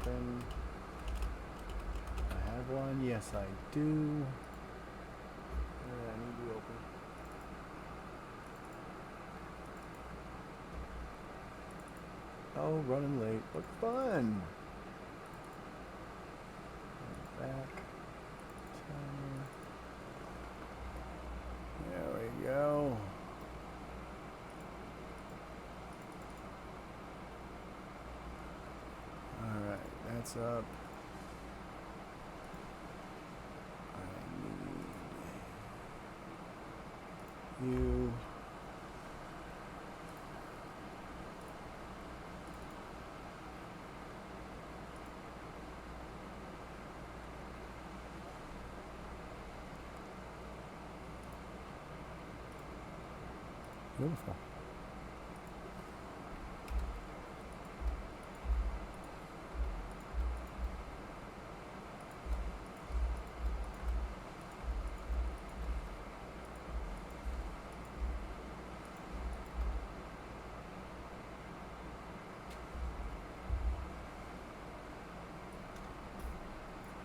open? I have one. Yes, I do. I need to open. Oh, running late. What fun! Back. There we go. Alright, that's up. I need you. Beautiful.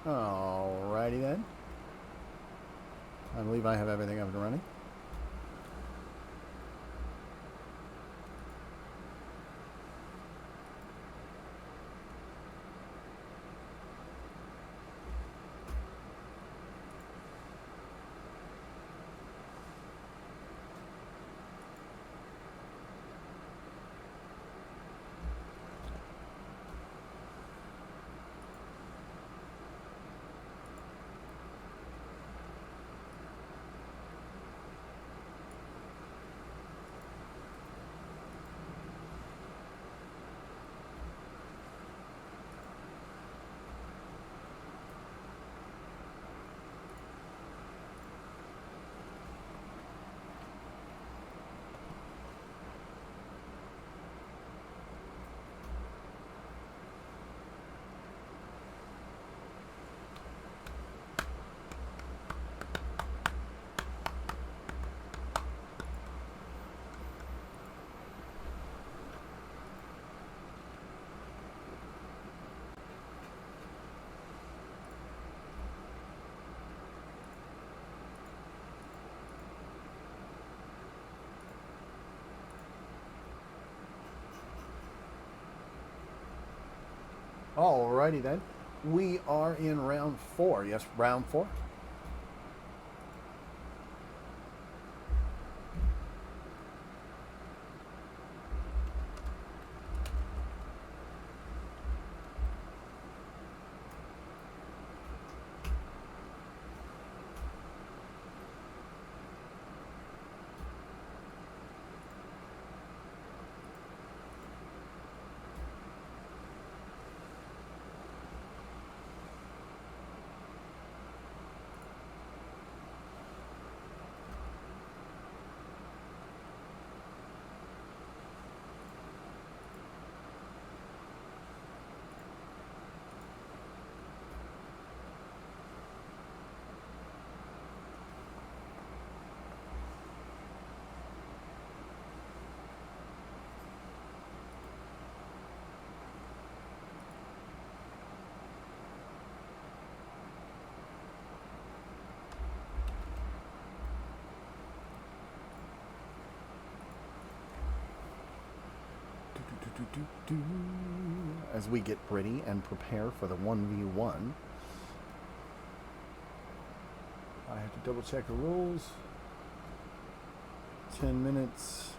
Alrighty then. I believe I have everything up and running. Alrighty then. We are in round 4. Yes, round 4. As we get ready and prepare for the 1v1. I have to double check the rules. 10 minutes.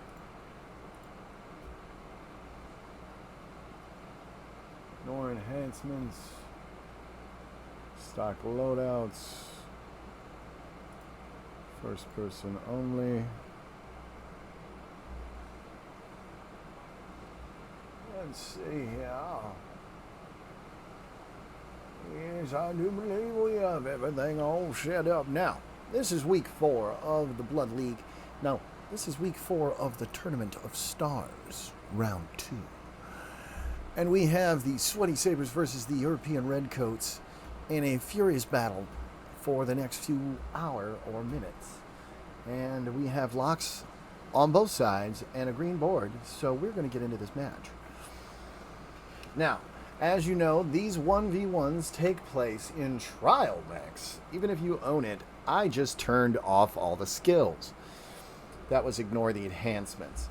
Ignore enhancements. Stock loadouts. First person only. Let's see here. Yes, I do believe we have everything all set up. Now, this is week 4 of the Blood League. Now, this is week 4 of the Tournament of Stars, round 2. And we have the Sweaty Sabers versus the European Redcoats in a furious battle for the next few hours or minutes. And we have locks on both sides and a green board, so we're going to get into this match. Now, As you know, these 1v1s take place in trial mechs. Even if you own it, I just turned off all the skills. That was ignore the enhancements.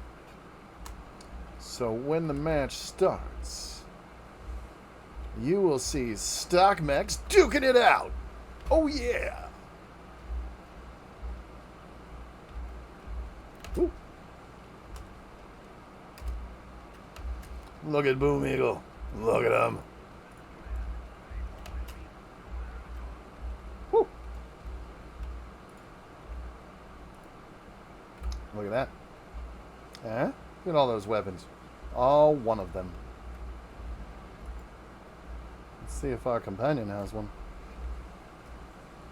So when the match starts, you will see stock mechs duking it out. Oh yeah! Ooh. Look at Boom Eagle. Look at him. Woo. Look at that. Eh? Look at all those weapons. All one of them. Let's see if our companion has one.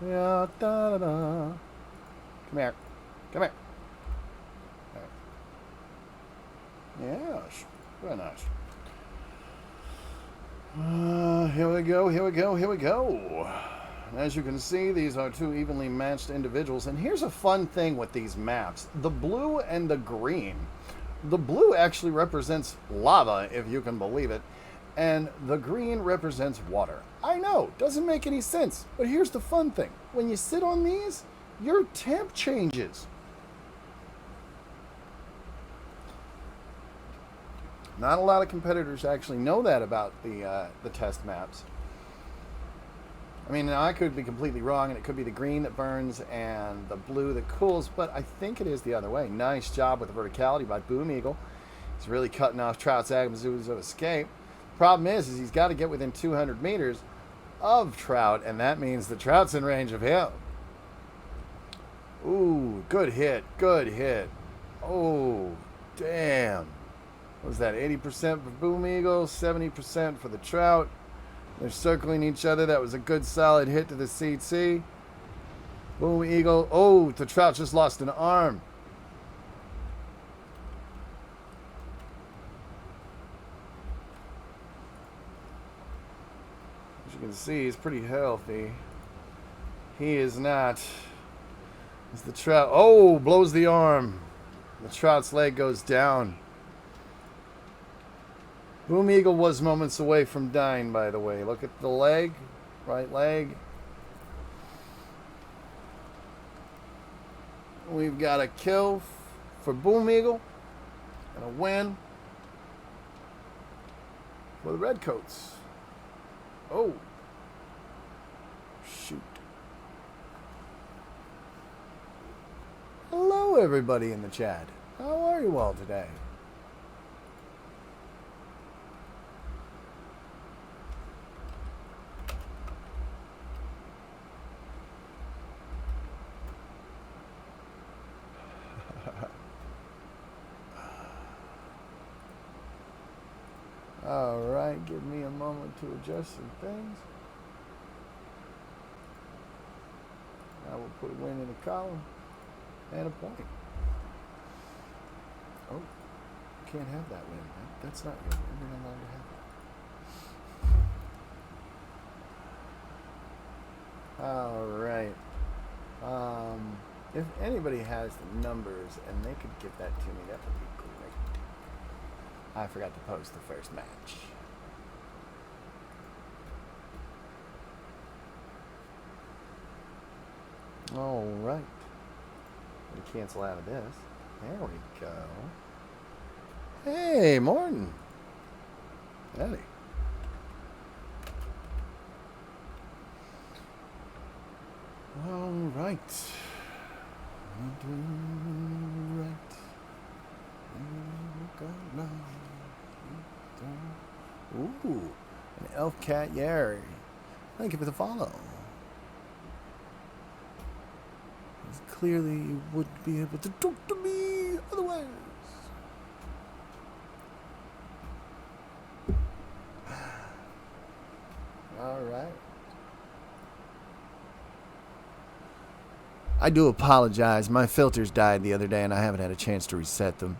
Yeah, da da da. Come here. Come here. Yes. Very nice. Here we go, here we go, here we go. As you can see, these are two evenly matched individuals. And here's a fun thing with these maps. The blue and the green. The blue actually represents lava, if you can believe it. And the green represents water. I know, doesn't make any sense. But here's the fun thing. When you sit on these, your temp changes. Not a lot of competitors actually know that about the test maps. I mean, now I could be completely wrong, and it could be the green that burns and the blue that cools, but I think it is the other way. Nice job with the verticality by Boom Eagle. He's really cutting off Trout's avenues of escape. Problem is he's got to get within 200 meters of Trout, and that means the Trout's in range of him. Ooh, good hit, good hit. Oh, damn. What was that, 80% for Boom Eagle, 70% for the Trout. They're circling each other. That was a good solid hit to the CT. Boom Eagle. Oh, the Trout just lost an arm. As you can see, he's pretty healthy. He is not. As the Trout, oh, blows the arm. The Trout's leg goes down. Boom Eagle was moments away from dying, by the way. Look at the leg, right leg. We've got a kill for Boom Eagle and a win for the Redcoats. Oh, shoot. Hello, everybody in the chat. How are you all today? All right, give me a moment to adjust some things. I will put a win in a column and a point. Oh, you can't have that win. That's not your win. You're no longer have that. All right. If anybody has the numbers and they could give that to me, that would be great. I forgot to post the first match. All right. Let me cancel out of this. There we go. Hey, Morton. Howdy. All right. Ooh, an elf cat Yari. Thank you for the follow. Clearly you wouldn't be able to talk to me otherwise. All right. I do apologize. My filters died the other day and I haven't had a chance to reset them.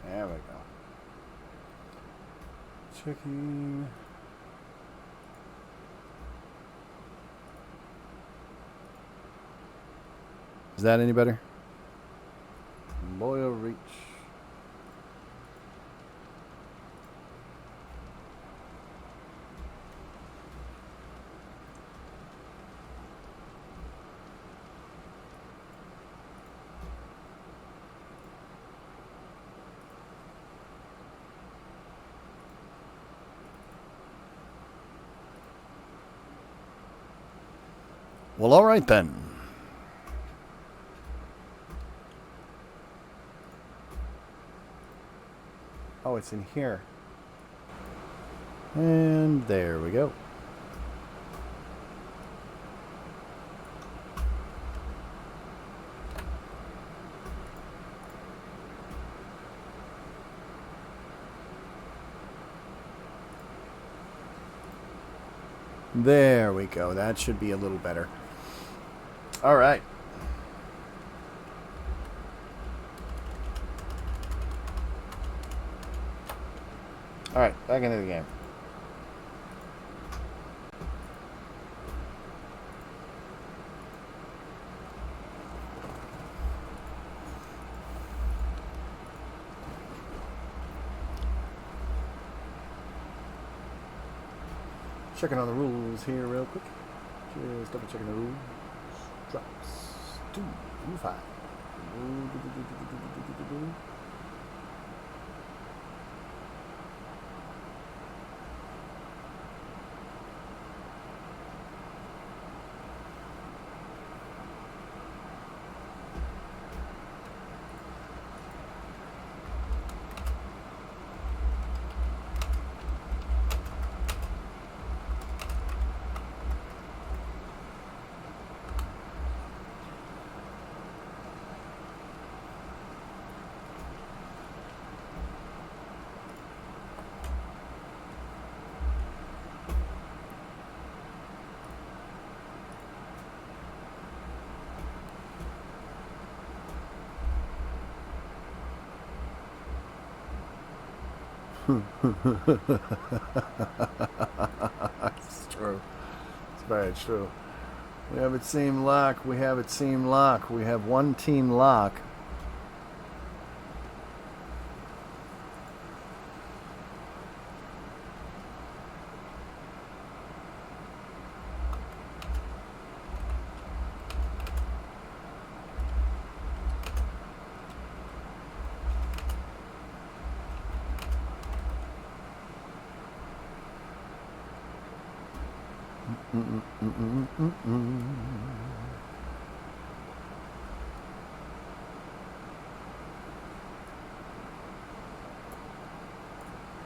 There we go. Checking. Is that any better? Loyal reach. Well, all right then. Oh, it's in here. And there we go. There we go. That should be a little better. All right. All right, back into the game. Checking on the rules here real quick. Just double checking the rules. Drops 2, 5. It's true. It's very true. We have it seem lock. We have it seem lock. We have one team lock.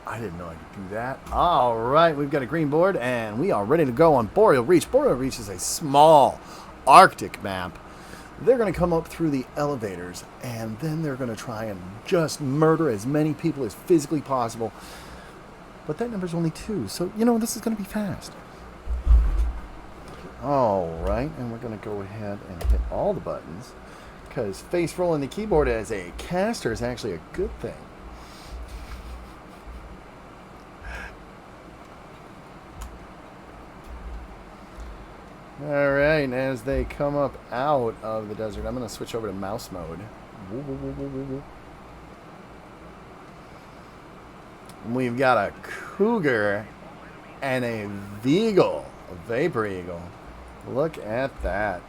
I didn't know I could do that. All right, we've got a green board, and we are ready to go on Boreal Reach. Boreal Reach is a small Arctic map. They're going to come up through the elevators, and then they're going to try and just murder as many people as physically possible. But that number's only 2, so, you know, this is going to be fast. All right, and we're going to go ahead and hit all the buttons, because face rolling the keyboard as a caster is actually a good thing. All right, and as they come up out of the desert, I'm going to switch over to mouse mode. We've got a cougar and a Veagle, a Vapor Eagle. Look at that.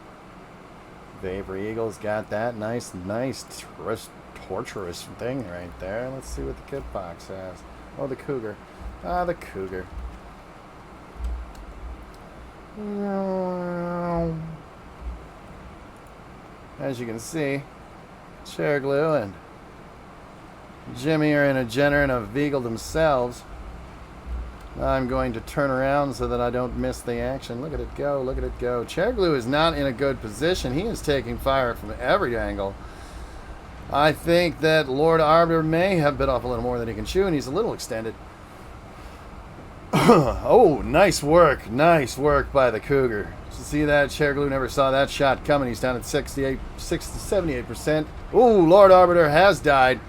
Vapor Eagle's got that nice, torturous thing right there. Let's see what the kit box has. Oh, the cougar. Ah, the cougar. As you can see, Chair Glue and Jimmy are in a Jenner and a Veagle themselves. I'm going to turn around so that I don't miss the action. Look at it go, look at it go. Chair Glue is not in a good position. He is taking fire from every angle. I think that Lord Arbiter may have bit off a little more than he can chew, and he's a little extended. Oh, nice work by the Cougar. Did you see that? Chair Glue never saw that shot coming. He's down at 78% to 78%. Oh, Lord Arbiter has died.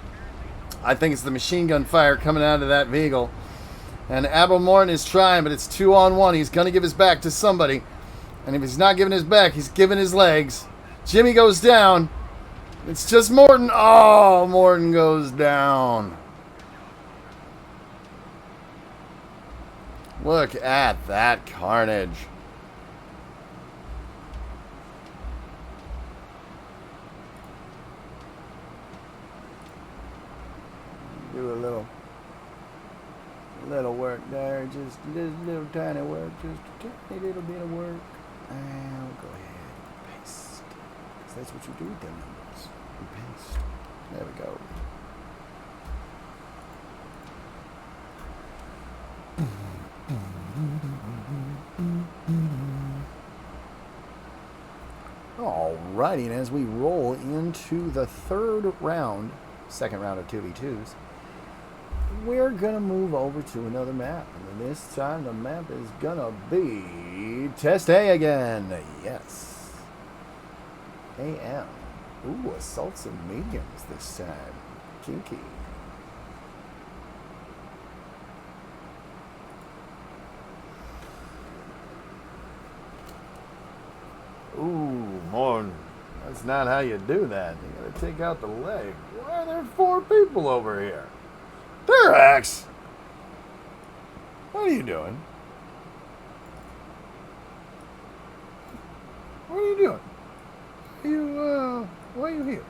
I think it's the machine gun fire coming out of that vehicle. And Abel Morton is trying, but it's 2-on-1. He's going to give his back to somebody. And if he's not giving his back, he's giving his legs. Jimmy goes down. It's just Morton. Oh, Morton goes down. Look at that carnage. Do a little work there, just little tiny work, just a tiny little bit of work. And we'll go ahead and paste. Because that's what you do with them numbers. You paste. There we go. Alrighty, and as we roll into the second round of 2v2s, we're gonna move over to another map, and this time the map is gonna be Test A again. Yes, AM. Ooh, assaults and mediums this time. Kinky. Ooh, Morton. That's not how you do that. You gotta take out the leg. Why are there 4 people over here? Therax! What are you doing? What are you doing? Why are you here?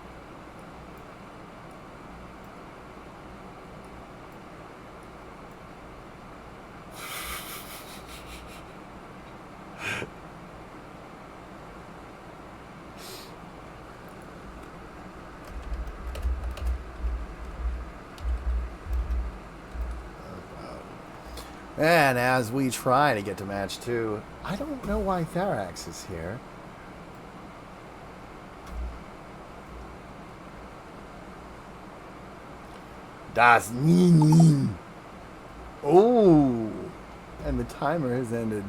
And as we try to get to match 2, I don't know why Therax is here. Das Nin. Oh, and the timer has ended.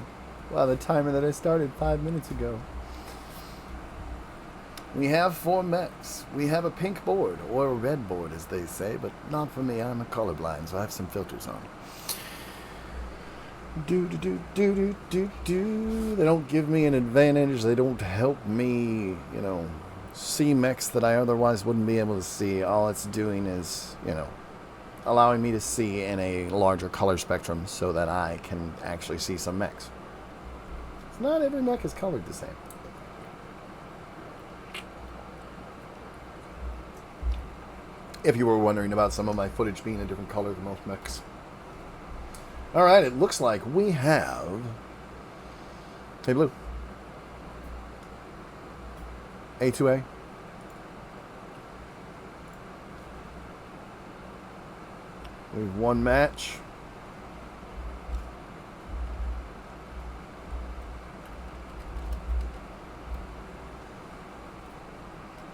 Wow, the timer that I started 5 minutes ago. We have 4 mechs. We have a pink board, or a red board as they say, but not for me. I'm a colorblind, so I have some filters on. They don't give me an advantage. They don't help me, see mechs that I otherwise wouldn't be able to see. All it's doing is, allowing me to see in a larger color spectrum so that I can actually see some mechs. Not every mech is colored the same. If you were wondering about some of my footage being a different color than most mechs. Alright, it looks like we have... Hey, Blue. A2A. We have 1 match.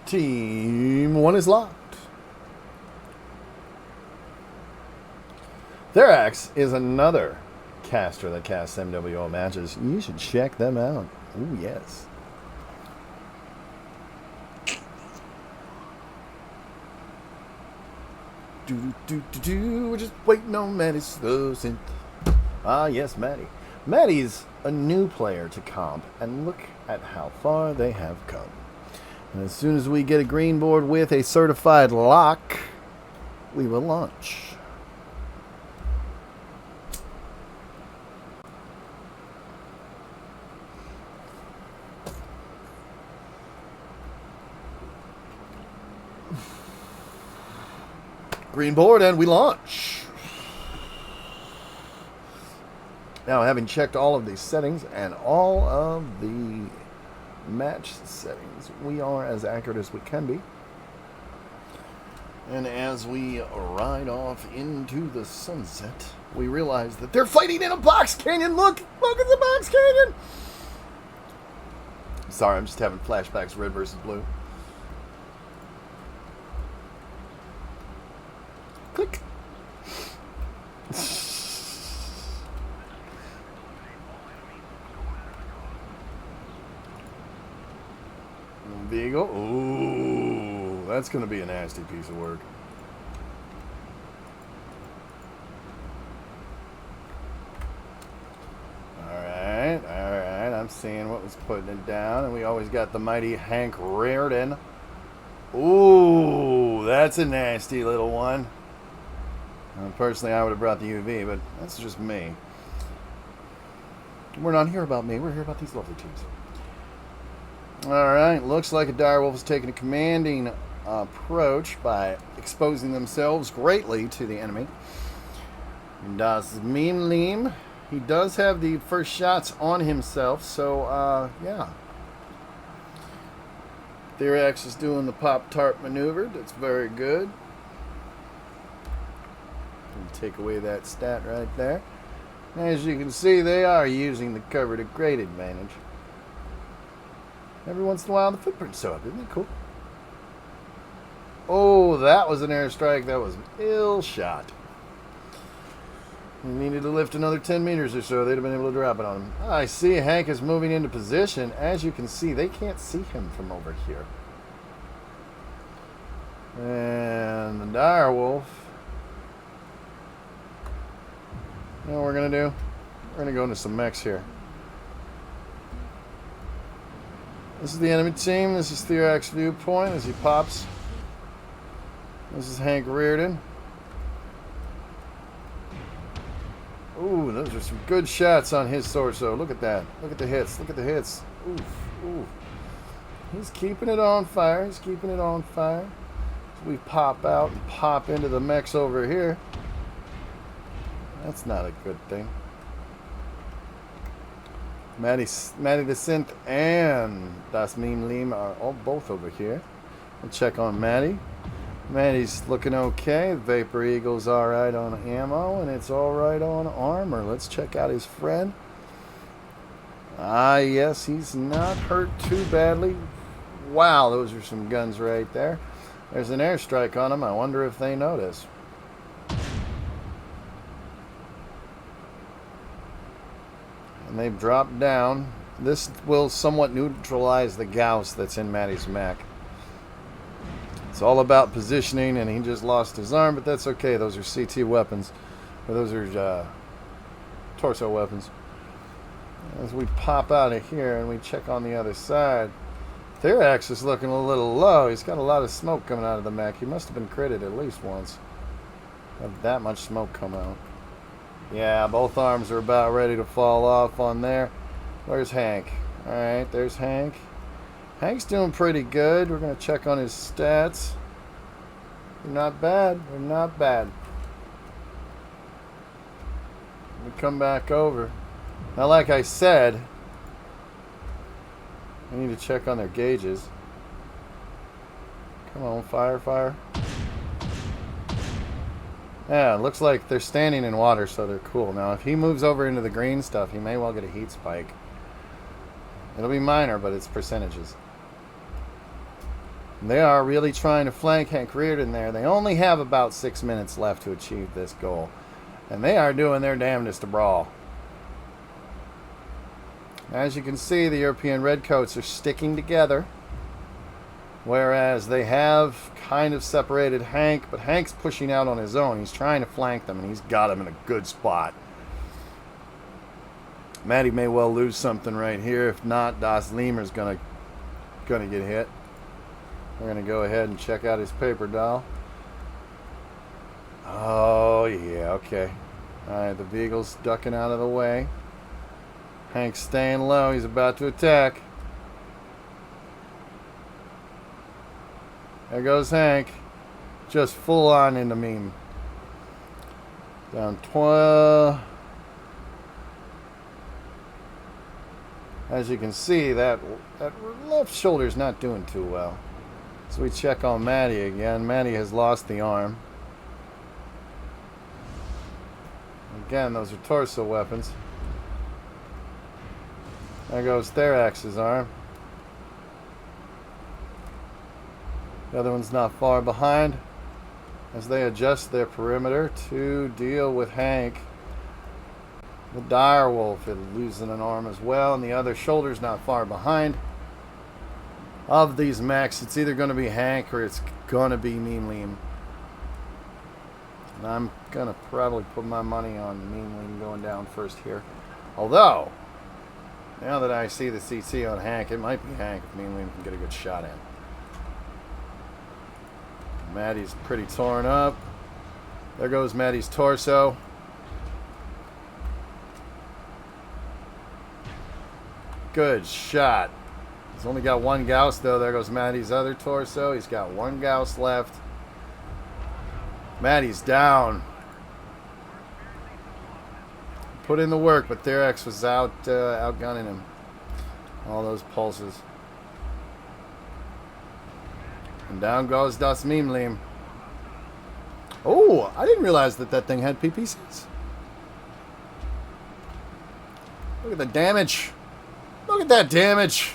Team 1 is locked. Therax is another caster that casts MWO matches. You should check them out. Ooh, yes. We're just waiting on Maddie's slow synth. Ah, yes, Maddie. Maddie's a new player to comp, and look at how far they have come. And as soon as we get a green board with a certified lock, we will launch. Green board, and we launch. Now, having checked all of these settings and all of the match settings, we are as accurate as we can be. And as we ride off into the sunset, we realize that they're fighting in a box canyon. Look at the box canyon. Sorry, I'm just having flashbacks. Red versus blue. Click. There you go. Ooh, that's going to be a nasty piece of work. seeing what was putting it down. And we always got the mighty Hank Reardon. Ooh, that's a nasty little one. Personally, I would have brought the UV, but that's just me. We're not here about me. We're here about these lovely teams. Alright, looks like a direwolf is taking a commanding approach by exposing themselves greatly to the enemy. Das Meme, he does have the first shots on himself, so yeah. Therax is doing the Pop-Tart maneuver. That's very good. Take away that stat right there. As you can see, they are using the cover to great advantage. Every once in a while, the footprints show up. Isn't that cool? Oh, that was an airstrike. That was an ill shot. We needed to lift another 10 meters or so. They'd have been able to drop it on him. I see Hank is moving into position. As you can see, they can't see him from over here. And the direwolf. You know what we're going to do? We're going to go into some mechs here. This is the enemy team. This is Therax's viewpoint as he pops. This is Hank Reardon. Ooh, those are some good shots on his torso. Look at that. Look at the hits. Look at the hits. Oof, oof. He's keeping it on fire. He's keeping it on fire. So we pop out and pop into the mechs over here. That's not a good thing. Maddie the Synth and Das Meme are all both over here. We'll check on Maddie. Maddie's looking okay. Vapor Eagle's alright on ammo, and it's alright on armor. Let's check out his friend. Ah, yes, he's not hurt too badly. Wow, those are some guns right there. There's an airstrike on him. I wonder if they notice. And they've dropped down. This will somewhat neutralize the Gauss that's in Maddie's mech. It's all about positioning, and he just lost his arm, but that's okay. Those are CT weapons. Or those are torso weapons. As we pop out of here and we check on the other side, Therax is looking a little low. He's got a lot of smoke coming out of the mech. He must have been critted at least once. Had that much smoke come out. Yeah, both arms are about ready to fall off on there. Where's Hank? Alright, there's Hank. Hank's doing pretty good. We're going to check on his stats. They're not bad. They're not bad. We come back over. Now, like I said, I need to check on their gauges. Come on, fire, fire. Yeah, it looks like they're standing in water, so they're cool. Now, if he moves over into the green stuff, he may well get a heat spike. It'll be minor, but it's percentages. They are really trying to flank Hank Reardon there. They only have about 6 minutes left to achieve this goal. And they are doing their damnedest to brawl. As you can see, the European Redcoats are sticking together. Whereas they have kind of separated Hank, but Hank's pushing out on his own. He's trying to flank them, and he's got him in a good spot. Maddie may well lose something right here. If not, Das Lemur's gonna get hit. We're gonna go ahead and check out his paper doll. Oh yeah, okay. Alright, the Beagle's ducking out of the way. Hank's staying low, he's about to attack. There goes Hank. Just full on into meme. Down 12. As you can see, that left shoulder's not doing too well. So we check on Maddie again. Maddie has lost the arm. Again, those are torso weapons. There goes Therax's arm. The other one's not far behind as they adjust their perimeter to deal with Hank. The direwolf is losing an arm as well, and the other shoulder's not far behind. Of these mechs, it's either going to be Hank or it's going to be Meme Liam. And I'm going to probably put my money on Meme Liam going down first here. Although, Now that I see the CC on Hank, it might be Hank if me and Liam can get a good shot in. Maddie's pretty torn up. There goes Maddie's torso. Good shot. He's only got one Gauss, though. There goes Maddie's other torso. He's got one Gauss left. Maddie's down. Put in the work, but Therex was outgunning him. All those pulses. And down goes Das Mimlim. Oh, I didn't realize that that thing had PPCs. Look at the damage. Look at that damage.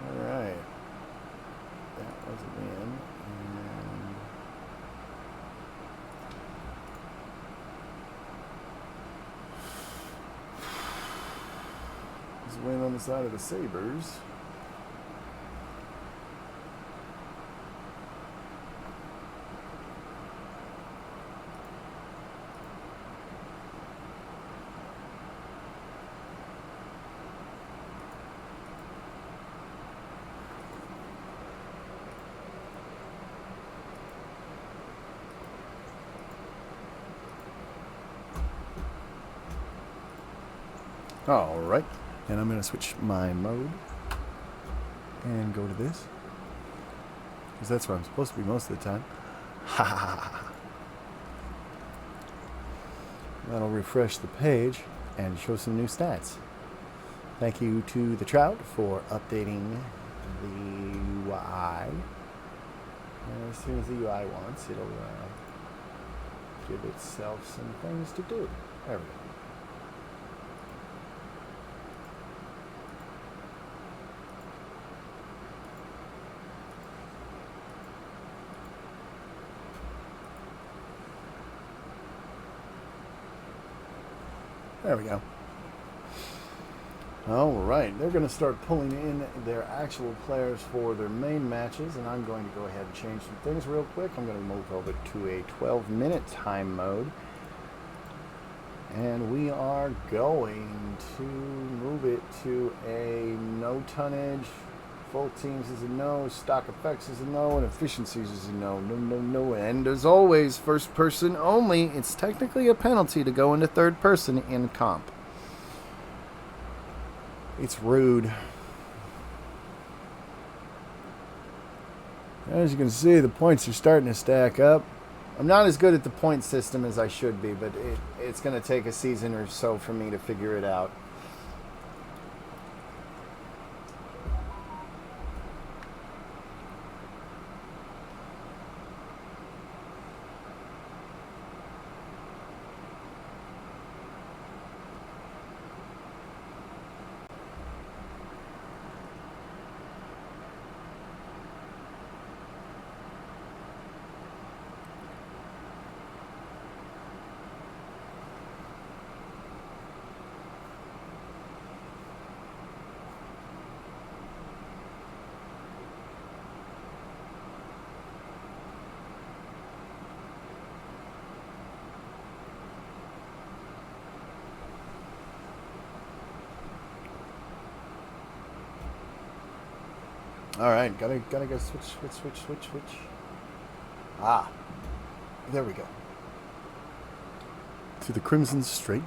All right. That was a win. And there's a win on the side of the Sabers. All right, and I'm going to switch my mode and go to this, because that's where I'm supposed to be most of the time. Ha ha ha ha. That'll refresh the page and show some new stats. Thank you to the Trout for updating the UI. And as soon as the UI wants, it'll give itself some things to do. There we go. There we go. All right, they're going to start pulling in their actual players for their main matches, and I'm going to go ahead and change some things real quick. I'm going to move over to a 12-minute time mode, and we are going to move it to a no tonnage. Full teams is a no, stock effects is a no, and efficiencies is a no. No, no, no. And as always, first person only. It's technically a penalty to go into third person in comp. It's rude. As you can see, the points are starting to stack up. I'm not as good at the point system as I should be, but it's going to take a season or so for me to figure it out. All right, gotta go switch. Ah, there we go. To the Crimson Straight.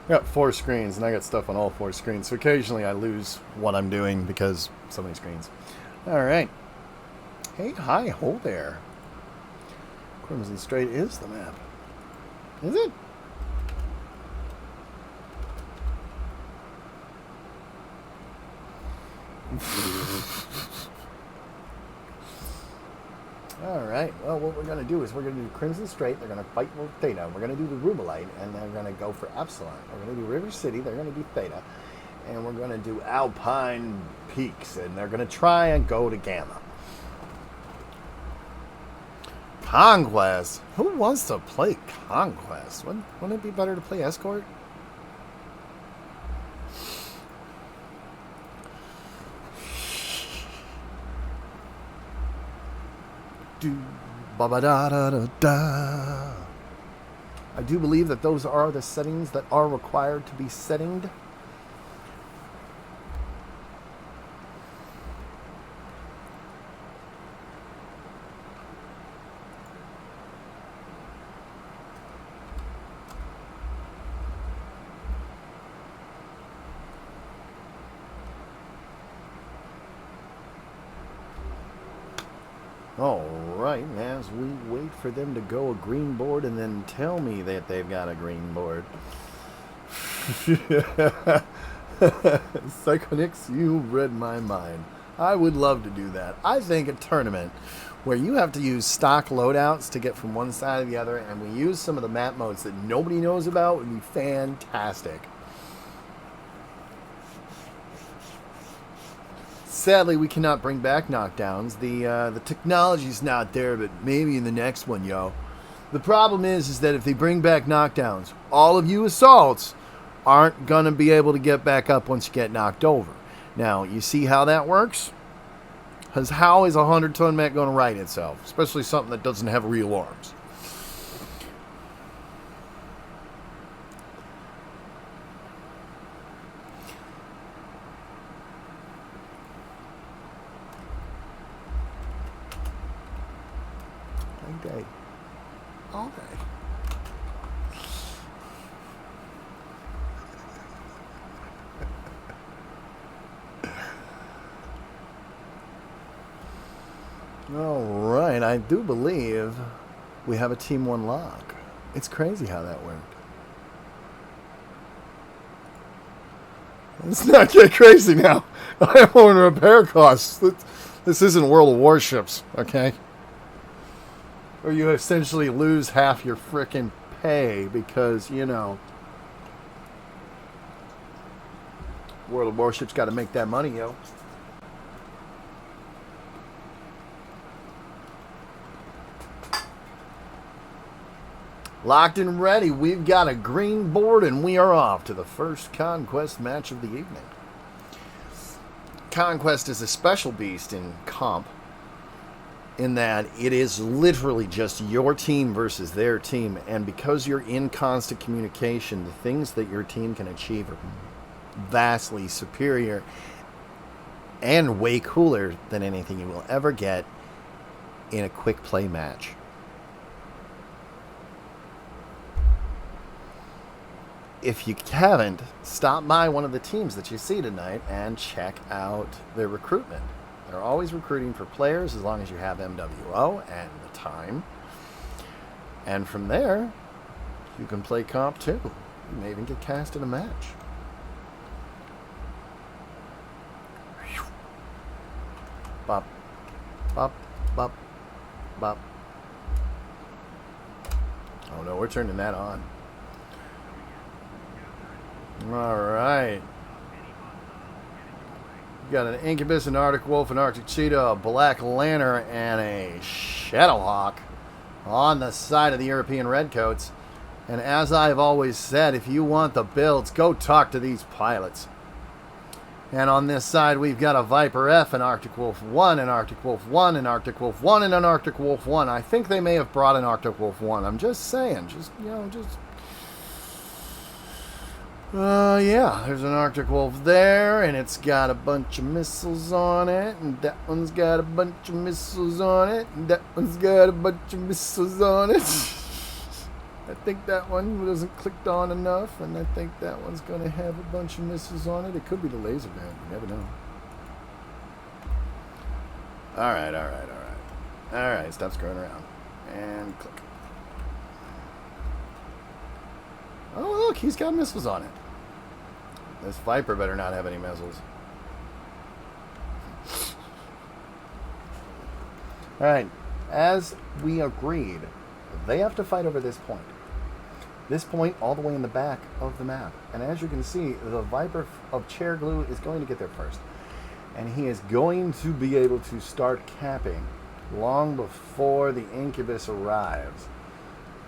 I got 4 screens, and I got stuff on all 4 screens, so occasionally I lose what I'm doing because so many screens. All right. Hey, hi, ho there. Crimson Straight is the map. Is it? Alright, well, what we're going to do is we're going to do Crimson Straight, they're going to fight with Theta, we're going to do the Rubelite, and they're going to go for Epsilon. We're going to do River City, they're going to do Theta, and we're going to do Alpine Peaks, and they're going to try and go to Gamma. Conquest? Who wants to play Conquest? Wouldn't it be better to play Escort? do, ba ba da da da da. I do believe that those are the settings that are required to be settinged. All right, as we wait for them to go a green board and then tell me that they've got a green board. Psychonix, you read my mind. I would love to do that. I think a tournament where you have to use stock loadouts to get from one side to the other, and we use some of the map modes that nobody knows about would be fantastic. Sadly, we cannot bring back knockdowns. The technology's not there, but maybe in the next one, yo. The problem is that if they bring back knockdowns, all of you assaults aren't going to be able to get back up once you get knocked over. Now, you see how that works? Because how is a 100-ton mech going to right itself? Especially something that doesn't have real arms. Day. All day. All right, I do believe we have a Team 1 lock. It's crazy how that worked. Let's not get crazy now. I own repair costs. This isn't World of Warships, okay? Or you essentially lose half your frickin' pay because, you know, World of Warships got to make that money, yo. Locked and ready. We've got a green board and we are off to the first Conquest match of the evening. Conquest is a special beast in comp, in that it is literally just your team versus their team, and because you're in constant communication, the things that your team can achieve are vastly superior and way cooler than anything you will ever get in a quick play match. If you haven't, stop by one of the teams that you see tonight and check out their recruitment. They're always recruiting for players as long as you have MWO and the time. And from there, you can play comp too. You may even get cast in a match. Bop, bop, bop, bop. Oh no, we're turning that on. All right. We've got an Incubus, an Arctic Wolf, an Arctic Cheetah, a Black Lantern, and a Shadowhawk on the side of the European Redcoats. And as I've always said, if you want the builds, go talk to these pilots. And on this side, we've got a Viper F, an Arctic Wolf 1, an Arctic Wolf 1, an Arctic Wolf 1, and an Arctic Wolf 1. I think they may have brought an Arctic Wolf 1. I'm just saying. Yeah, there's an Arctic Wolf there, and it's got a bunch of missiles on it, and that one's got a bunch of missiles on it, and that one's got a bunch of missiles on it. I think that one wasn't clicked on enough, and I think that one's going to have a bunch of missiles on it. It could be the laser gun. You never know. Alright. Alright, stop screwing around. And click. Oh, look, he's got missiles on it. This Viper better not have any missiles. Alright, as we agreed, they have to fight over this point. This point all the way in the back of the map. And as you can see, the Viper of Chair Glue is going to get there first. And he is going to be able to start capping long before the Incubus arrives.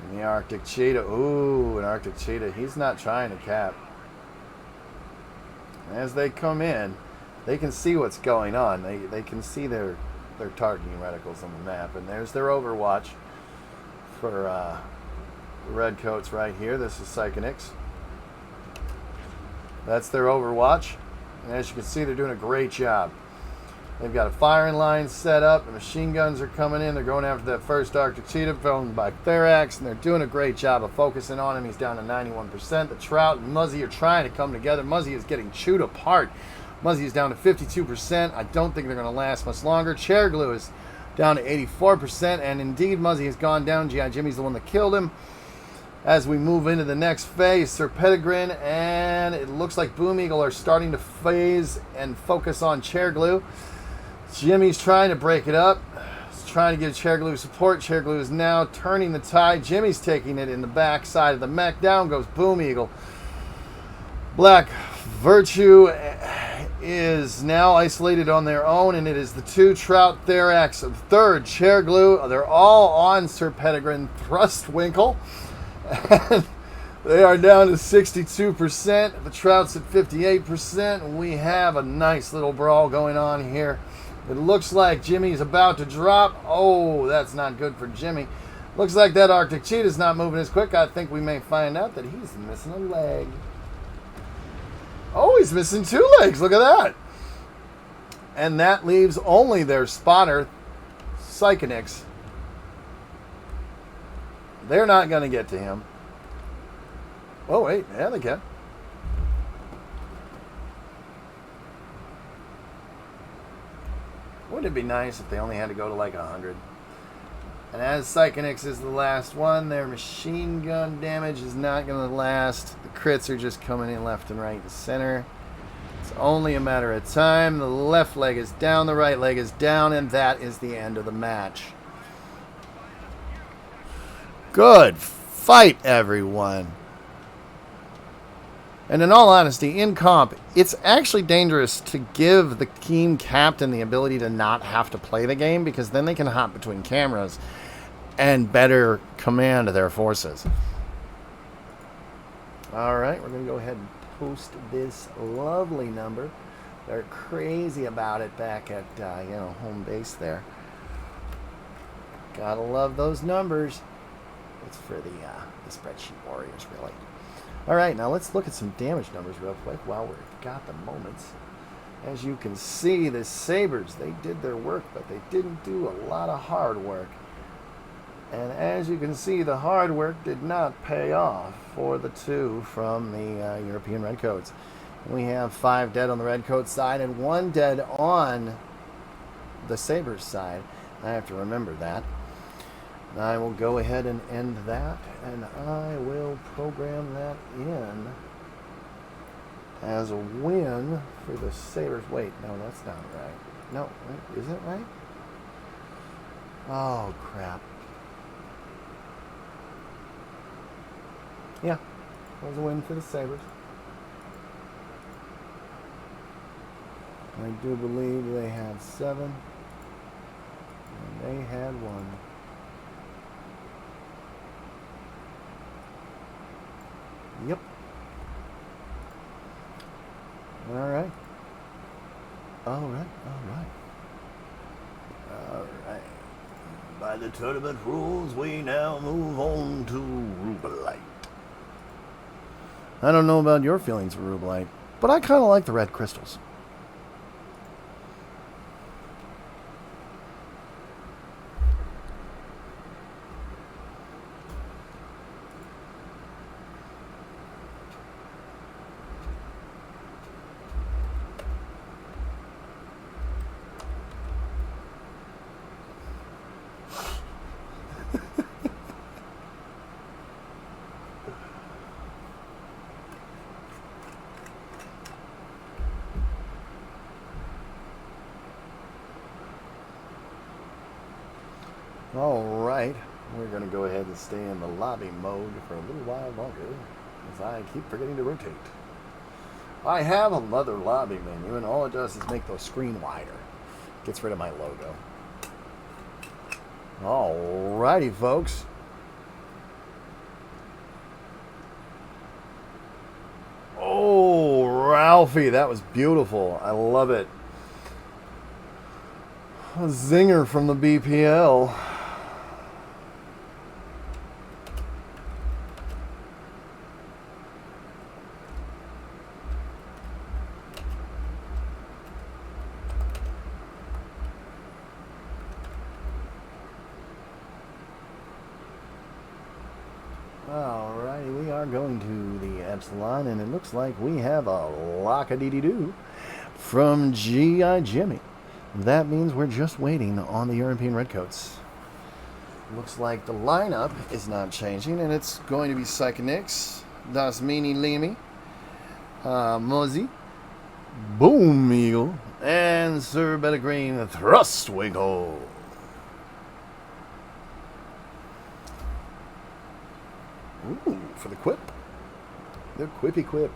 And the Arctic Cheetah, ooh, an Arctic Cheetah, he's not trying to cap. As they come in, they can see what's going on. They can see their their targeting reticles on the map. And there's their overwatch for the redcoats right here. This is Psychonix. That's their overwatch. And as you can see, they're doing a great job. They've got a firing line set up. The machine guns are coming in. They're going after that first Arctic Cheetah owned by Therax, and they're doing a great job of focusing on him. He's down to 91%. The Trout and Muzzy are trying to come together. Muzzy is getting chewed apart. Muzzy is down to 52%. I don't think they're going to last much longer. Chair Glue is down to 84%, and indeed Muzzy has gone down. G.I. Jimmy's the one that killed him. As we move into the next phase, Sir Pettigrew and it looks like Boom Eagle are starting to phase and focus on Chair Glue. Jimmy's trying to break it up. He's trying to give Chair Glue support. Chair Glue is now turning the tide. Jimmy's taking it in the back side of the mech. Down goes Boom Eagle. Black Virtue is now isolated on their own, and it is the two Trout Therax of third. Chair Glue, they're all on Sir Pettigrew Thrustwinkle. And they are down to 62%. The Trout's at 58%. We have a nice little brawl going on here. It looks like Jimmy's about to drop. Oh, that's not good for Jimmy. Looks like that Arctic Cheetah's not moving as quick. I think we may find out that he's missing a leg. Oh, he's missing two legs. Look at that. And that leaves only their spotter, Psychonix. They're not going to get to him. Oh, wait. Yeah, they can. Wouldn't it be nice if they only had to go to like 100? And as Psychonix is the last one, their machine gun damage is not going to last. The crits are just coming in left and right and center. It's only a matter of time. The left leg is down, the right leg is down, and that is the end of the match. Good fight, everyone. And in all honesty, in comp, it's actually dangerous to give the team captain the ability to not have to play the game, because then they can hop between cameras and better command their forces. All right, we're going to go ahead and post this lovely number. They're crazy about it back at home base there. Gotta love those numbers. It's for the spreadsheet warriors, really. All right, now let's look at some damage numbers real quick while we've got the moments. As you can see, the Sabers, they did their work, but they didn't do a lot of hard work. And as you can see, the hard work did not pay off for the two from the European Redcoats. We have 5 dead on the Redcoat side and 1 dead on the Sabers side. I have to remember that. I will go ahead and end that, and I will program that in as a win for the Sabers. Wait, no, that's not right. No, wait, is it right? Oh, crap. Yeah, it was a win for the Sabers. I do believe they had 7, and they had 1. Yep. All right. All right. By the tournament rules, we now move on to Rubelite. I don't know about your feelings for Rubelite, but I kind of like the red crystals. Alright, we're going to go ahead and stay in the lobby mode for a little while longer, as I keep forgetting to rotate. I have another lobby menu, and all it does is make the screen wider. Gets rid of my logo. Alrighty, folks. Oh, Ralphie, that was beautiful. I love it. A zinger from the BPL. Alrighty, we are going to the Epsilon, and it looks like we have a lock-a-dee-dee-doo from G.I. Jimmy. That means we're just waiting on the European Redcoats. Looks like the lineup is not changing, and it's going to be Psychonix, Das Mini Limi, Muzzy, Boom Eagle, and Sir Bellegreen Thrustwiggle. Ooh, for the quip. The quippy quip.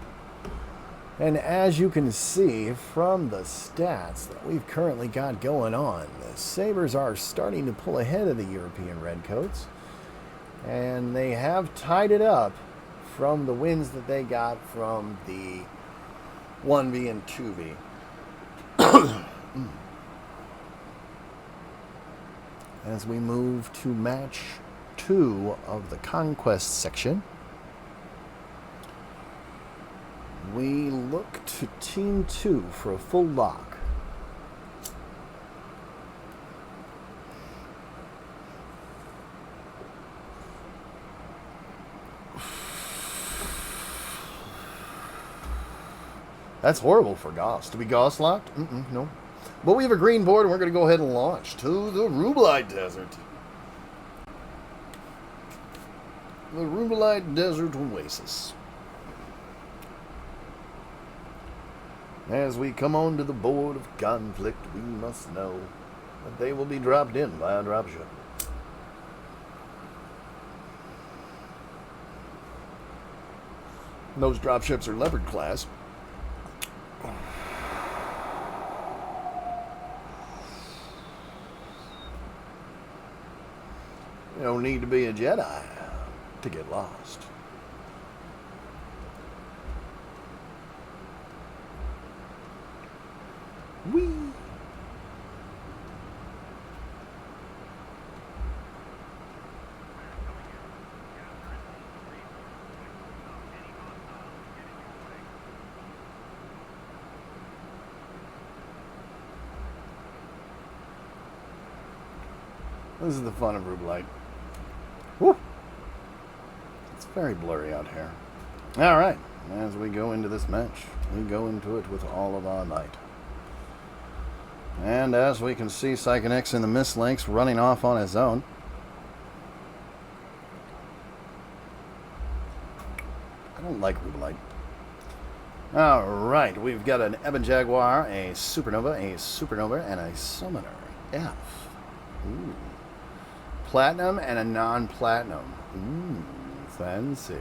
And as you can see from the stats that we've currently got going on, the Sabers are starting to pull ahead of the European Redcoats. And they have tied it up from the wins that they got from the 1V and 2V. As we move to match 2 of the Conquest section, we look to Team 2 for a full lock. That's horrible for Goss. To be Goss locked? No. But we have a green board, and we're going to go ahead and launch to the Rubelite Desert. The Rubelite Desert Oasis. As we come onto the board of conflict, we must know that they will be dropped in by a dropship. Those dropships are Leopard class. You don't need to be a Jedi to get lost. Whee! This is the fun of Rubelite. Woo! It's very blurry out here. Alright, as we go into this match, we go into it with all of our might. And as we can see, Psychonix in the Mist Links running off on his own. I don't like Rubelite. Alright, we've got an Ebon Jaguar, a Supernova, and a Summoner. F. Ooh. Platinum and a non-platinum. Ooh, fancy.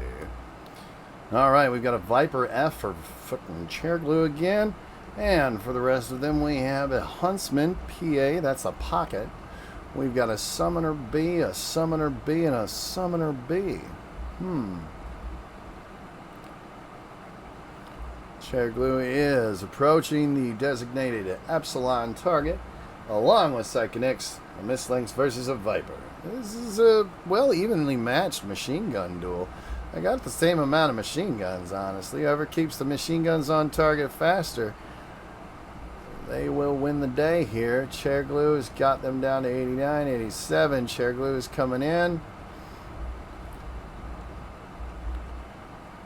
Alright, we've got a Viper F for fucking chair glue again. And for the rest of them, we have a Huntsman PA. That's a pocket. We've got a Summoner B, a Summoner B, and a Summoner B. Chair glue is approaching the designated Epsilon target, along with Psychonix, a Mistlinks versus a Viper. This is a well evenly matched machine gun duel. I got the same amount of machine guns, honestly. Whoever keeps the machine guns on target faster, they will win the day here. Chair glue has got them down to 89, 87. Chair glue is coming in.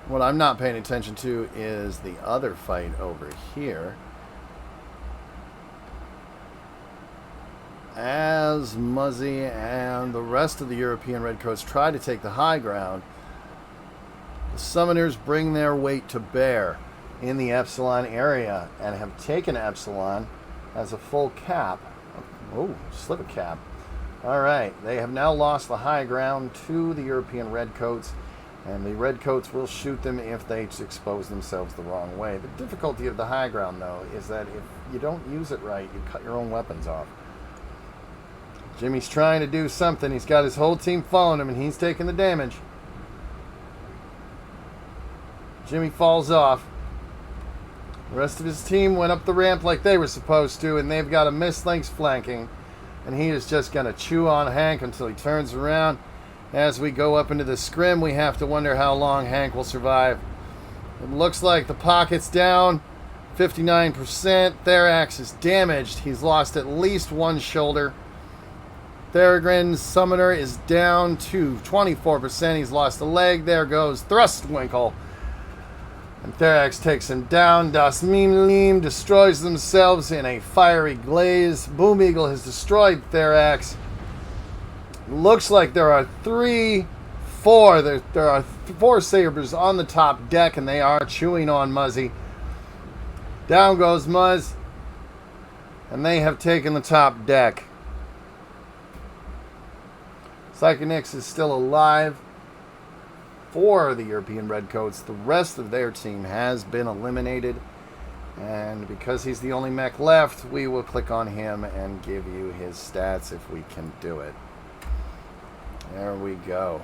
What I'm not paying attention to is the other fight over here. As Muzzy and the rest of the European Redcoats try to take the high ground, the Summoners bring their weight to bear in the Epsilon area and have taken Epsilon as a full cap. Oh, sliver cap. Alright, they have now lost the high ground to the European Redcoats, and the Redcoats will shoot them if they expose themselves the wrong way. The difficulty of the high ground, though, is that if you don't use it right, you cut your own weapons off. Jimmy's trying to do something. He's got his whole team following him, and he's taking the damage. Jimmy falls off. The rest of his team went up the ramp like they were supposed to, and they've got a Mistlinks flanking. And he is just going to chew on Hank until he turns around. As we go up into the scrim, we have to wonder how long Hank will survive. It looks like the pocket's down 59%. Therax is damaged. He's lost at least one shoulder. Thorgrim's summoner is down to 24%. He's lost a leg. There goes Thrustwinkle. And Therax takes him down. Das Mimlim destroys themselves in a fiery glaze. Boom Eagle has destroyed Therax. Looks like there are four Sabers on the top deck, and they are chewing on Muzzy. Down goes Muzz, and they have taken the top deck. Psychonix is still alive for the European Redcoats. The rest of their team has been eliminated, and because he's the only mech left, we will click on him and give you his stats if we can do it. There we go.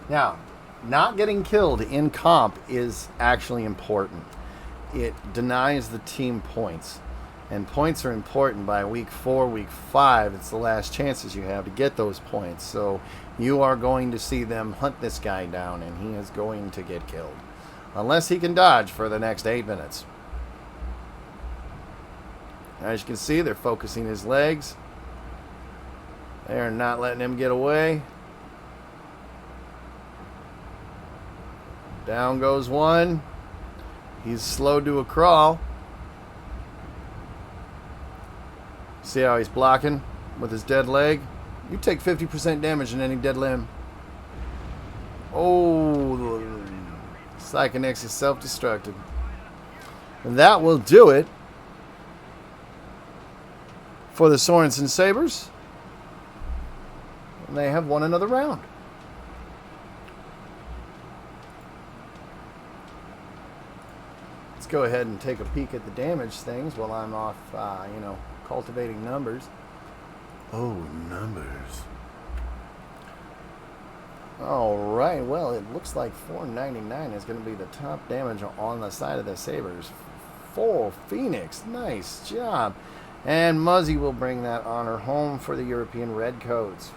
Now, not getting killed in comp is actually important. It denies the team points. And points are important by week 4, week 5. It's the last chances you have to get those points. So you are going to see them hunt this guy down, and he is going to get killed. Unless he can dodge for the next 8 minutes. As you can see, they're focusing his legs. They're not letting him get away. Down goes one. He's slowed to a crawl. See how he's blocking with his dead leg? You take 50% damage in any dead limb. Oh, Psychonix is self-destructed. And that will do it for the Sorensen Sabers. And they have won another round. Let's go ahead and take a peek at the damage things while I'm off, cultivating numbers. Oh, numbers. All right, well, it looks like 499 is going to be the top damage on the side of the Sabers. 4 Phoenix, nice job. And Muzzy will bring that honor home for the European Redcoats.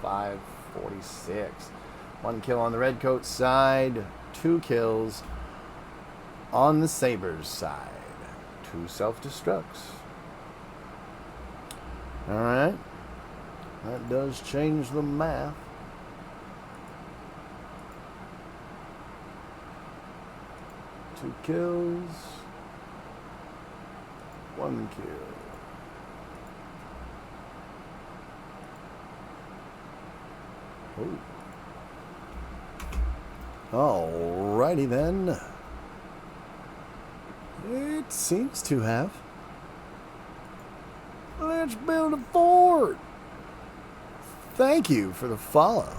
546. 1 kill on the Redcoat side, 2 kills on the Sabers side. 2 self-destructs. All right. That does change the math. Two kills. 1 kill. Oh. Alrighty then. It seems to have. Let's build a fort. Thank you for the follow.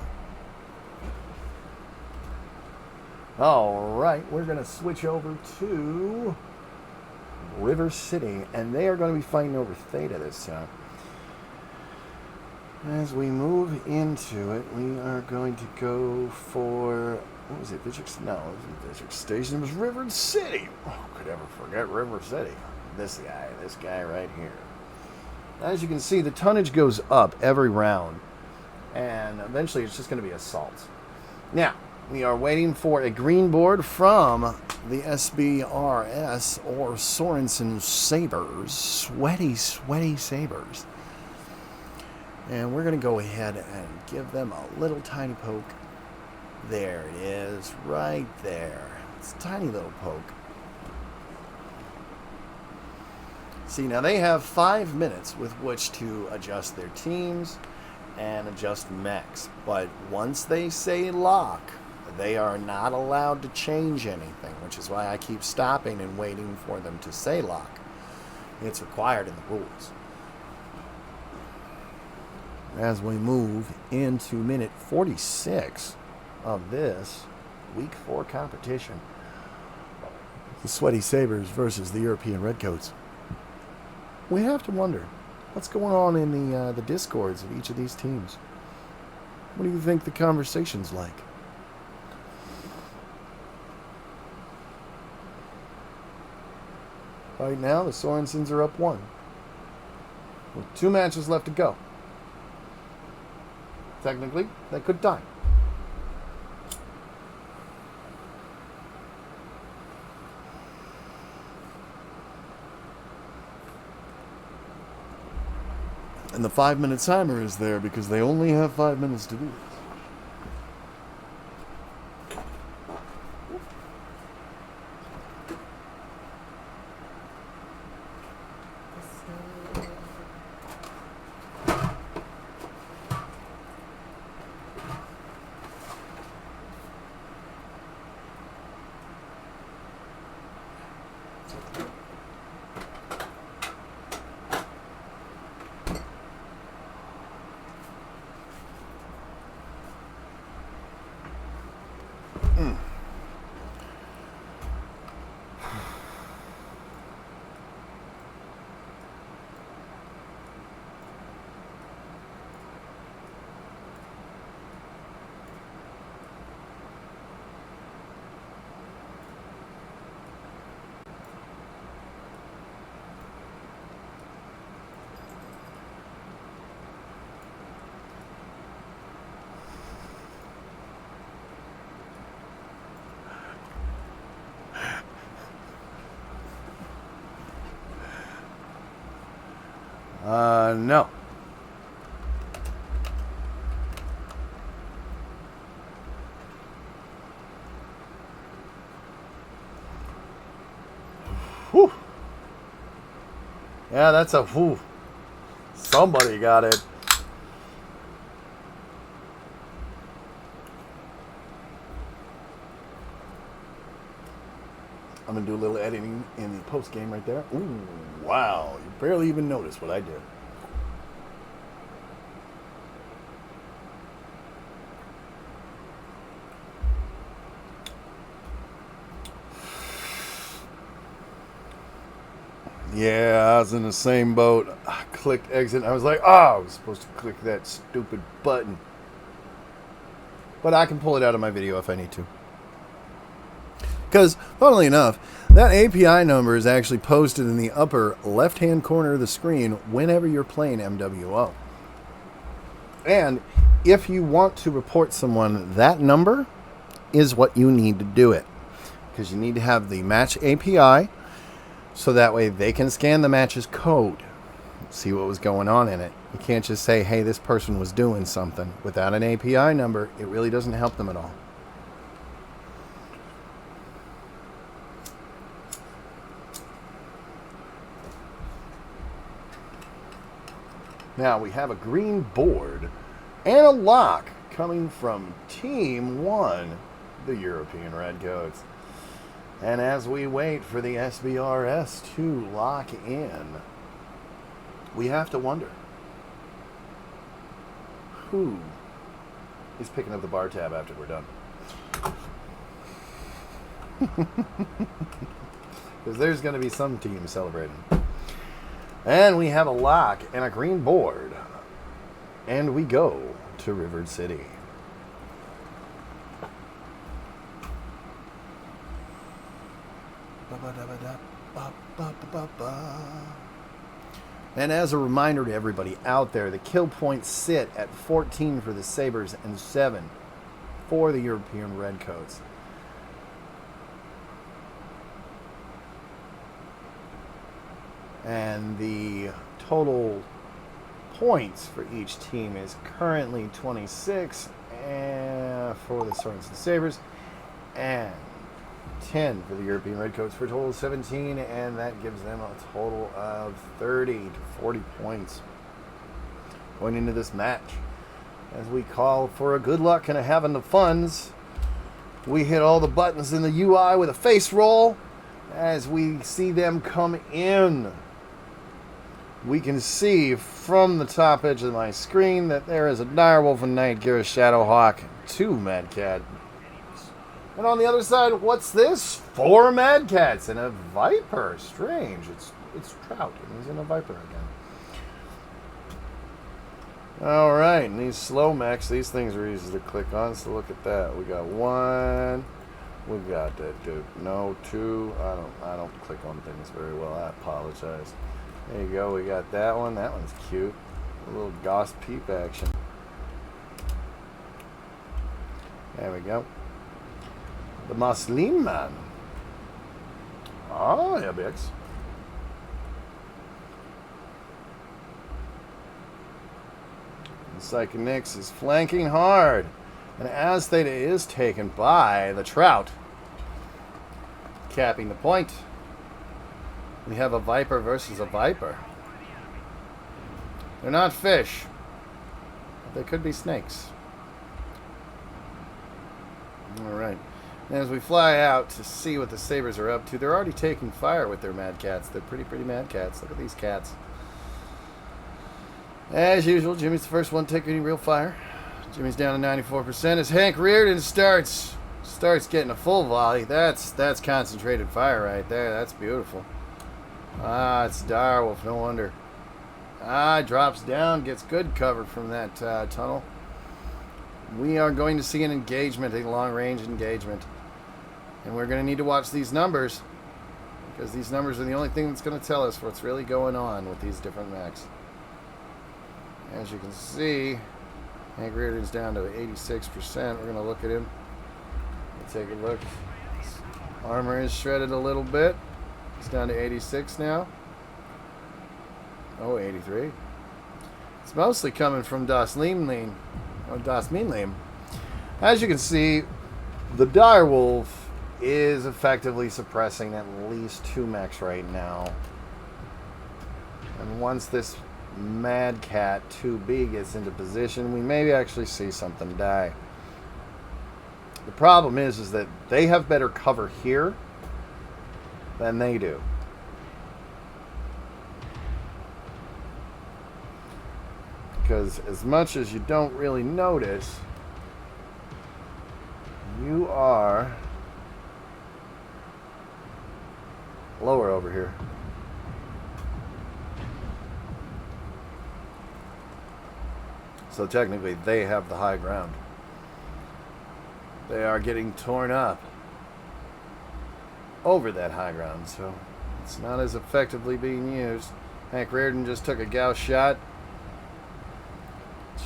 Alright, we're going to switch over to River City, and they are going to be fighting over Theta this time. As we move into it, we are going to go for, what was it, Vitric? No, it wasn't Vitric Station, it was River City. Oh, could ever forget River City. This guy right here. As you can see, the tonnage goes up every round, and eventually it's just going to be assaults. Now, we are waiting for a green board from the SBRS or Sorensen Sabers. Sweaty Sabers. And we're going to go ahead and give them a little tiny poke. There it is, right there. It's a tiny little poke. See, now they have 5 minutes with which to adjust their teams and adjust mechs. But once they say lock, they are not allowed to change anything, which is why I keep stopping and waiting for them to say lock. It's required in the rules. As we move into minute 46 of this week 4 competition, the Sweaty Sabers versus the European Redcoats. We have to wonder what's going on in the discords of each of these teams. What do you think the conversation's like? Right now, the Sorensens are up 1. With 2 matches left to go. Technically, they could tie. And the 5-minute timer is there because they only have 5 minutes to do this. No. Whew. Yeah, that's a whew. Somebody got it. I'm going to do a little editing in the post game right there. Ooh, wow. You barely even noticed what I did. Yeah, I was in the same boat. I clicked exit. I was like, oh, I was supposed to click that stupid button. But I can pull it out of my video if I need to. Because, funnily enough, that API number is actually posted in the upper left-hand corner of the screen whenever you're playing MWO. And if you want to report someone, that number is what you need to do it. Because you need to have the match API, so that way they can scan the match's code, see what was going on in it. You can't just say, hey, this person was doing something. Without an API number, it really doesn't help them at all. Now we have a green board and a lock coming from Team 1, the European Redcoats. And as we wait for the SBRS to lock in, we have to wonder who is picking up the bar tab after we're done. Because there's going to be some team celebrating. And we have a lock and a green board. And we go to River City. And as a reminder to everybody out there, the kill points sit at 14 for the Sabers and 7 for the European Redcoats. And the total points for each team is currently 26 for the Swords and Sabers, and 10 for the European Redcoats for a total of 17, and that gives them a total of 30 to 40 points going into this match. As we call for a good luck and a having the funds, we hit all the buttons in the UI with a face roll. As we see them come in, we can see from the top edge of my screen that there is a Direwolf, a Nightgear, a Shadowhawk, 2 Mad Cat. And on the other side, what's this? 4 Mad Cats and a Viper. Strange. It's Trout, and he's in a Viper again. Alright, and these slow mechs, these things are easy to click on, so look at that. We got one. We got that, dude. No, two. I don't click on things very well. I apologize. There you go. We got that one. That one's cute. A little Goss Peep action. There we go. The Muslim Man. Oh, yeah, Bix. Psychonix is flanking hard. And as Theta is taken by the Trout. Capping the point. We have a Viper versus a Viper. They're not fish. But they could be snakes. Alright. And as we fly out to see what the Sabers are up to, they're already taking fire with their mad cats. They're pretty mad cats. Look at these cats. As usual, Jimmy's the first one to take any real fire. Jimmy's down to 94% as Hank Reardon starts getting a full volley. That's concentrated fire right there. That's beautiful. Ah, it's Direwolf, no wonder. Ah, drops down, gets good cover from that tunnel. We are going to see an engagement, a long-range engagement. And we're going to need to watch these numbers, because these numbers are the only thing that's going to tell us what's really going on with these different mechs. As you can see, Hank Reardon's down to 86%. We're going to look at him. Take a look. His armor is shredded a little bit. It's down to 86 now. Oh, 83. It's mostly coming from Das Minlein. As you can see, the Direwolf is effectively suppressing at least 2 mechs right now. And once this Mad Cat 2B gets into position, we may actually see something die. The problem is that they have better cover here than they do. Because as much as you don't really notice, you are lower over here. So technically they have the high ground. They are getting torn up over that high ground, so it's not as effectively being used. Hank Reardon just took a Gauss shot.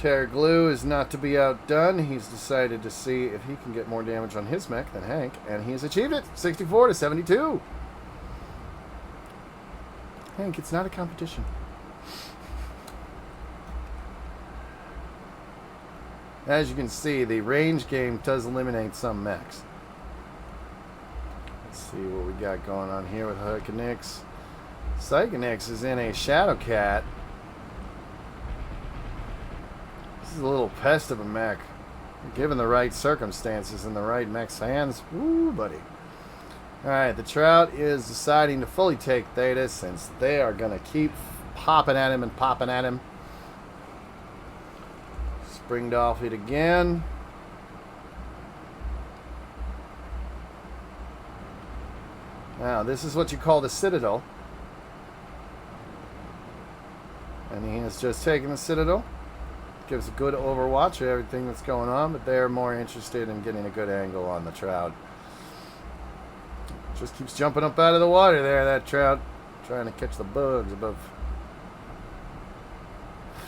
Chair Glue is not to be outdone. He's decided to see if he can get more damage on his mech than Hank, and he has achieved it. 64 to 72. Hank, it's not a competition. As you can see, the range game does eliminate some mechs. Let's see what we got going on here with Psychonix. Psychonix is in a Shadow Cat. This is a little pest of a mech. Given the right circumstances and the right mech's hands, woo, buddy. Alright, the Trout is deciding to fully take Theta since they are going to keep popping at him and popping at him. Springed off it again. Now, this is what you call the Citadel. And he has just taken the Citadel. Gives a good overwatch of everything that's going on, but they're more interested in getting a good angle on the Trout. Just keeps jumping up out of the water there, that Trout. Trying to catch the bugs above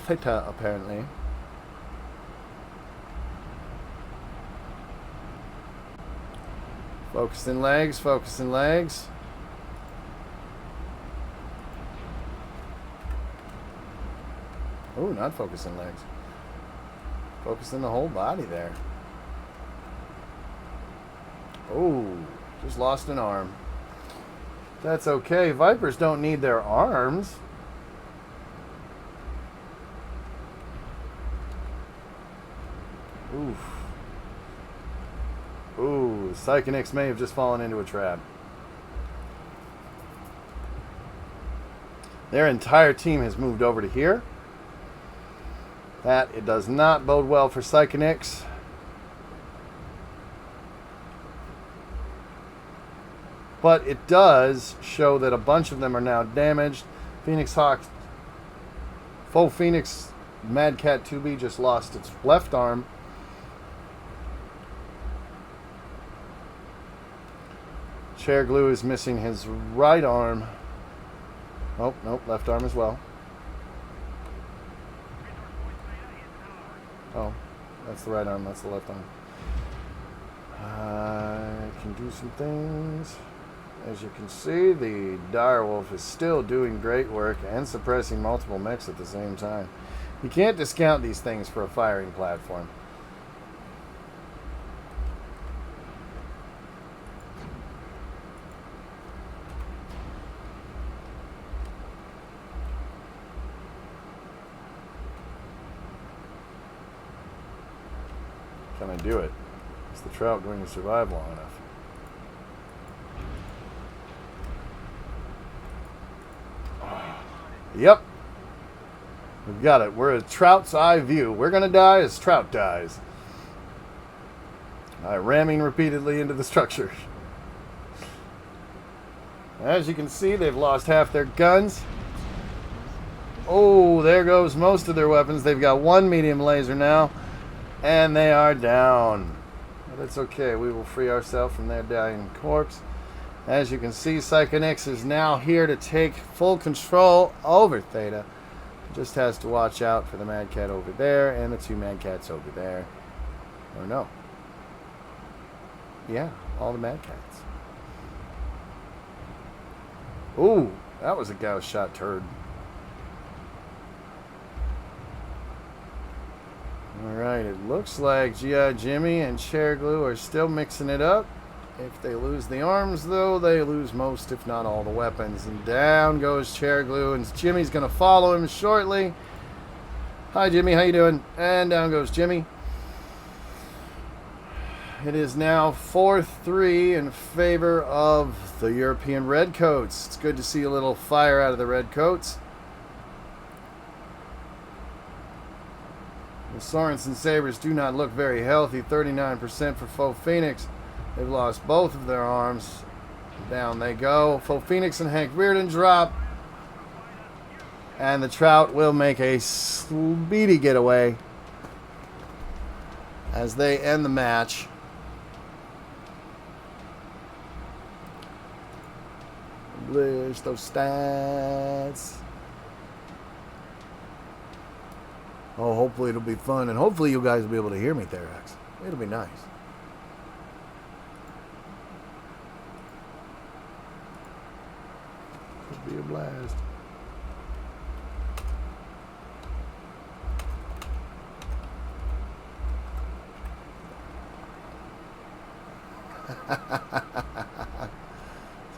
Theta, apparently. Focusing legs, focusing legs. Oh, not focusing legs. Focusing the whole body there. Oh, just lost an arm. That's okay. Vipers don't need their arms. Oof. Ooh, Psychonix may have just fallen into a trap. Their entire team has moved over to here. It does not bode well for Psychonix. But it does show that a bunch of them are now damaged. Phoenix Hawk, Full Phoenix Mad Cat 2B just lost its left arm. Chair Glue is missing his right arm. Oh, nope, left arm as well. Oh, that's the right arm, that's the left arm. I can do some things. As you can see, the Direwolf is still doing great work and suppressing multiple mechs at the same time. You can't discount these things for a firing platform. Can I do it? Is the Trout going to survive long enough? Yep. We've got it. We're a Trout's eye view. We're going to die as Trout dies. Ramming repeatedly into the structure. As you can see, they've lost half their guns. Oh, there goes most of their weapons. They've got one medium laser now. And they are down. But it's okay. We will free ourselves from their dying corpse. As you can see, Psychonix is now here to take full control over Theta. Just has to watch out for the Mad Cat over there and the two Mad Cats over there. Or no. Yeah, all the Mad Cats. Ooh, that was a Gauss shot turd. Alright, it looks like G.I. Jimmy and Chair Glue are still mixing it up. If they lose the arms, though, they lose most, if not all, the weapons. And down goes Chair Glue, and Jimmy's going to follow him shortly. Hi, Jimmy. How you doing? And down goes Jimmy. It is now 4-3 in favor of the European Redcoats. It's good to see a little fire out of the Redcoats. The Sorensen Sabers do not look very healthy. 39% for Faux Phoenix. They've lost both of their arms. Down they go. Faux Phoenix and Hank Reardon drop. And the Trout will make a speedy getaway as they end the match. Blish those stats. Oh, hopefully it'll be fun. And hopefully you guys will be able to hear me, Therax. It'll be nice. Be a blast.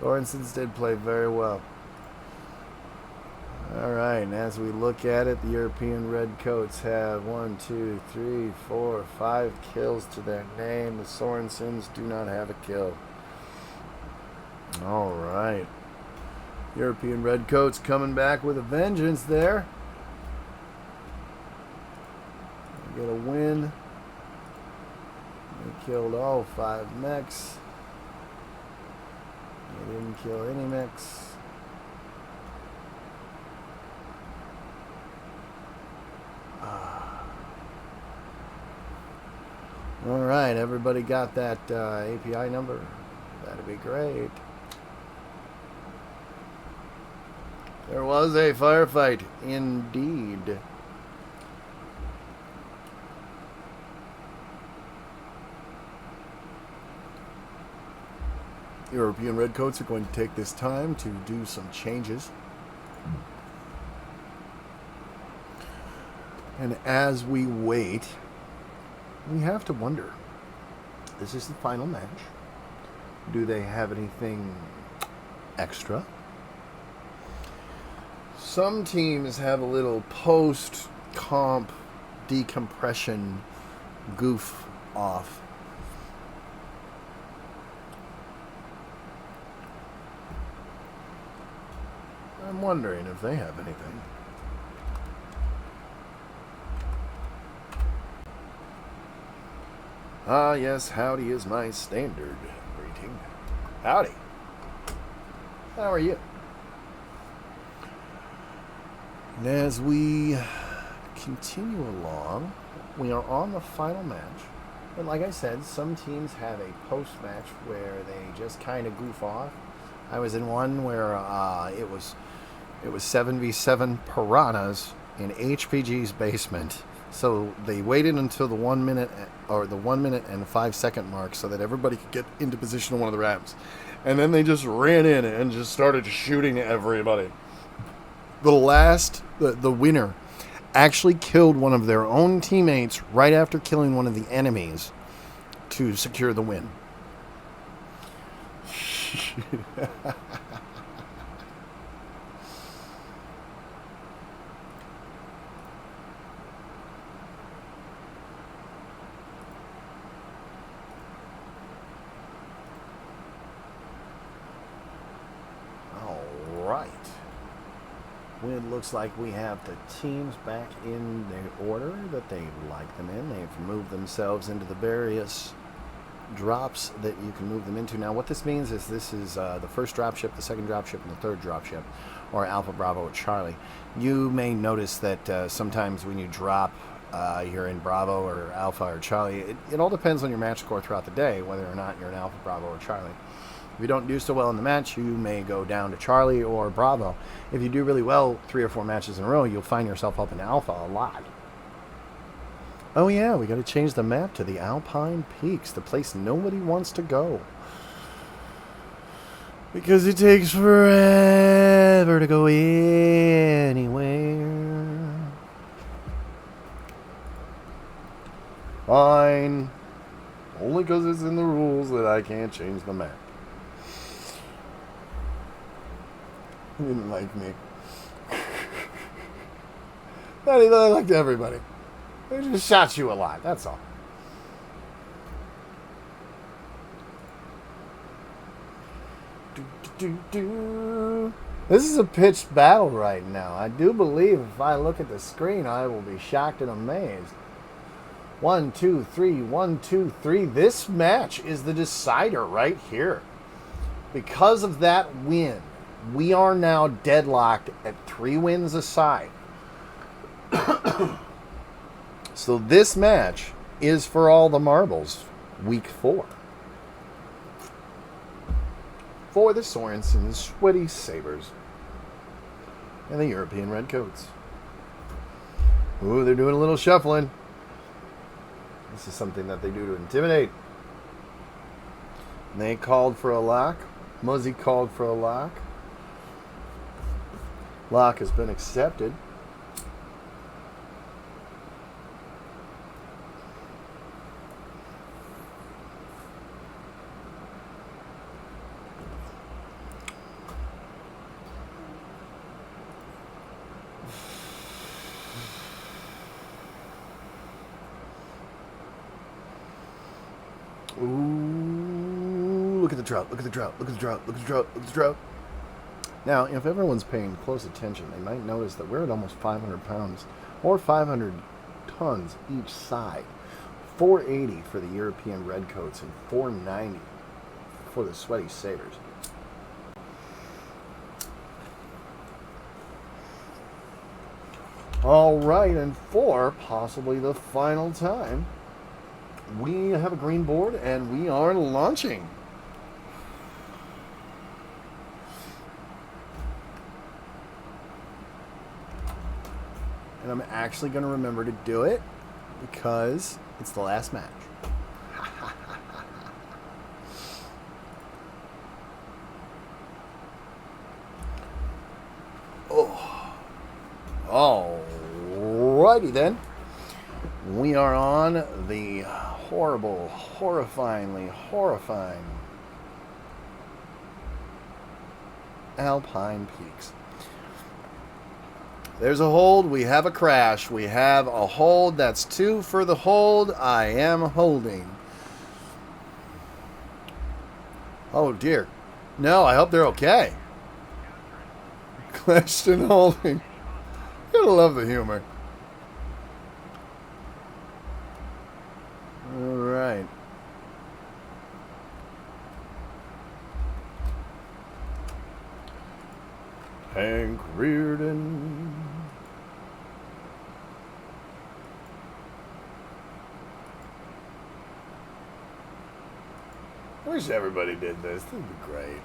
Sorensen's did play very well. Alright, and as we look at it, the European Redcoats have 1, 2, 3, 4, 5 kills to their name. The Sorensens do not have a kill. Alright. European Redcoats coming back with a vengeance there. They get a win. They killed all 5 mechs. They didn't kill any mechs. Alright, everybody got that API number? That'd be great. There was a firefight, indeed. European Redcoats are going to take this time to do some changes. And as we wait, we have to wonder, this is the final match. Do they have anything extra? Some teams have a little post-comp decompression goof off. I'm wondering if they have anything. Ah, yes, howdy is my standard greeting. Howdy. How are you? And as we continue along. We are on the final match. And like I said, some teams have a post-match where they just kind of goof off. I was in one where it was 7v7 piranhas in HPG's basement. So they waited until the 1 minute or the 1 minute and 5 second mark so that everybody could get into position on one of the ramps. And then they just ran in and just started shooting everybody. The winner actually killed one of their own teammates right after killing one of the enemies to secure the win. All right. It looks like we have the teams back in the order that they like them in. They've moved themselves into the various drops that you can move them into. Now, what this means is this is the first dropship, the second dropship, and the third dropship, or Alpha, Bravo, or Charlie. You may notice that sometimes when you drop, you're in Bravo or Alpha or Charlie. It all depends on your match score throughout the day, whether or not you're in Alpha, Bravo, or Charlie. If you don't do so well in the match, you may go down to Charlie or Bravo. If you do really well 3 or 4 matches in a row, you'll find yourself up in Alpha a lot. Oh yeah, we got to change the map to the Alpine Peaks, the place nobody wants to go. Because it takes forever to go anywhere. Fine. Only because it's in the rules that I can't change the map. He didn't like me. Not even I liked everybody. They just shot you a lot, that's all. This is a pitched battle right now. I do believe if I look at the screen, I will be shocked and amazed. 1, 2, 3, 1, 2, 3. This match is the decider right here. Because of that win, we are now deadlocked at 3 wins aside. So this match is for all the marbles, week 4. For the Sorensens, Sweaty Sabers, and the European Redcoats. Ooh, they're doing a little shuffling. This is something that they do to intimidate. They called for a lock. Muzzy called for a lock. Lock has been accepted. Ooh, look at the drought, look at the drought, look at the drought, look at the drought, look at the drought. Now, if everyone's paying close attention, they might notice that we're at almost 500 pounds, or 500 tons each side. 480 for the European Redcoats and 490 for the Sweaty Sabers. All right, and for possibly the final time, we have a green board and we are launching. And I'm actually going to remember to do it because it's the last match. Oh. Alrighty then. We are on the horrible, horrifying Alpine Peaks. There's a hold. We have a crash. We have a hold. That's 2 for the hold. I am holding. Oh, dear. No, I hope they're okay. Question holding. Gotta love the humor. All right. Hank Reardon. wish everybody did this. This would be great.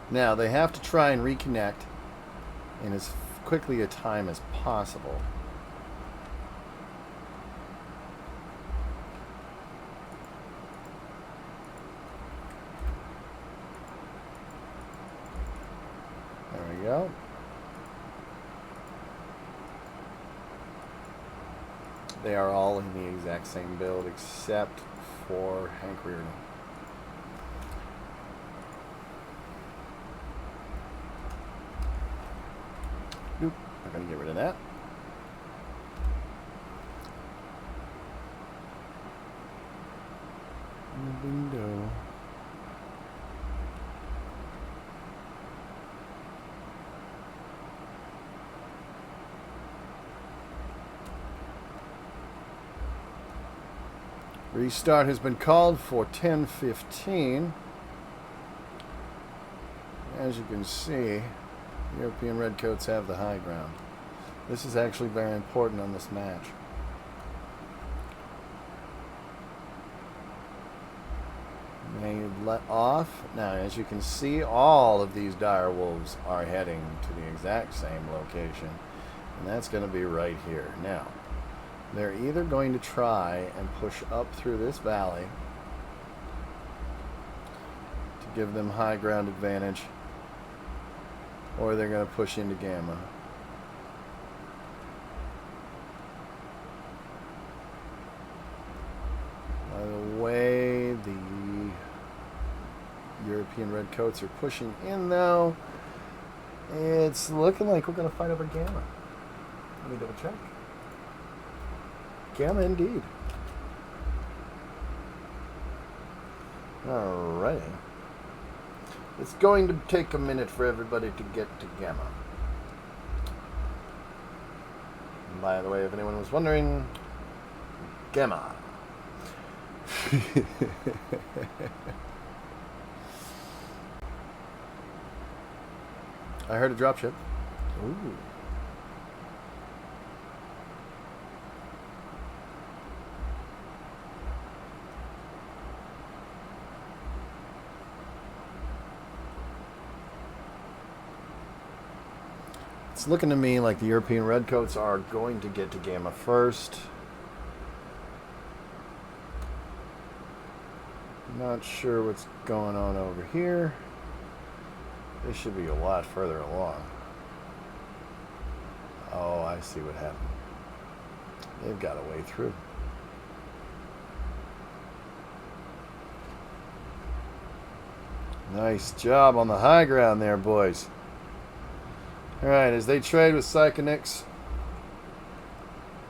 Now, they have to try and reconnect in as quickly a time as possible. There we go. They are all in the exact same build except for Hank Reardon. Nope, I'm going to get rid of that. Window. Restart has been called for 10:15. As you can see, European Redcoats have the high ground. This is actually very important on this match. They let off. Now, as you can see, all of these dire wolves are heading to the exact same location, and that's going to be right here. Now, they're either going to try and push up through this valley to give them high ground advantage, or they're going to push into Gamma. By the way, the European Redcoats are pushing in, though. It's looking like we're going to fight over Gamma. Let me double check. Gamma indeed. Alrighty. It's going to take a minute for everybody to get to Gamma. And by the way, if anyone was wondering, Gamma. I heard a dropship. Ooh. It's looking to me like the European Redcoats are going to get to Gamma first. Not sure what's going on over here. They should be a lot further along. Oh, I see what happened. They've got a way through. Nice job on the high ground there, boys. Alright, as they trade with Psychonix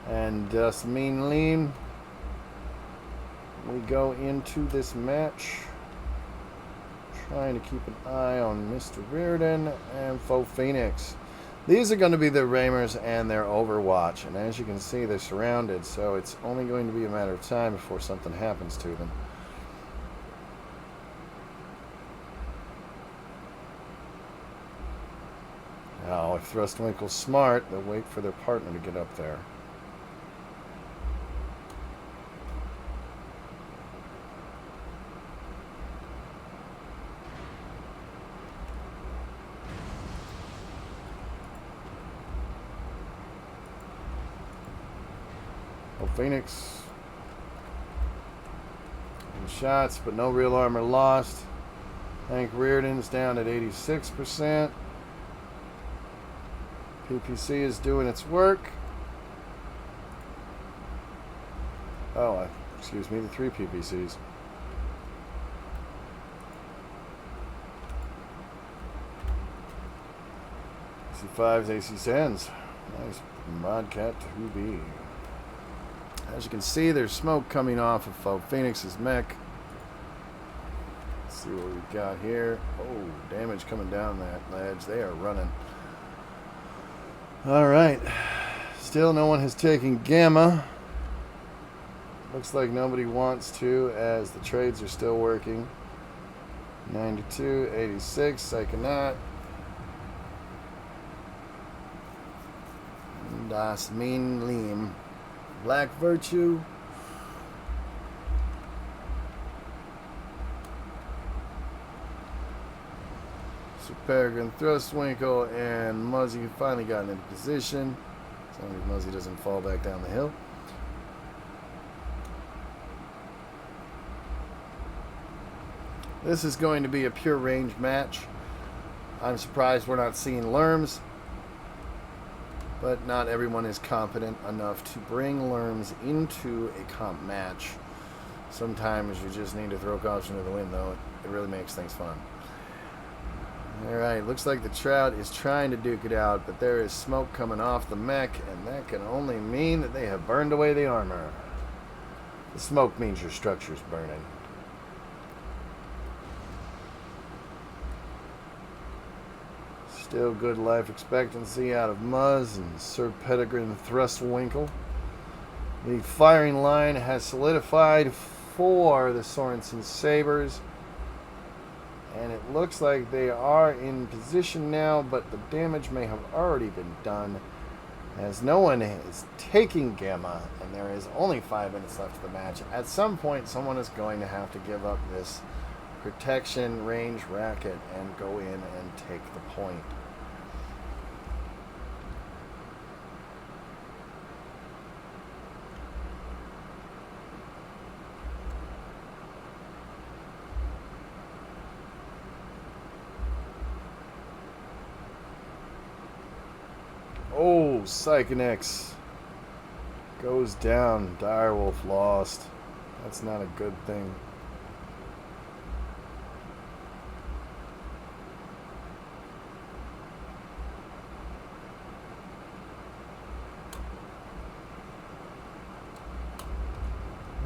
and Mean Lean, we go into this match trying to keep an eye on Mr. Reardon and Faux Phoenix. These are going to be their Raymers and their Overwatch, and as you can see, they're surrounded, so it's only going to be a matter of time before something happens to them. Now, if Thrustwinkle's smart, they'll wait for their partner to get up there. Oh, Phoenix. And shots, but no real armor lost. Hank Reardon's down at 86%. PPC is doing its work. Oh, excuse me, the 3 PPCs. AC5s, AC10s. Nice Modcat 2B. As you can see, there's smoke coming off of Faux Phoenix's mech. Let's see what we've got here. Oh, damage coming down that ledge. They are running. Alright, still no one has taken Gamma. Looks like nobody wants to, as the trades are still working. 92, 86, I cannot. Das Mean Lean. Black Virtue. So Peregrine, Thrustwinkle, and Muzzy finally gotten into position. As long as Muzzy doesn't fall back down the hill. This is going to be a pure range match. I'm surprised we're not seeing Lerms, but not everyone is competent enough to bring Lerms into a comp match. Sometimes you just need to throw caution to the wind, though. It really makes things fun. Alright, looks like the Trout is trying to duke it out, but there is smoke coming off the mech, and that can only mean that they have burned away the armor. The smoke means your structure's burning. Still good life expectancy out of Muzz and Sir Peregrine Thrustwinkle. The firing line has solidified for the Sorensen Sabers. And it looks like they are in position now, but the damage may have already been done, as no one is taking Gamma, and there is only 5 minutes left of the match. At some point, someone is going to have to give up this protection range racket and go in and take the point. Oh, Psychonex goes down. Direwolf lost. That's not a good thing.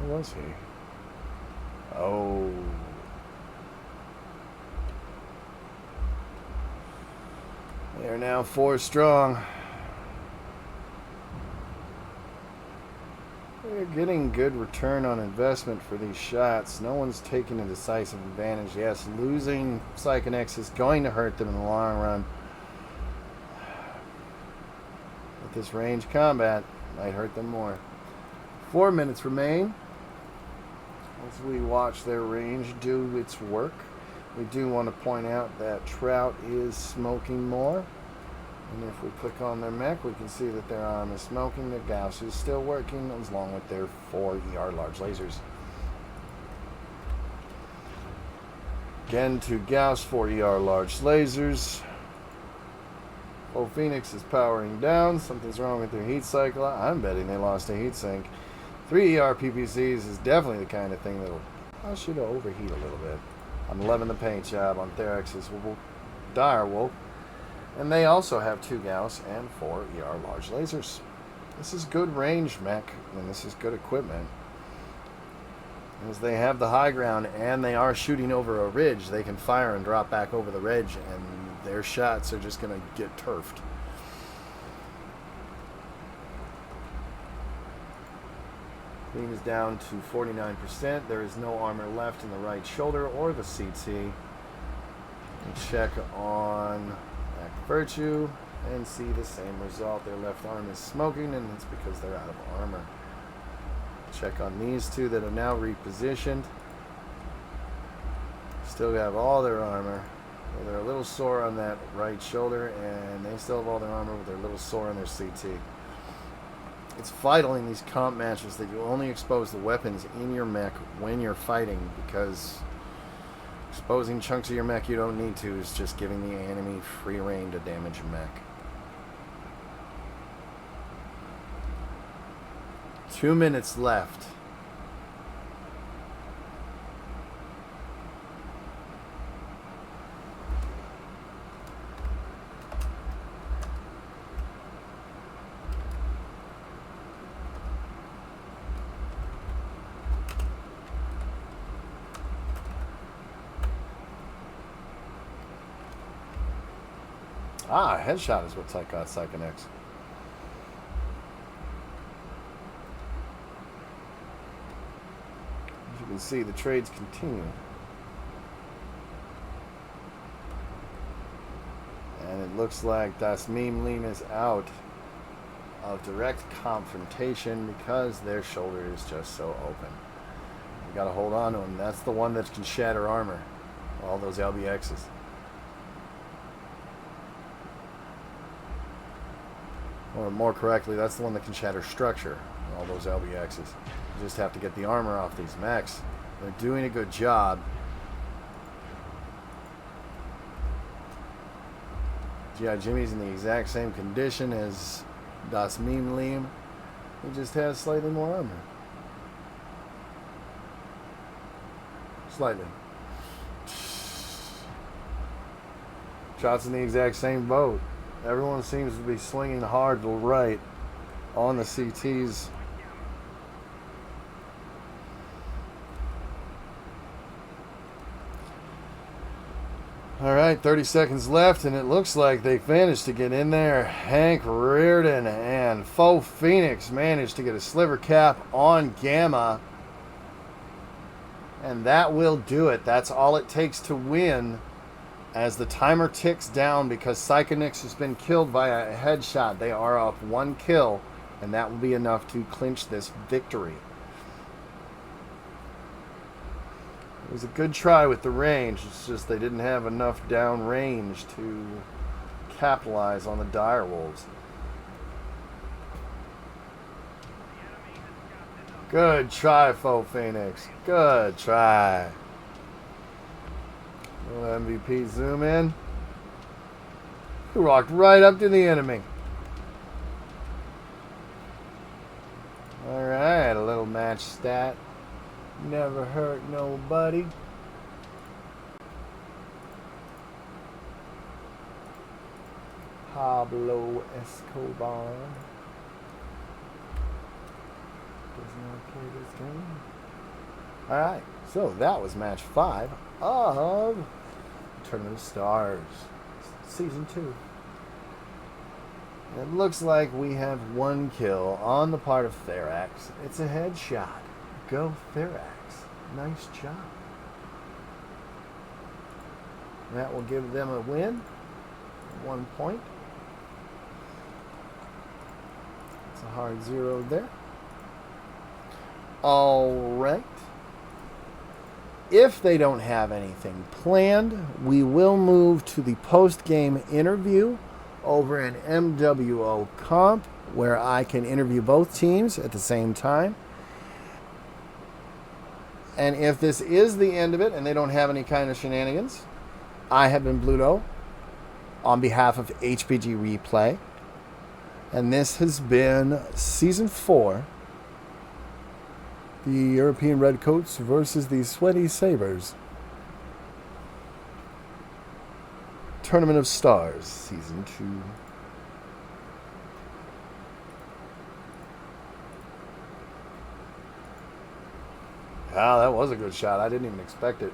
Where was he? Oh. They are now 4 strong. They're getting good return on investment for these shots. No one's taking a decisive advantage. Yes, losing Psychonex is going to hurt them in the long run. But this range combat might hurt them more. 4 minutes remain as we watch their range do its work. We do want to point out that Trout is smoking more. And if we click on their mech, we can see that their arm is smoking. Their Gauss is still working, along with their 4 ER large lasers. Again, 2 Gauss, 4 ER large lasers. Oh, Phoenix is powering down. Something's wrong with their heat cycle. I'm betting they lost a heat sink. 3 ER PPCs is definitely the kind of thing that'll cause you to overheat a little bit. I'm loving the paint job on Therex's Direwolf. And they also have 2 Gauss and 4 ER large lasers. This is good range mech, and this is good equipment. As they have the high ground and they are shooting over a ridge, they can fire and drop back over the ridge, and their shots are just going to get turfed. Queen is down to 49%. There is no armor left in the right shoulder or the CT. And check on Virtue and see the same result. Their left arm is smoking, and it's because they're out of armor. Check on these 2 that are now repositioned. Still have all their armor. They're a little sore on that right shoulder, and they still have all their armor, but they're a little sore on their CT. It's vital in these comp matches that you only expose the weapons in your mech when you're fighting, because exposing chunks of your mech you don't need to is just giving the enemy free reign to damage your mech. 2 minutes left. Ah, headshot is what's got Psychonex. As you can see, the trades continue. And it looks like Das Meme Lean is out. of direct confrontation because their shoulder is just so open. You got to hold on to them. That's the one that can shatter armor. All those LBXs. Or more correctly, that's the one that can shatter structure. All those LBXs. You just have to get the armor off these mechs. They're doing a good job. Yeah, Jimmy's in the exact same condition as Das Meme Liam. He just has slightly more armor. Slightly. Shots in the exact same boat. Everyone seems to be swinging hard to the right on the CTs. All right, 30 seconds left, and it looks like they managed to get in there. Hank Reardon and Faux Phoenix managed to get a sliver cap on Gamma. And that will do it. That's all it takes to win as the timer ticks down because Psychonix has been killed by a headshot. They are up 1 kill, and that will be enough to clinch this victory. It was a good try with the range. It's just they didn't have enough down range to capitalize on the direwolves. Good try, Faux Phoenix. Good try. Little MVP zoom in. He walked right up to the enemy. Alright, a little match stat. Never hurt nobody. Pablo Escobar does not play this game. Alright, so that was match 5 of Tournament of Stars Season 2. It looks like we have 1 kill on the part of Therax. It's a headshot. Go Therax. Nice job. That will give them a win. 1 point. It's a hard 0 there. Alright. If they don't have anything planned, we will move to the post-game interview over in MWO Comp, where I can interview both teams at the same time. And if this is the end of it and they don't have any kind of shenanigans, I have been Bluto on behalf of HPG Replay. And this has been Season 4. The European Redcoats versus the Sweaty Sabers. Tournament of Stars, Season 2. Wow, that was a good shot. I didn't even expect it.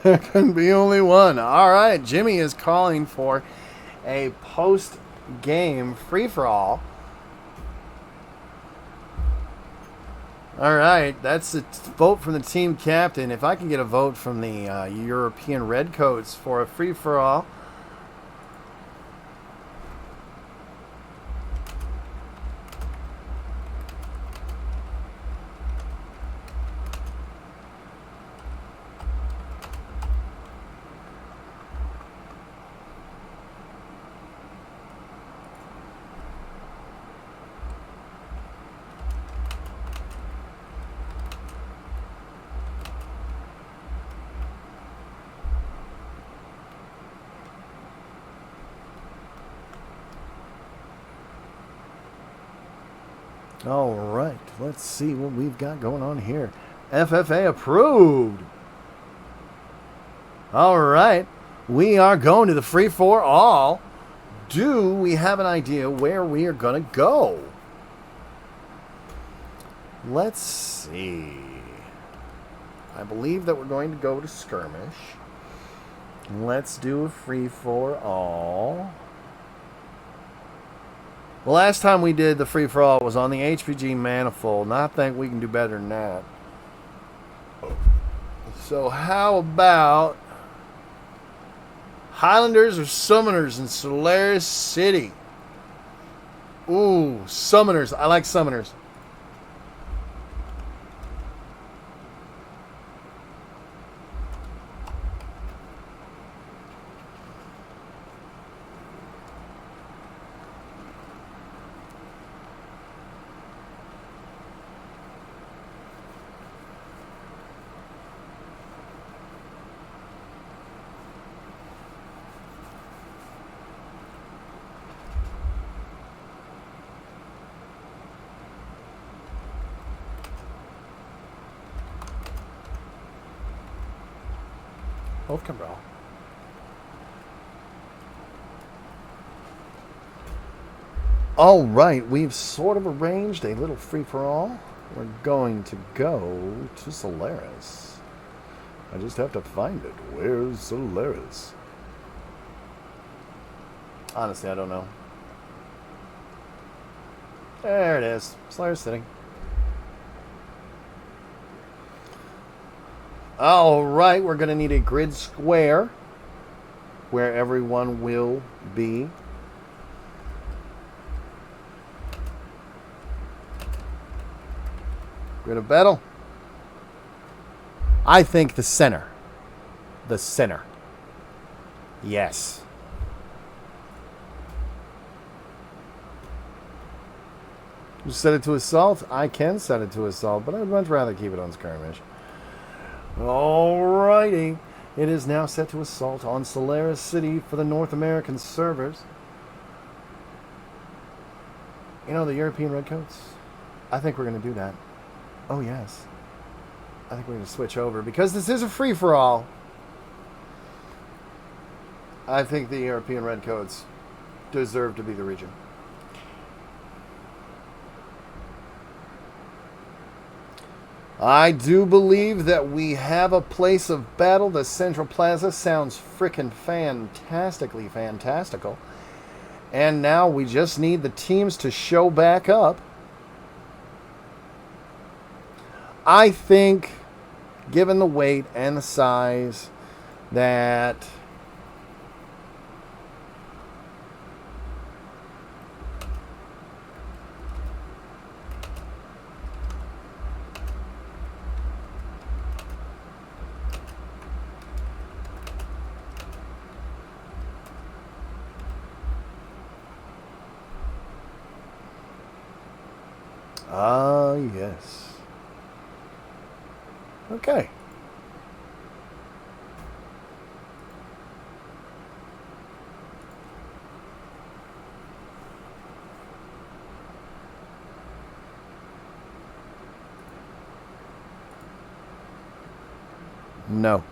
There can be only one. All right, Jimmy is calling for a post-game free-for-all. All right, that's a vote from the team captain. If I can get a vote from the European Redcoats for a free-for-all. All right, let's see what we've got going on here. FFA approved. All right, we are going to the free for all. Do we have an idea where we are going to go? Let's see. I believe that we're going to go to skirmish. Let's do a free for all. The last time we did the free for all was on the HPG Manifold, and I think we can do better than that. So how about Highlanders or Summoners in Solaris City? Ooh, Summoners. I like Summoners. Both can brawl. All right, we've sort of arranged a little free-for-all. We're going to go to Solaris. I just have to find it. Where's Solaris? Honestly, I don't know. There it is. Solaris City. All right, we're going to need a grid square where everyone will be. Grid of battle. I think the center. The center. Yes. You set it to assault? I can set it to assault, but I'd much rather keep it on skirmish. Alrighty. It is now set to assault on Solaris City for the North American servers. You know, the European Redcoats? I think we're going to do that. Oh, yes. I think we're going to switch over. Because this is a free-for-all, I think the European Redcoats deserve to be the region. I do believe that we have a place of battle. The Central Plaza sounds frickin' fantastically fantastical. And now we just need the teams to show back up. I think, given the weight and the size, that yes. Okay. No.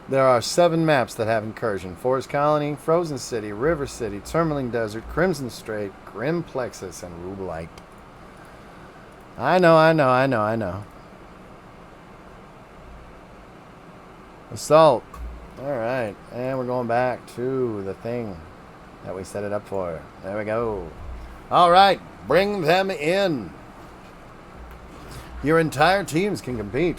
There are 7 maps that have incursion. Forest Colony, Frozen City, River City, Tourmaline Desert, Crimson Strait, Grim Plexus, and Rubelite. I know. Assault. Alright. And we're going back to the thing that we set it up for. There we go. Alright. Bring them in. Your entire teams can compete.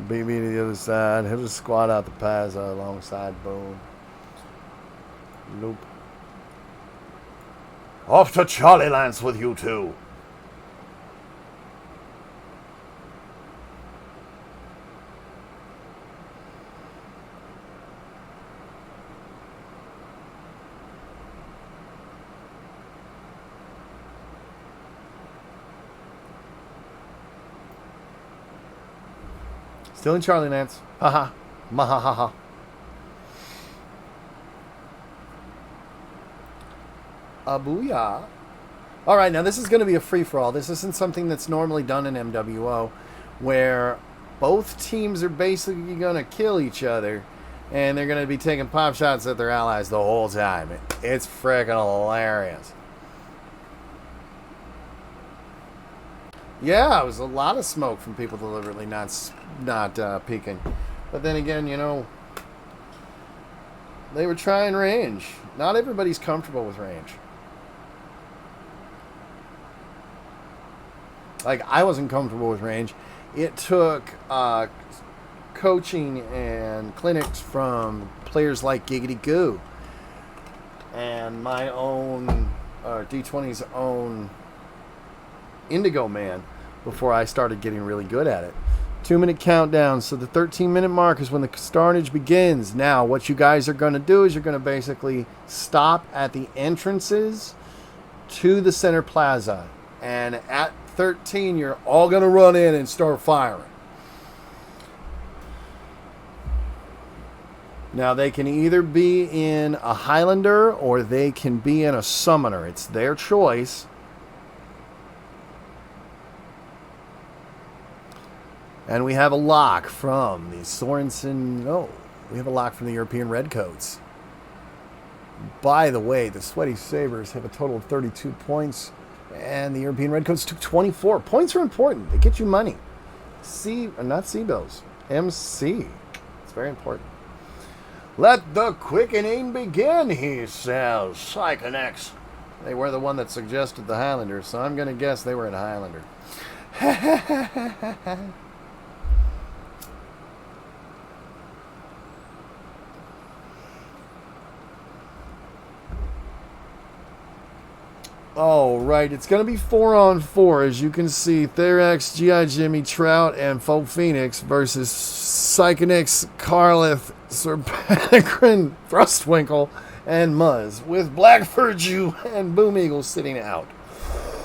BB to the other side. He'll just squat out the pass alongside Boom. Loop. Off to Charlie Lance with you two. Still in Charlie Lance. Haha. Mahahaha. Booyah. All right, now this is going to be a free-for-all. This isn't something that's normally done in MWO, where both teams are basically going to kill each other, and they're going to be taking pop shots at their allies the whole time. It's freaking hilarious. Yeah, it was a lot of smoke from people deliberately not peeking. But then again, you know, they were trying range. Not everybody's comfortable with range. Like, I wasn't comfortable with range. It took coaching and clinics from players like Giggity Goo and my own D20's own Indigo Man before I started getting really good at it. 2-minute countdown. So the 13-minute mark is when the starnage begins. Now, what you guys are going to do is you're going to basically stop at the entrances to the center plaza. And at 13, you're all going to run in and start firing. Now, they can either be in a Highlander or they can be in a Summoner. It's their choice. And we have a lock from the Sorensen. Oh, we have a lock from the European Redcoats. By the way, the Sweaty Sabers have a total of 32 points. And the European Redcoats took 24. Points are important. They get you money. Not C-bills. MC. It's very important. Let the quickening begin, he says. Psychonex. They were the one that suggested the Highlander, so I'm going to guess they were in Highlander. Oh, right. It's going to be 4-on-4. As you can see, Therax, G.I. Jimmy, Trout, and Faux Phoenix versus Psychonix, Carlith, Sir Peregrine, Thrustwinkle, and Muzz, with Black Virtue and Boom Eagle sitting out.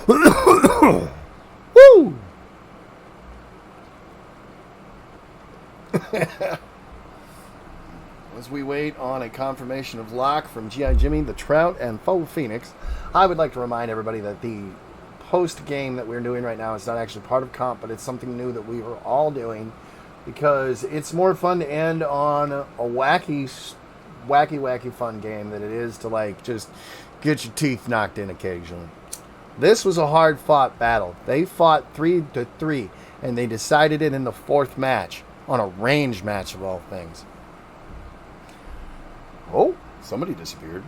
Woo! As we wait on a confirmation of lock from G.I. Jimmy, the Trout, and Faux Phoenix, I would like to remind everybody that the post game that we're doing right now is not actually part of comp, but it's something new that we are all doing because it's more fun to end on a wacky fun game than it is to like just get your teeth knocked in occasionally. This was a hard fought battle. They fought 3-3 and they decided it in the fourth match on a range match of all things. Oh, somebody disappeared.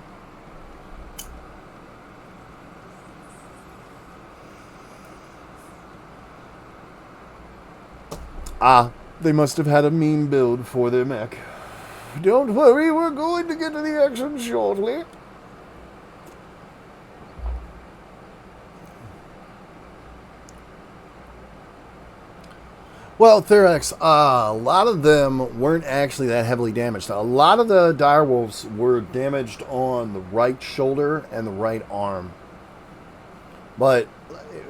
Ah, they must have had a mean build for their mech. Don't worry, we're going to get to the action shortly. Well, Therax, a lot of them weren't actually that heavily damaged. A lot of the direwolves were damaged on the right shoulder and the right arm. But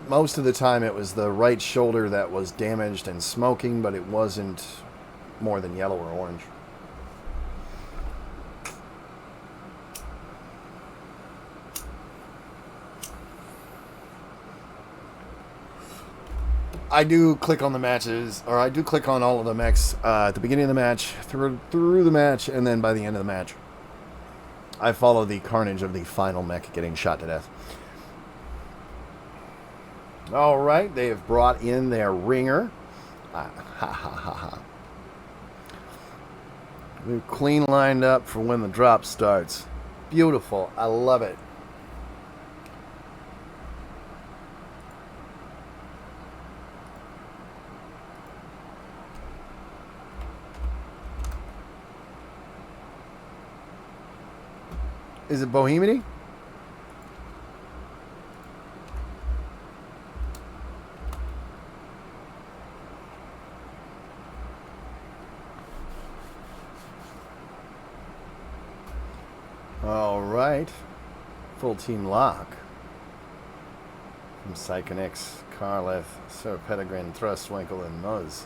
most of the time it was the right shoulder that was damaged and smoking, but it wasn't more than yellow or orange. I do click on the matches, or I do click on all of the mechs at the beginning of the match, through the match, and then by the end of the match. I follow the carnage of the final mech getting shot to death. All right, they have brought in their ringer. We're clean lined up for when the drop starts. Beautiful. I love it. Is it Bohemity? All right. Full team lock. From Psychonix, Carleth, Sir Pettigrew, Thrustwinkle, and Muzz.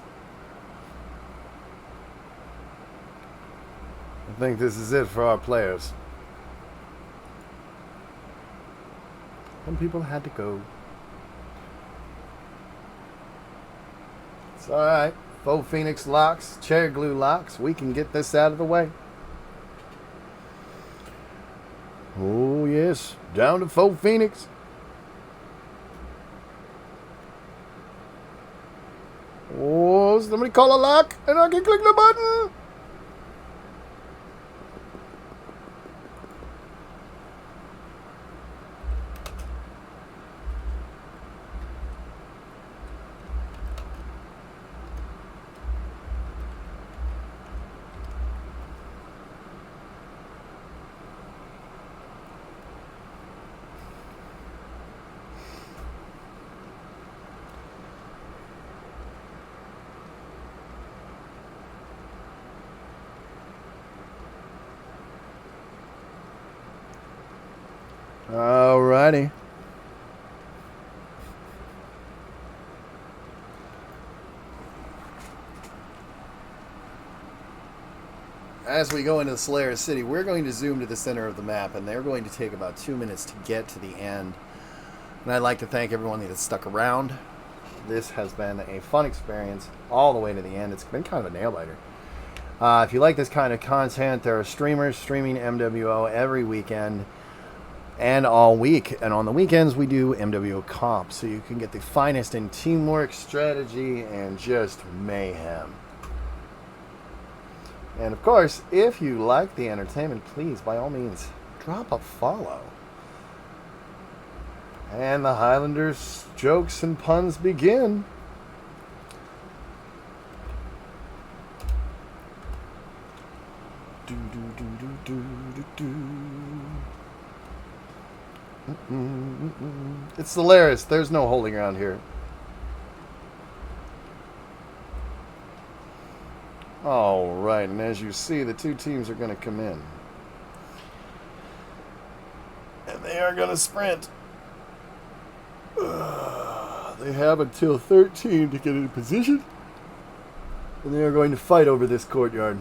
I think this is it for our players. Some people had to go. It's alright. Faux Phoenix locks, cherry glue locks. We can get this out of the way. Oh, yes. Down to Faux Phoenix. Oh, somebody call a lock and I can click the button. Alrighty. As we go into the Slayer City, we're going to zoom to the center of the map, and they're going to take about 2 minutes to get to the end. And I'd like to thank everyone that stuck around. This has been a fun experience all the way to the end. It's been kind of a nail-biter. If you like this kind of content, there are streamers streaming MWO every weekend and all week. And on the weekends, we do MWO comp, so you can get the finest in teamwork, strategy, and just mayhem. And of course, if you like the entertainment, please, by all means, drop a follow. And the Highlanders' jokes and puns begin. Do, do, do, do, do, do, do. It's hilarious. There's no holding around here. All right, and as you see, the two teams are going to come in. And they are going to sprint. They have until 13 to get in position. And they are going to fight over this courtyard.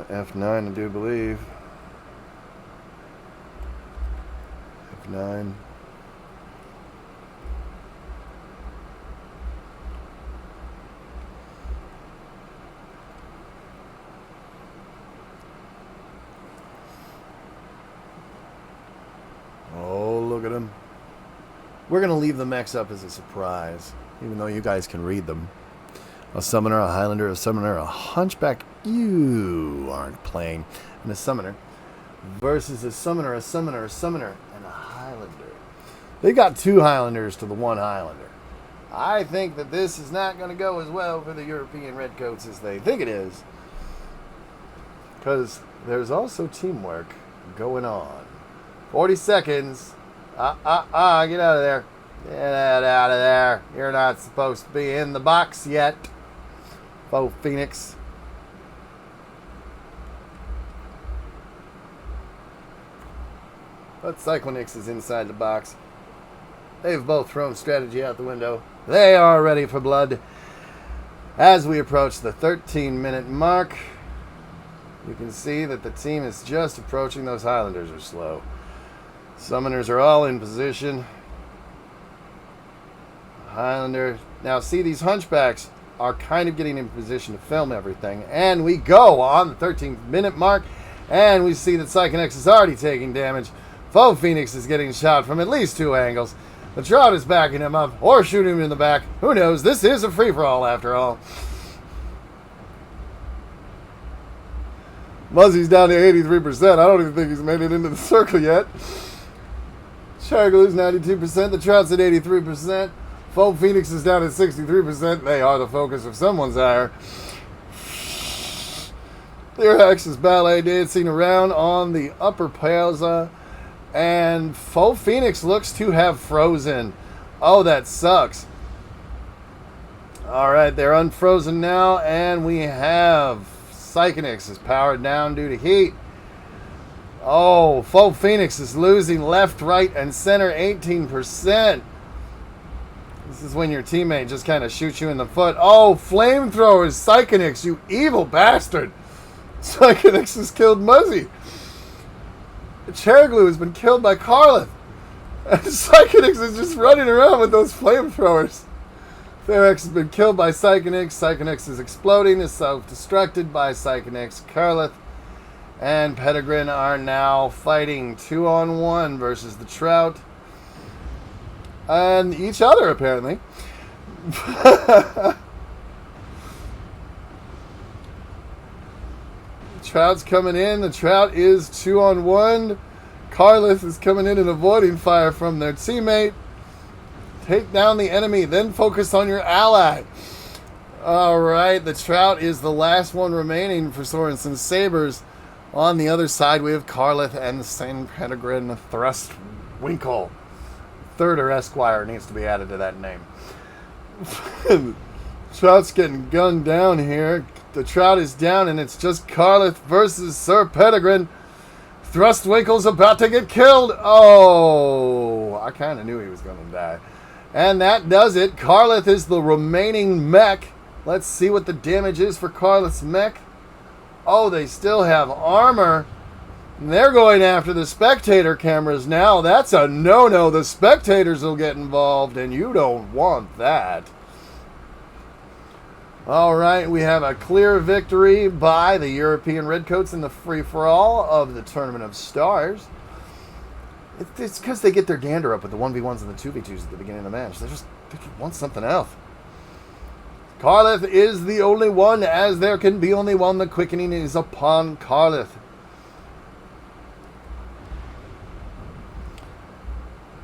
F9, I do believe. F9. Oh, look at him. We're going to leave the mechs up as a surprise, even though you guys can read them. A summoner, a Highlander, a summoner, a hunchback. You aren't playing. And a summoner versus a summoner, a summoner, a summoner, and a Highlander. They got two Highlanders to the one Highlander. I think that this is not going to go as well for the European Redcoats as they think it is. Because there's also teamwork going on. 40 seconds. Get out of there. Get out of there. You're not supposed to be in the box yet. Faux Phoenix. But Cyclonix is inside the box. They've both thrown strategy out the window. They are ready for blood. As we approach the 13-minute mark, you can see that the team is just approaching. Those Highlanders are slow. Summoners are all in position. Highlander. Now, see, these hunchbacks are kind of getting in position to film everything. And we go on the 13-minute mark, and we see that Psychonix is already taking damage. Faux Phoenix is getting shot from at least two angles. The Trout is backing him up or shooting him in the back. Who knows? This is a free-for-all after all. Muzzy's down to 83%. I don't even think he's made it into the circle yet. Charglue's 92%. The Trout's at 83%. Faux Phoenix is down at 63%. They are the focus of someone's ire. Therax is ballet dancing around on the upper plaza, and Faux Phoenix looks to have frozen. Oh, that sucks. All right, they're unfrozen now, and we have Psychonix is powered down due to heat. Oh, Faux Phoenix is losing left, right, and center 18%. This is when your teammate just kind of shoots you in the foot. Oh, flamethrowers, Psychonix, you evil bastard. Psychonix has killed Muzzy. Cherryglue has been killed by Carlith. And Psychonix is just running around with those flamethrowers. Therax has been killed by Psychonix. Psychonix is exploding, is self-destructed by Psychonix. Carlith and Pettigrew are now fighting 2-on-1 versus the Trout. And each other, apparently. Trout's coming in. The Trout is 2-on-1. Carlith is coming in and avoiding fire from their teammate. Take down the enemy, then focus on your ally. All right, the Trout is the last one remaining for Sorensen Sabers. On the other side, we have Carlith and St. Pettigrew Thrust Winkle. Third or Esquire needs to be added to that name. Trout's getting gunned down here. The Trout is down, and it's just Carlith versus Sir Pettigrew. Thrustwinkle's about to get killed. Oh, I kind of knew he was going to die. And that does it. Carlith is the remaining mech. Let's see what the damage is for Carlith's mech. Oh, they still have armor. And they're going after the spectator cameras now. That's a no-no. The spectators will get involved, and you don't want that. All right, we have a clear victory by the European Redcoats in the free-for-all of the Tournament of Stars. It's because they get their gander up with the 1v1s and the 2v2s at the beginning of the match. They want something else. Carlith is the only one, as there can be only one. The quickening is upon Carlith.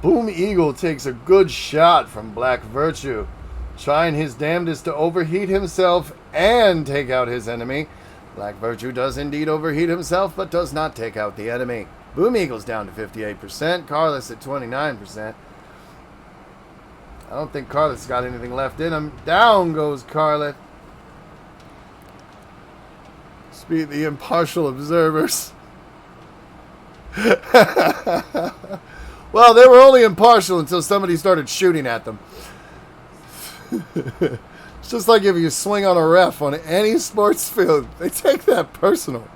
Boom Eagle takes a good shot from Black Virtue, trying his damnedest to overheat himself and take out his enemy. Black Virtue does indeed overheat himself, but does not take out the enemy. Boom Eagle's down to 58%. Carlith's at 29%. I don't think Carlith's got anything left in him. Down goes Carlith. Speed the impartial observers. Well, they were only impartial until somebody started shooting at them. It's just like if you swing on a ref on any sports field. They take that personal.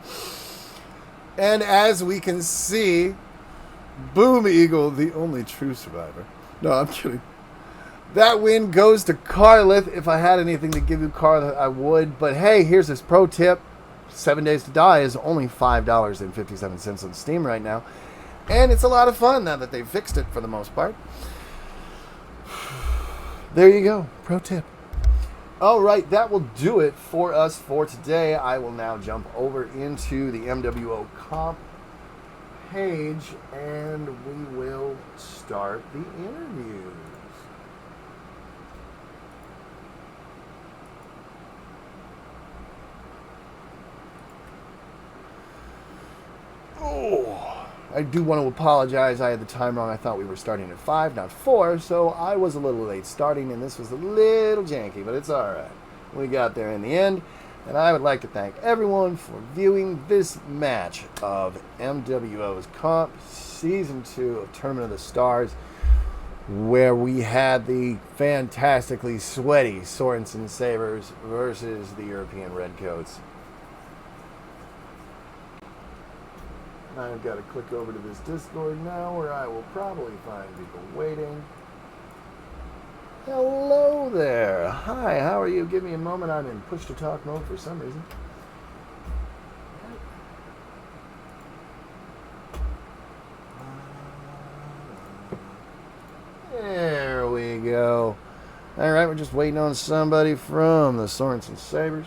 And as we can see, Boom Eagle, the only true survivor. No, I'm kidding. That win goes to Carlith. If I had anything to give you, Carlith, I would. But hey, here's this pro tip. 7 Days to Die is only $5.57 on Steam right now. And it's a lot of fun now that they've fixed it for the most part. There you go. Pro tip. All right, that will do it for us for today. I will now jump over into the MWO comp page, and we will start the interviews. Oh, I do want to apologize. I had the time wrong. I thought we were starting at 5, not 4, so I was a little late starting, and this was a little janky, but it's all right. We got there in the end, and I would like to thank everyone for viewing this match of MWO's Comp Season 2 of Tournament of the Stars, where we had the fantastically sweaty Sorensen Sabers versus the European Redcoats. I've got to click over to this Discord now, where I will probably find people waiting. Hello there. Hi, how are you? Give me a moment. I'm in push-to-talk mode for some reason. There we go. All right, we're just waiting on somebody from the Sorensen Sabers.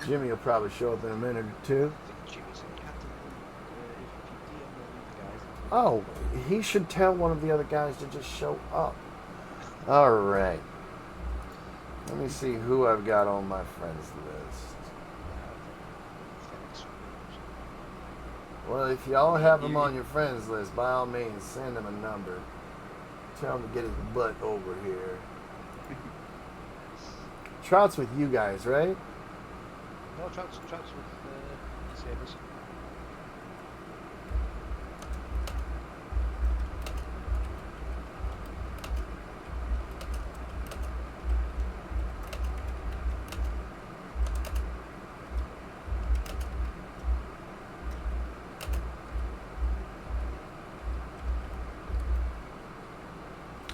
Jimmy will probably show up in a minute or two. Oh, he should tell one of the other guys to just show up. All right. Let me see who I've got on my friends list. Well, if y'all have him on your friends list, by all means, send him a number. Tell him to get his butt over here. Trout's with you guys, right? No, Trout's with Sabers.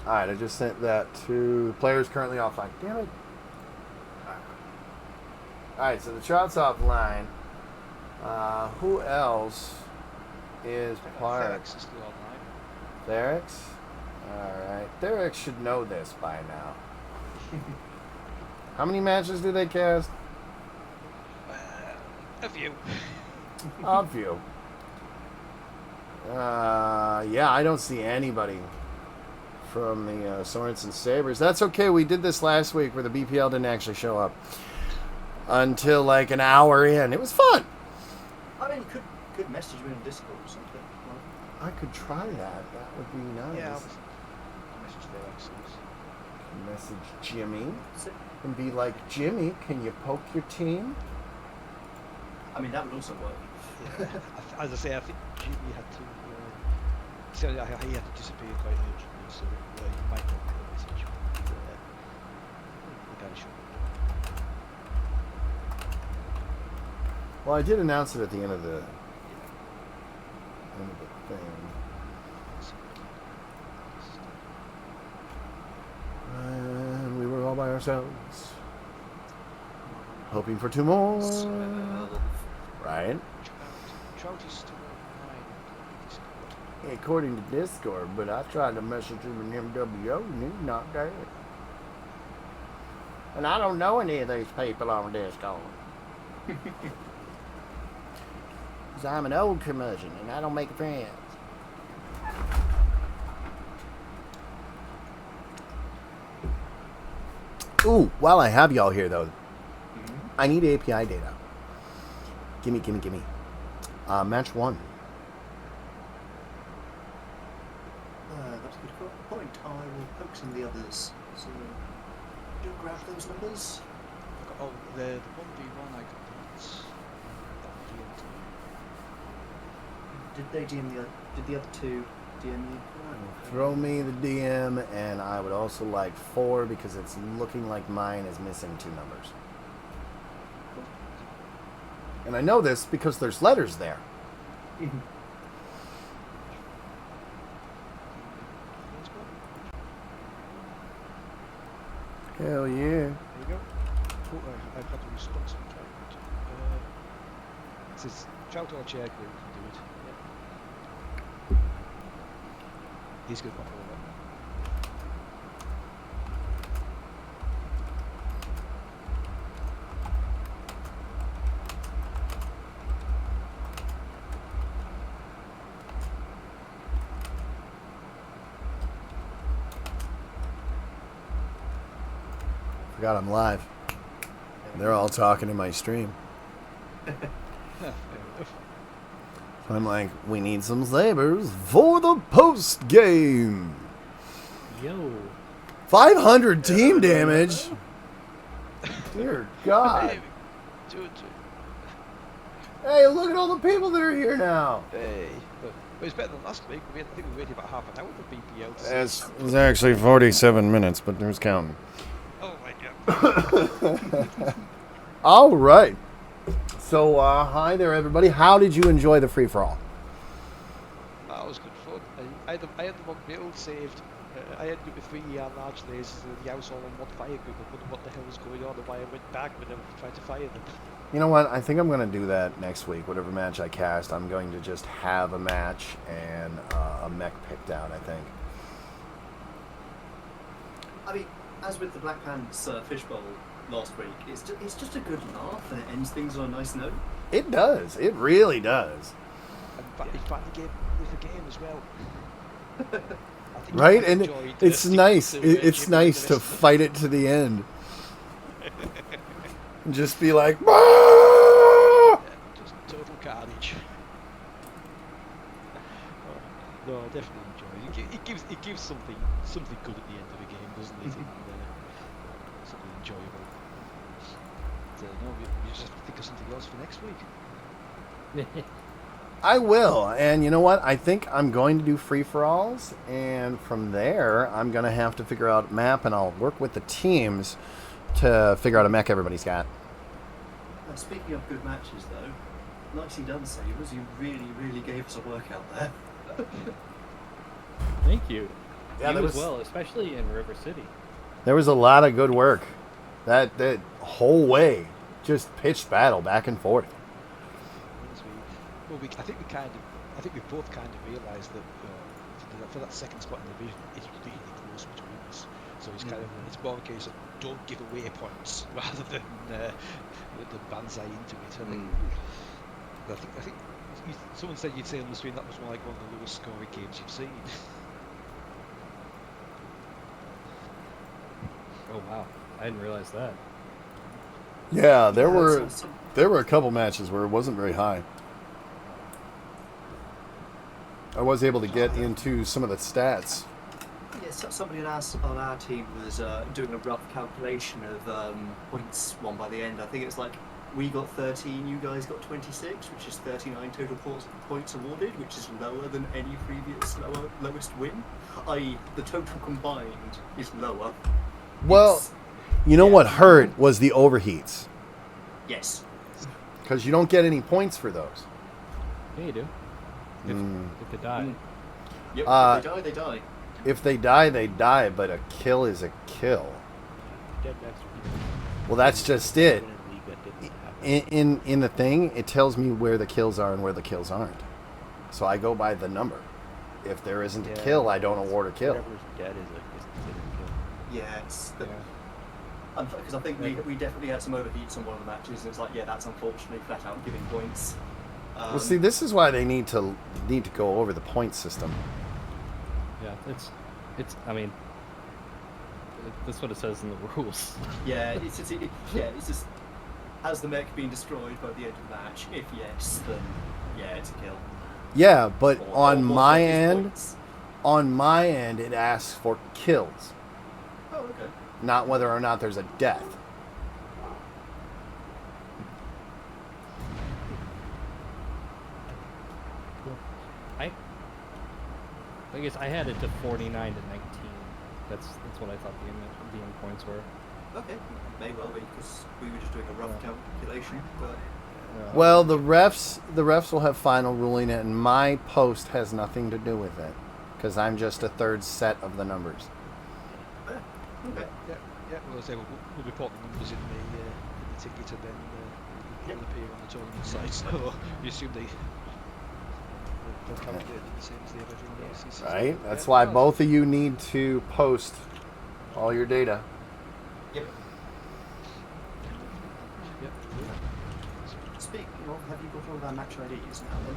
Alright, I just sent that to the players currently offline. Damn it. Alright, so the Trout's offline. Who else is part? Ferrex is still online. Therex? Alright. Therex should know this by now. How many matches do they cast? A few. A few. Yeah, I don't see anybody from the Sorensen Sabers. That's okay. We did this last week where the BPL didn't actually show up until like an hour in. It was fun. I mean, you could message me on Discord or something. I could try that. That would be nice. Yeah, I'll message Ferrex. Message Jimmy So, and be like, Jimmy, can you poke your team? I mean, that would also work. As I say, I think Jimmy had to. So he had to disappear quite urgently, so you might not get a message. The guy should. Well, I did announce it at the end of the thing. And we were all by ourselves, hoping for two more. Right? Trout is still online. According to Discord, but I tried to message him in MWO and he's not there. And I don't know any of these people on Discord. Because I'm an old curmudgeon and I don't make friends. Ooh, while I have y'all here though, I need API data. Gimme. Match 1. That's a good point. I will poke some of the others. So, do grab those numbers. Oh, the 1v1 I got. Did they DM did the other two DM you? Throw me the DM, and I would also like 4 because it's looking like mine is missing 2 numbers. And I know this because there's letters there. Hell yeah. There you go. Oh, I've had a response from Trout. It says Trout or Chair Crew can do it. Yep. He's good one for that. Forgot I'm live. They're all talking in my stream. So I'm like, we need some Sabers for the post game. Yo. 500 team damage. Dear God. Hey, dude. Hey, look at all the people that are here now. Hey. But it's better than last week. I think we waited about half an hour for BPL to see. It's actually 47 minutes, but who's counting? Oh my God. All right. So, hi there, everybody. How did you enjoy the free-for-all? That was good fun. I had the one build saved. I ended up with 3 large lasers and the house all on one fire group. I wondered what the hell was going on and why I went back when I tried to fire them. You know what? I think I'm going to do that next week. Whatever match I cast, I'm going to just have a match and a mech picked out, I think. I mean, as with the Black Pants Fishbowl last week, it's just a good laugh and it ends things on a nice note. It does. It really does. And he finally gave with the game as well. I think Right? he And enjoyed, it's sticking nice. to, It's Jimmy nice and to the rest of fight it to the end. And just be like, "Ah!" them. Just total carnage. definitely enjoy it. It gives something good at the end of the game, doesn't it? And, something enjoyable. No, we just have to think of something else for next week. I will, and you know what? I think I'm going to do free-for-alls, and from there, I'm going to have to figure out a map, and I'll work with the teams to figure out a mech everybody's got. Speaking of good matches, though, nicely done, Sabers. You really gave us a workout there. Thank you. Yeah, you that as was- well, especially in River City. There was a lot of good work. That whole way, just pitched battle back and forth. I think we both kind of realised that for that second spot in the division, it's really close between us. So it's it's more a case of don't give away points rather than the banzai into it. I think someone said you'd say on the stream that was like one of the lowest scoring games you've seen. Oh wow, I didn't realize that. Yeah, there Yeah, were a couple matches where it wasn't very high. I was able to get into some of the stats. Yes, somebody on our team was doing a rough calculation of points won by the end. I think it's like we got 13, you guys got 26, which is 39 total points awarded, which is lower than any previous lowest win. I.e., the total combined is lower. Well, It's- you know yeah. what hurt was the overheats, Yes. because you don't get any points for those. Yeah, you do. If they die. Yep. Uh, If they die. If they die, they die, but a kill is a kill. Dead next week. Well, that's just it. In a league that didn't happen. In the thing, it tells me where the kills are and where the kills aren't. So I go by the number. If there isn't a Yeah, kill, I don't award a kill. Whatever's dead is considered a kill. Yeah, it's Yeah. because I think we definitely had some overheats on one of the matches, and it's like, yeah, that's unfortunately flat out giving points. Well, see, this is why they need to go over the point system. Yeah, it's. I mean, that's what it says in the rules. Yeah, it's just has the mech been destroyed by the end of the match? If yes, then yeah, it's a kill. Yeah, but Or- on or my focus end, points. it asks for kills, Oh, okay. not whether or not there's a death. I guess I had it to 49 to 19. That's what I thought the end points were. Okay, may well be because we were just doing a rough calculation, but Well, the refs will have final ruling, and my post has nothing to do with it, because I'm just a third set of the numbers. okay. Yeah. Well, I say we'll report the numbers in the ticket, and then it'll appear on the tournament site. So you assume they'll calculate it the same as they have everyone else's. Right? That's Yeah, why well, both of you need to post all your data. Yep. Yep. Speaking of, have you got all of our match IDs now then?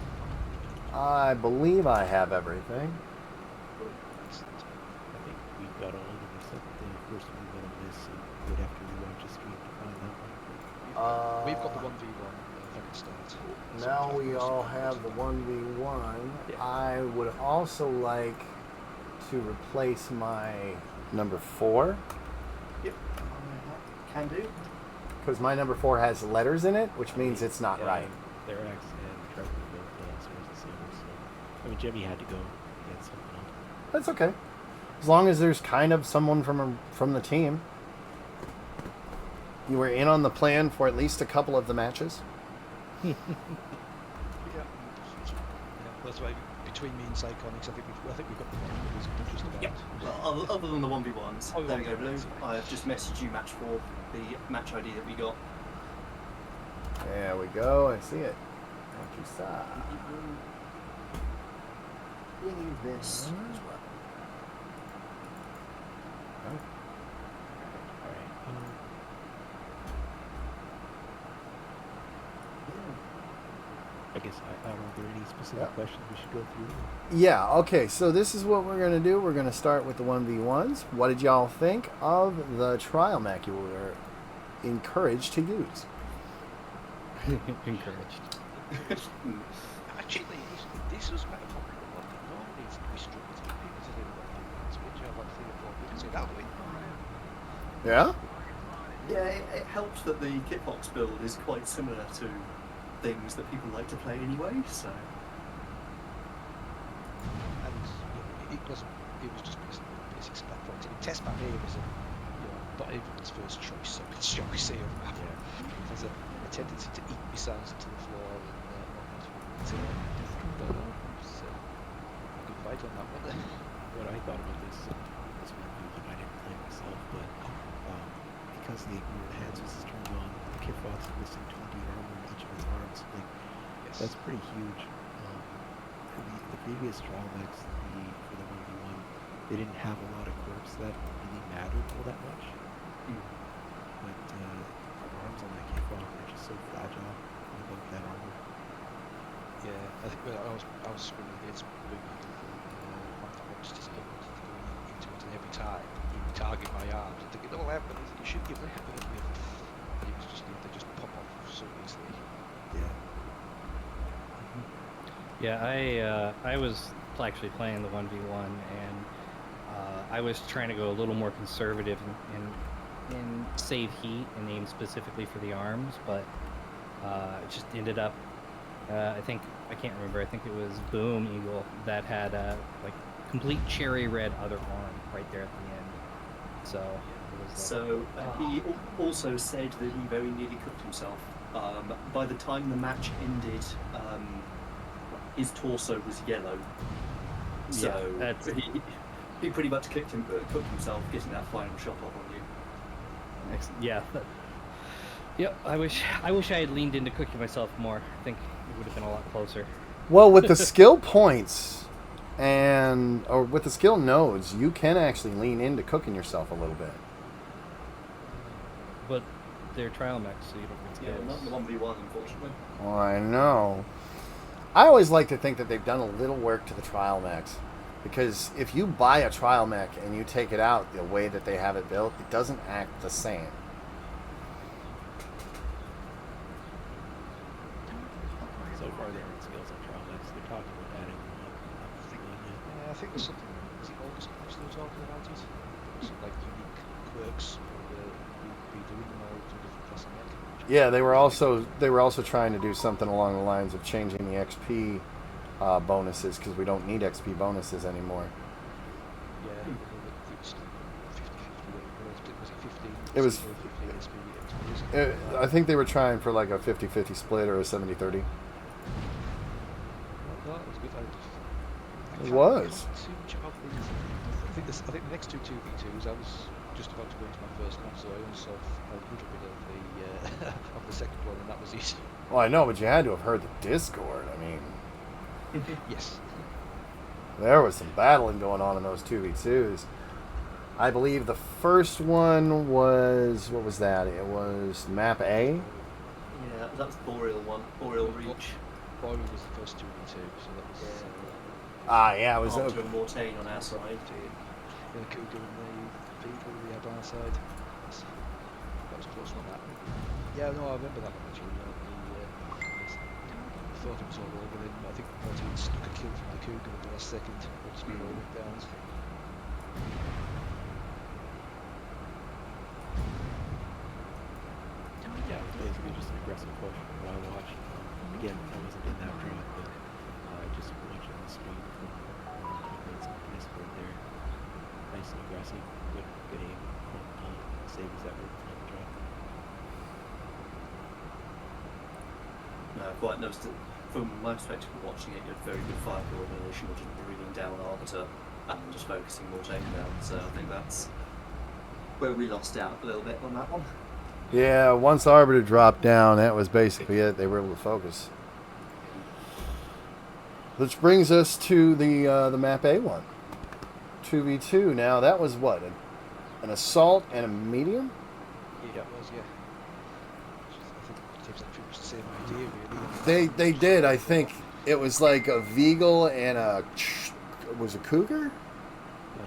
I believe I have everything. I think we got all of them except the first one we're gonna miss right after we watch the stream to find that one. We've got the 1v1 very start. Now we all have the 1v1. Yeah. I would also like to replace my number 4, Yep. Can do. because my number 4 has letters in it, which means it's not Yeah, right. Their ex and Trevor both as well as the Sabers. So I mean, Jimmy had to go. He had something else. That's okay. As long as there's kind of someone from the team. You were in on the plan for at least a couple of the matches. Yeah. That's why between me and Psychonics, I think we've got the one that was just about. Yep. Well, other than the 1v1s, Oh, there we go, Blue. 1v1s. I've just messaged you match 4, the match ID that we got. There we go. I see it. Thank you, sir. Bring you this as well. All right. I guess I don't know if there are any specific Yeah. questions we should go through. Yeah, okay, so this is what we're going to do. We're going to start with the 1v1s. What did y'all think of the trial mech you were encouraged to use? Encouraged. Actually, this was quite a popular one. Normally we struggle to beat because I didn't want to switch. I have like 3 or 4 people say that'll do it. Yeah? Yeah, it helps that the kitbox build is quite similar to things that people like to play anyway, so... And it wasn't. It was just basic spec points. Test map here was not everyone's first choice, shall we say, of map. There's a tendency to eat missiles into the floor and whatnot. But it was a good fight on that one. What I thought about this one view, I didn't play myself, but because the hand switch is turned on, the kit box is missing 20 armor in each of his arms. Like, Yes. that's pretty huge. The previous trial mechs, for the 1v1, they didn't have a lot of quirks that really mattered all that much. But the arms on that kit box are just so fragile without that armor. Yeah, I think I was screaming against moving one of the monsters going into it, and every time he would target my arms and thinking, "Oh, happen, you should give it." And it was just they just pop off so easily. Yeah. Yeah, I was actually playing the 1v1, and I was trying to go a little more conservative and save heat and aim specifically for the arms, but it just ended up. I can't remember. I think it was Boom Eagle that had a like complete cherry red other arm right there at the end. So it was So he also said that he very nearly cooked himself. By the time the match ended, his torso was yellow. So that's- he pretty much cooked himself getting that final shot off on you. yeah. Yep. I wish I had leaned into cooking myself more. I think it would have been a lot closer. Well, with the skill points or with the skill nodes, you can actually lean into cooking yourself a little bit. But they're trial mechs, so you don't get Yeah, skills. not the 1v1, unfortunately. Oh, I know. I always like to think that they've done a little work to the trial mechs. Because if you buy a trial mech and you take it out the way that they have it built, it doesn't act the same. So far, there aren't skills on trial mechs. They're talking about adding one. Yeah, I think there's something. Is it August still talking about it? Some like unique quirks for redoing them all to a different class of mech. Yeah, they were also trying to do something along the lines of changing the XP bonuses, because we don't need XP bonuses anymore. Yeah, I think it's 50-50. Was it 15? It was- 15 XP, I think they were trying for like a 50-50 split or a 70-30. No, it was good. It was. Too much about these. I think the next two 2v2s, I was just about to go into my first console. I only saw a little bit of the of the second one, and that was it. Well, I know, but you had to have heard the Discord. I mean, Yes. there was some battling going on in those 2v2s. I believe the first one was, what was that? It was map A. Yeah, that was Boreal Reach. Boyle was the first 2v2, so that was Yeah, it was. Archer and Mortain on our side. the Cougar and the Beagle we had on our side. That was a close one, that. Yeah, no, I remember that one actually. I thought it was all over, then I think Mortain snuck a kill from the Cougar at the last second. Just before it went down. Yeah, it was basically just an aggressive push. What I watched, again, I wasn't in that drop, but just watching the speed from teammates on Discord there. Nice and aggressive, good aim from Sabers that were on the drop. No, I quite noticed that from my perspective of watching it, you had very good fire coordination, or just bringing down Arbiter and just focusing Mortain down. So I think that's where we lost out a little bit on that one. Yeah, once Arbiter dropped down, that was basically it. They were able to focus. Which brings us to the map A one. 2v2. Now, that was what? An assault and a medium? Yeah, it was, yeah. I think teams had pretty much the same idea, really. They did. I think it was like a Veagle and was a Cougar?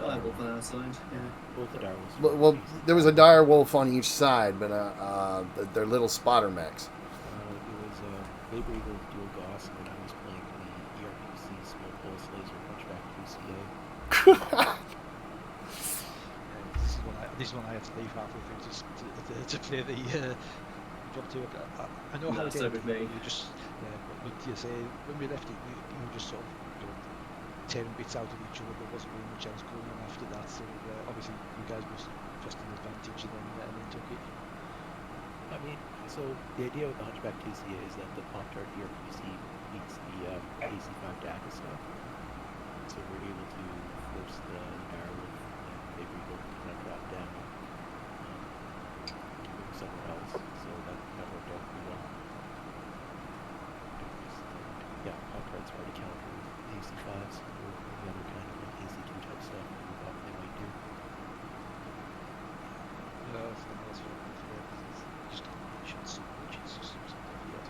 Direwolf on our side, yeah. Both the Darwins. Well, there was a dire wolf on each side, but they're little spotter mechs. It was Vapor Eagle dual Goss, and I was playing the ERP see small pulse laser punchback 2CA. This is one I had to leave halfway through to play the job too. I know how That's it so ended. with me. You just but you say when we left it, you were just sort of tearing bits out of each other. There wasn't really much else going on after that. So obviously you guys was just an advantage and then took it. I mean, so the idea with the Hunchback 2CA is that the Pop-Tart ERPC meets the AC5 DACA stuff. So we're able to force the barrel of Vapor Eagle to kind of drop down to move somewhere else. So that worked out pretty well. Yeah, Pop-Tart's hard to counter with AC5s or the other kind of like AC2 type stuff that we thought they might do. Yeah, that's what just combinations, which is just something weird.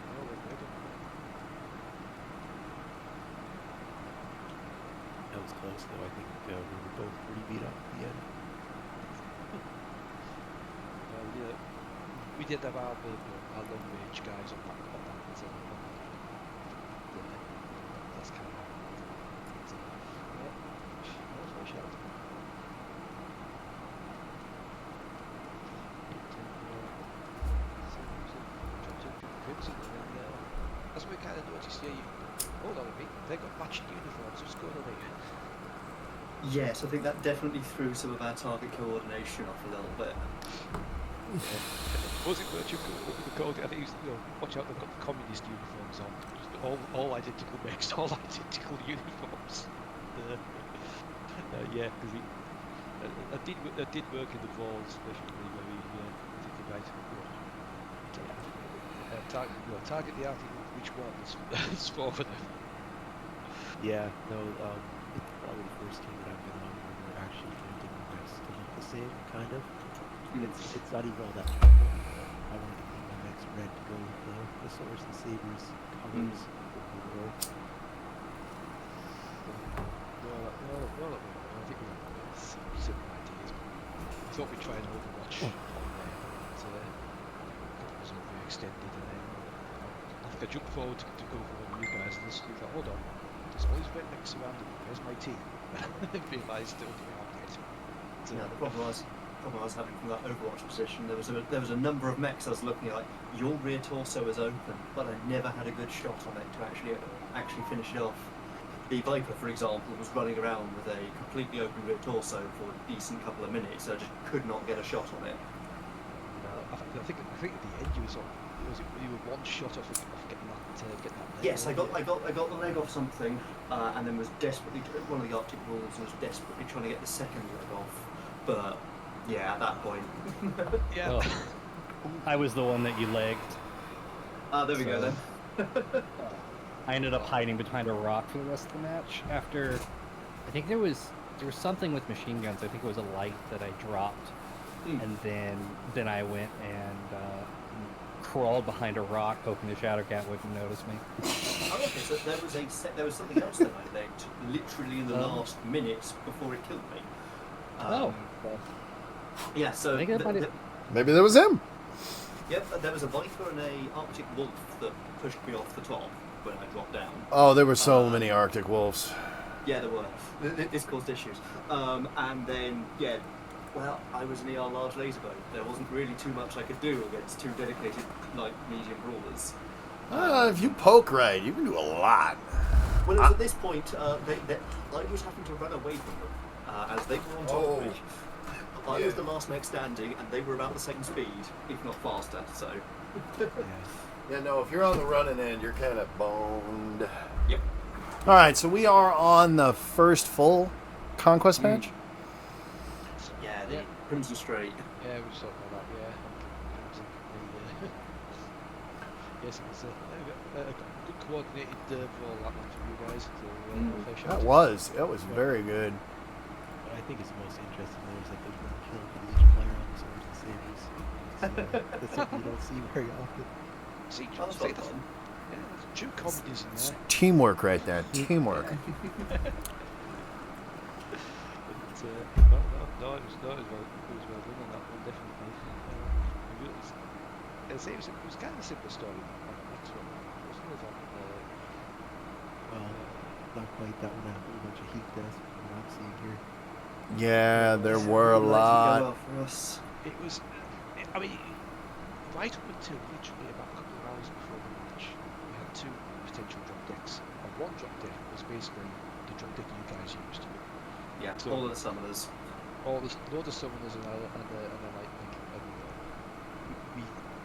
Oh, we're good. That was close though. I think we were both pretty beat up at the end. Yeah, we did have our long range guys on that so that's kind of as we kind of noticed, hold on a bit, they got matching uniforms, what's going on here? Yes, I think that definitely threw some of our target coordination off a little bit. Was it what we called it? I think it was, watch out, they've got the communist uniforms on. Just all identical makes, all identical uniforms. Yeah, because I did work in the falls, especially where we thinking right. Target the article, which one is for them. Yeah, no, it's probably the first team that I've been on where we're actually painting the mechs to look the same, kind of. It's not even all that trouble. I wanted to paint my mechs red to go with the Swords and Sabers colors of the world. Well, I think we have similar ideas. I thought we'd try an Overwatch on there, but it was all very extended, and then I think I jumped forward to go for one of you guys, and we thought, hold on, there's all these rednecks surrounding me, where's my team? And realised still doing updates. Yeah, the problem I was having from that Overwatch position, there was a number of mechs I was looking at, like, your rear torso is open, but I never had a good shot on it to actually finish it off. The Viper, for example, was running around with a completely open rear torso for a decent couple of minutes, so I just could not get a shot on it. I think at the end you were one shot off getting that leg. Yes, I got the leg off something, and then was desperately one of the Arctic Wolves was desperately trying to get the second leg off, but yeah, at that point. Yeah. Well, I was the one that you legged. There we go then. I ended up hiding behind a rock for the rest of the match. After, I think there was something with machine guns. I think it was a light that I dropped, and then I went and crawled behind a rock, hoping the Shadowcat wouldn't notice me. Oh, okay, so there was something else that I legged literally in the last minute before it killed me. Well, yeah, so I think that might have- Maybe that was him. Yep, there was a Viper and a Arctic Wolf that pushed me off the top when I dropped down. Oh, there were so many Arctic wolves. Yeah, there were. This caused issues. And then, yeah, well, I was an ER large laser bow. There wasn't really too much I could do against two dedicated, like, medium brawlers. If you poke right, you can do a lot. Well, it was at this point, I was having to run away from them, as they were on top of me. I was the last mech standing, and they were about the same speed, if not faster, so... Yeah, no, if you're on the running end, you're kind of boned. Yep. All right, so we are on the first full conquest match. Yeah, the Crimson Strait. Yeah, we just talked about that, yeah. Yes, it was a good coordinated brawl that one for you guys. So, fair shout. That was very good. What I think is the most interesting though is that there's one kill for each player on the Swords and Sabers. That's something you don't see very often. See, Oh, that's that's fun. true comedies in It's there. teamwork right there. Teamwork. No, it was well done on that one, definitely. say it was kind of a simple story on the next one. It was more on Well, not quite that one. A whole bunch of heat deaths from what I'm seeing here. Yeah, there were a Wouldn't like to lot. go out for us. it was, I mean, right up until literally about a couple of hours before the match, we had two potential drop decks. And one drop deck was basically the drop deck you guys used. Yeah, So- all of the summoners. All this load of summoners and a lightning, and we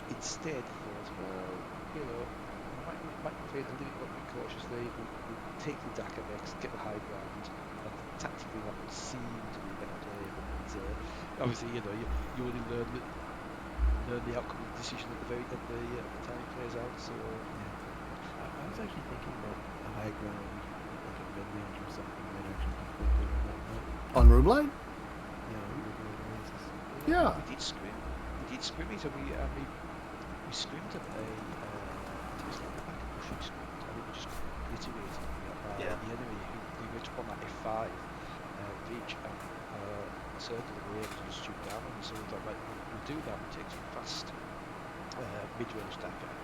instead thought, well, you know, we might play a little bit cautiously. We'll take the Dakar next, get the high ground, and tactically that would seem to be a better play. But obviously, you know, you only learn the outcome of the decision at the time it plays out. So I was actually thinking that a high ground, like a mid-range or something, might actually be quite good on that map. On Rubeline? Yeah, we were doing races. Yeah. we did scrimmage, and we scrimmed at a it was like a back and pushing scrim. I mean, we just obliterated Yeah. the enemy who went up on that F5 ridge and circled away and just shoot down on us. So we thought, right, we'll do that. We'll take some fast mid-range Dakar.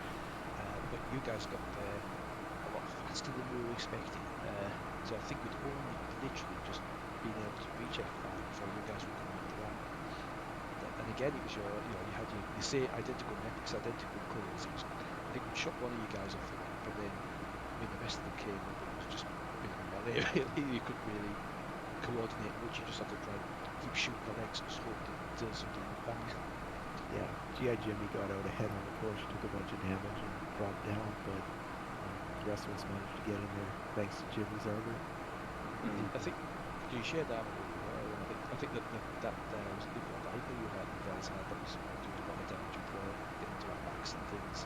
But you guys got there a lot faster than we were expecting. So I think we'd only literally just been able to reach F5 before you guys were coming into that. And again, it was you had your say identical metrics, identical colours. I think we shot one of you guys off the map, but then when the rest of them came up, it was just a bit of a melee. Really, you couldn't really coordinate much. You just had to try and keep shooting the legs and just hope until something would bang. Yeah, G.I. Jimmy got out ahead on the push, took a bunch of damage and dropped down, but the rest of us managed to get in there thanks to Jimmy's armor. I think you shared that with me, I think that was the one Viper you had, you guys had, that was doing a lot of damage before getting to our backs and things.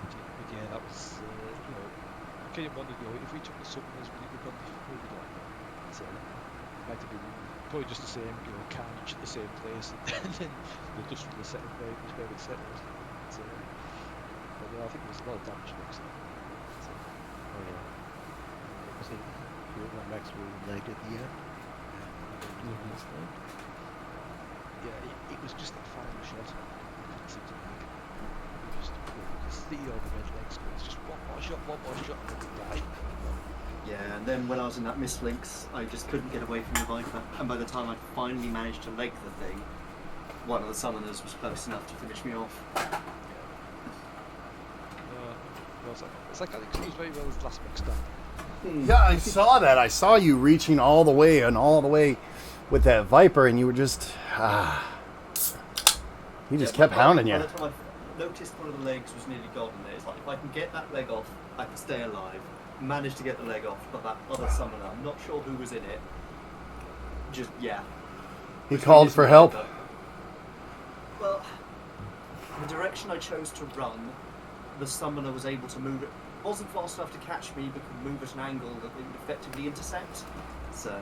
But yeah, that was, you know, I kind of wondered, you know, if we took the summoners, would it have gone differently? We don't know. So it might have been probably just the same, you know, carnage at the same place, and then the dust from the setting where it settled. So, but yeah, I think there was a lot of damage mixed up. So, Oh yeah. Was it here when Max really lagged at the end? yeah, it was just that final shot. We couldn't seem to make. We just could see all the red legs go. It's just one more shot, and then we die. Yeah, and then when I was in that mislinks, I just couldn't get away from the Viper. And by the time I finally managed to leg the thing, one of the summoners was close enough to finish me off. It's like Alex knows very well his last mix stand. Yeah, I saw that. I saw you reaching all the way with that Viper, and you were just he just kept hounding By you. the time I noticed one of the legs was nearly gone, and it's like, if I can get that leg off, I can stay alive. Managed to get the leg off, but that other summoner, I'm not sure who was in it. Just, yeah. He called for help. Well, the direction I chose to run, the summoner was able to move it. Wasn't fast enough to catch me, but could move at an angle that would effectively intercept. So,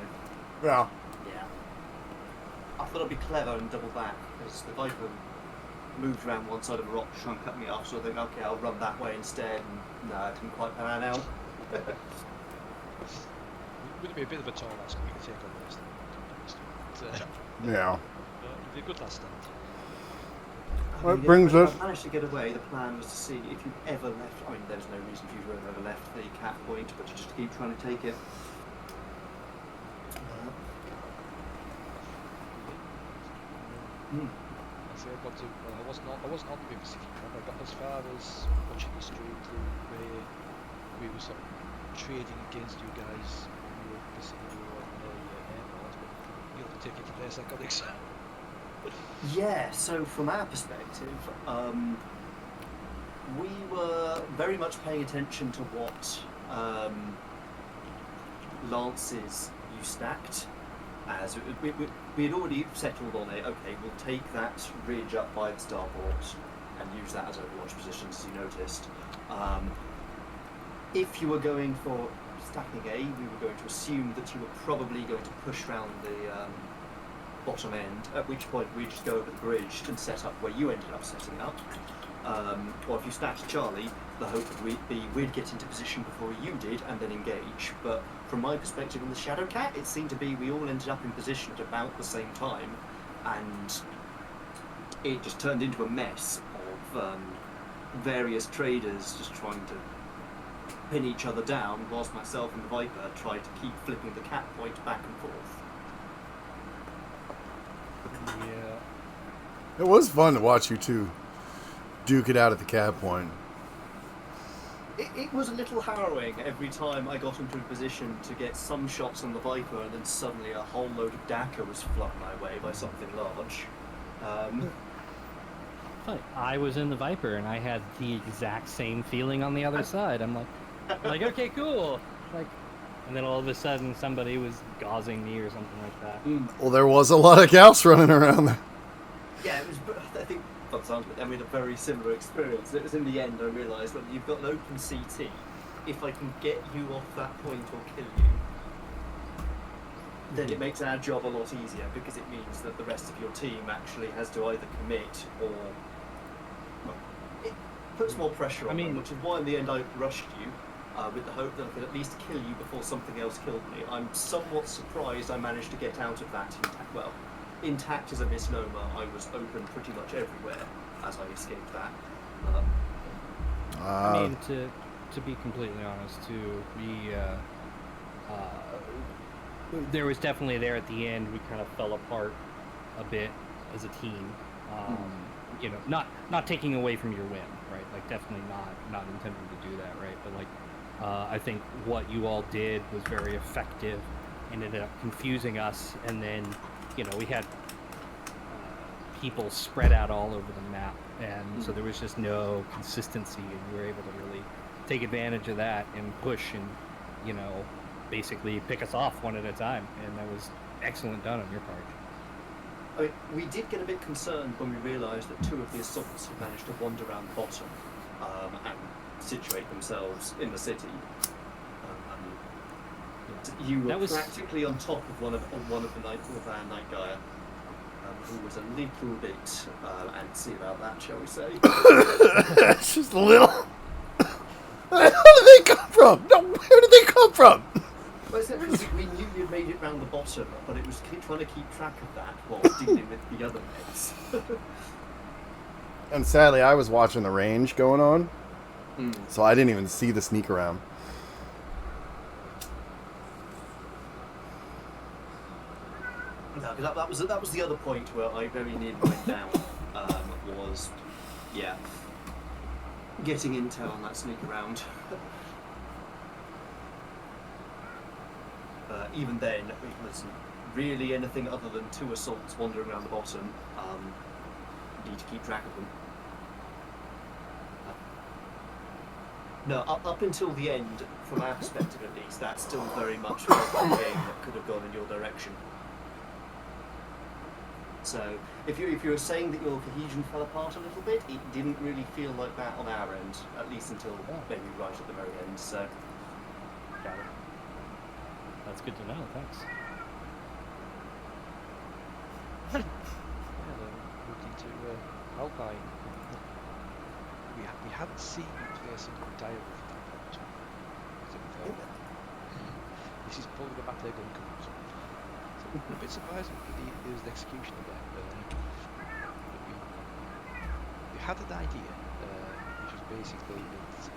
Yeah. yeah. I thought I'd be clever and double back, because the Viper moved around one side of a rock to try and cut me off, so I think, okay, I'll run that way instead, and no, it didn't quite pan out. Would it be a bit of a tall last week to take on the rest of them? Yeah. It'd be a good last stand. Well, it brings us- I managed to get away. The plan was to see if you ever left. I mean, there's no reason for you to have ever left the cap point, but to just keep trying to take it. So I got to. Well, I wasn't on the Pacific Front. I got as far as watching the stream through where we were sort of trading against you guys. You were Pacific on the airport, but you have to take it from there, psychotics. Yeah. So from our perspective, we were very much paying attention to what lances you stacked. As we had already settled on it. Okay, we'll take that ridge up by the starport and use that as overwatch positions, as you noticed. If you were going for stacking A, we were going to assume that you were probably going to push round the bottom end, at which point we'd just go over the bridge and set up where you ended up setting up. Or if you stacked Charlie, the hope would be we'd get into position before you did and then engage. But from my perspective in the Shadow Cat, it seemed to be we all ended up in position at about the same time, and it just turned into a mess of various traders just trying to pin each other down, whilst myself and the Viper tried to keep flipping the cap point back and forth. Yeah. It was fun to watch you two duke it out at the cap point. It was a little harrowing every time I got into a position to get some shots on the Viper, and then suddenly a whole load of Daka was flung my way by something large. Funny, I was in the Viper and I had the exact same feeling on the other side. I'm like, okay, cool. Like, and then all of a sudden somebody was gauzing me or something like that. Well, there was a lot of cows running around there. Yeah, it was. I think by the sounds of it, I had a very similar experience. It was in the end I realised that you've got an open CT. If I can get you off that point or kill you, then it makes our job a lot easier, because it means that the rest of your team actually has to either commit or it puts more pressure on them, which is why in the end I rushed you with the hope that I could at least kill you before something else killed me. I'm somewhat surprised I managed to get out of that intact. Well, intact is a misnomer. I was open pretty much everywhere as I escaped that. I mean, to be completely honest, too, there was definitely there at the end. We kind of fell apart a bit as a team. You know, not taking away from your win, right? Like, definitely not intending to do that, right? But like, I think what you all did was very effective, and ended up confusing us. And then, you know, we had people spread out all over the map, and so there was just no consistency, and you were able to really take advantage of that and push and, you know, basically pick us off one at a time, and that was excellent done on your part. I mean, we did get a bit concerned when we realised that 2 of the assaults had managed to wander around the bottom and situate themselves in the city. You were practically on top of one of our night Gaia, who was a little bit antsy about that, shall we say? It's just a little. Where did they come from? No, where did they come from? Well, it's because we knew you'd made it round the bottom, but it was trying to keep track of that while dealing with the other mates. And sadly, I was watching the range going on, so I didn't even see the sneak around. No, that was the other point where I very nearly went down. Was getting intel on that sneak around. Even then, it wasn't really anything other than 2 assaults wandering around the bottom. Need to keep track of them. No, up until the end, from our perspective at least, that still very much felt like a game that could have gone in your direction. So, if you were saying that your cohesion fell apart a little bit, it didn't really feel like that on our end, at least until maybe right at the very end. So, got it. That's good to know. Thanks. Looking to Alpine. We hadn't seen you play a single dial for that much. So we thought, this is probably the map they're going to come to. So a bit surprising that there was the execution of that. But we had an idea, which was basically that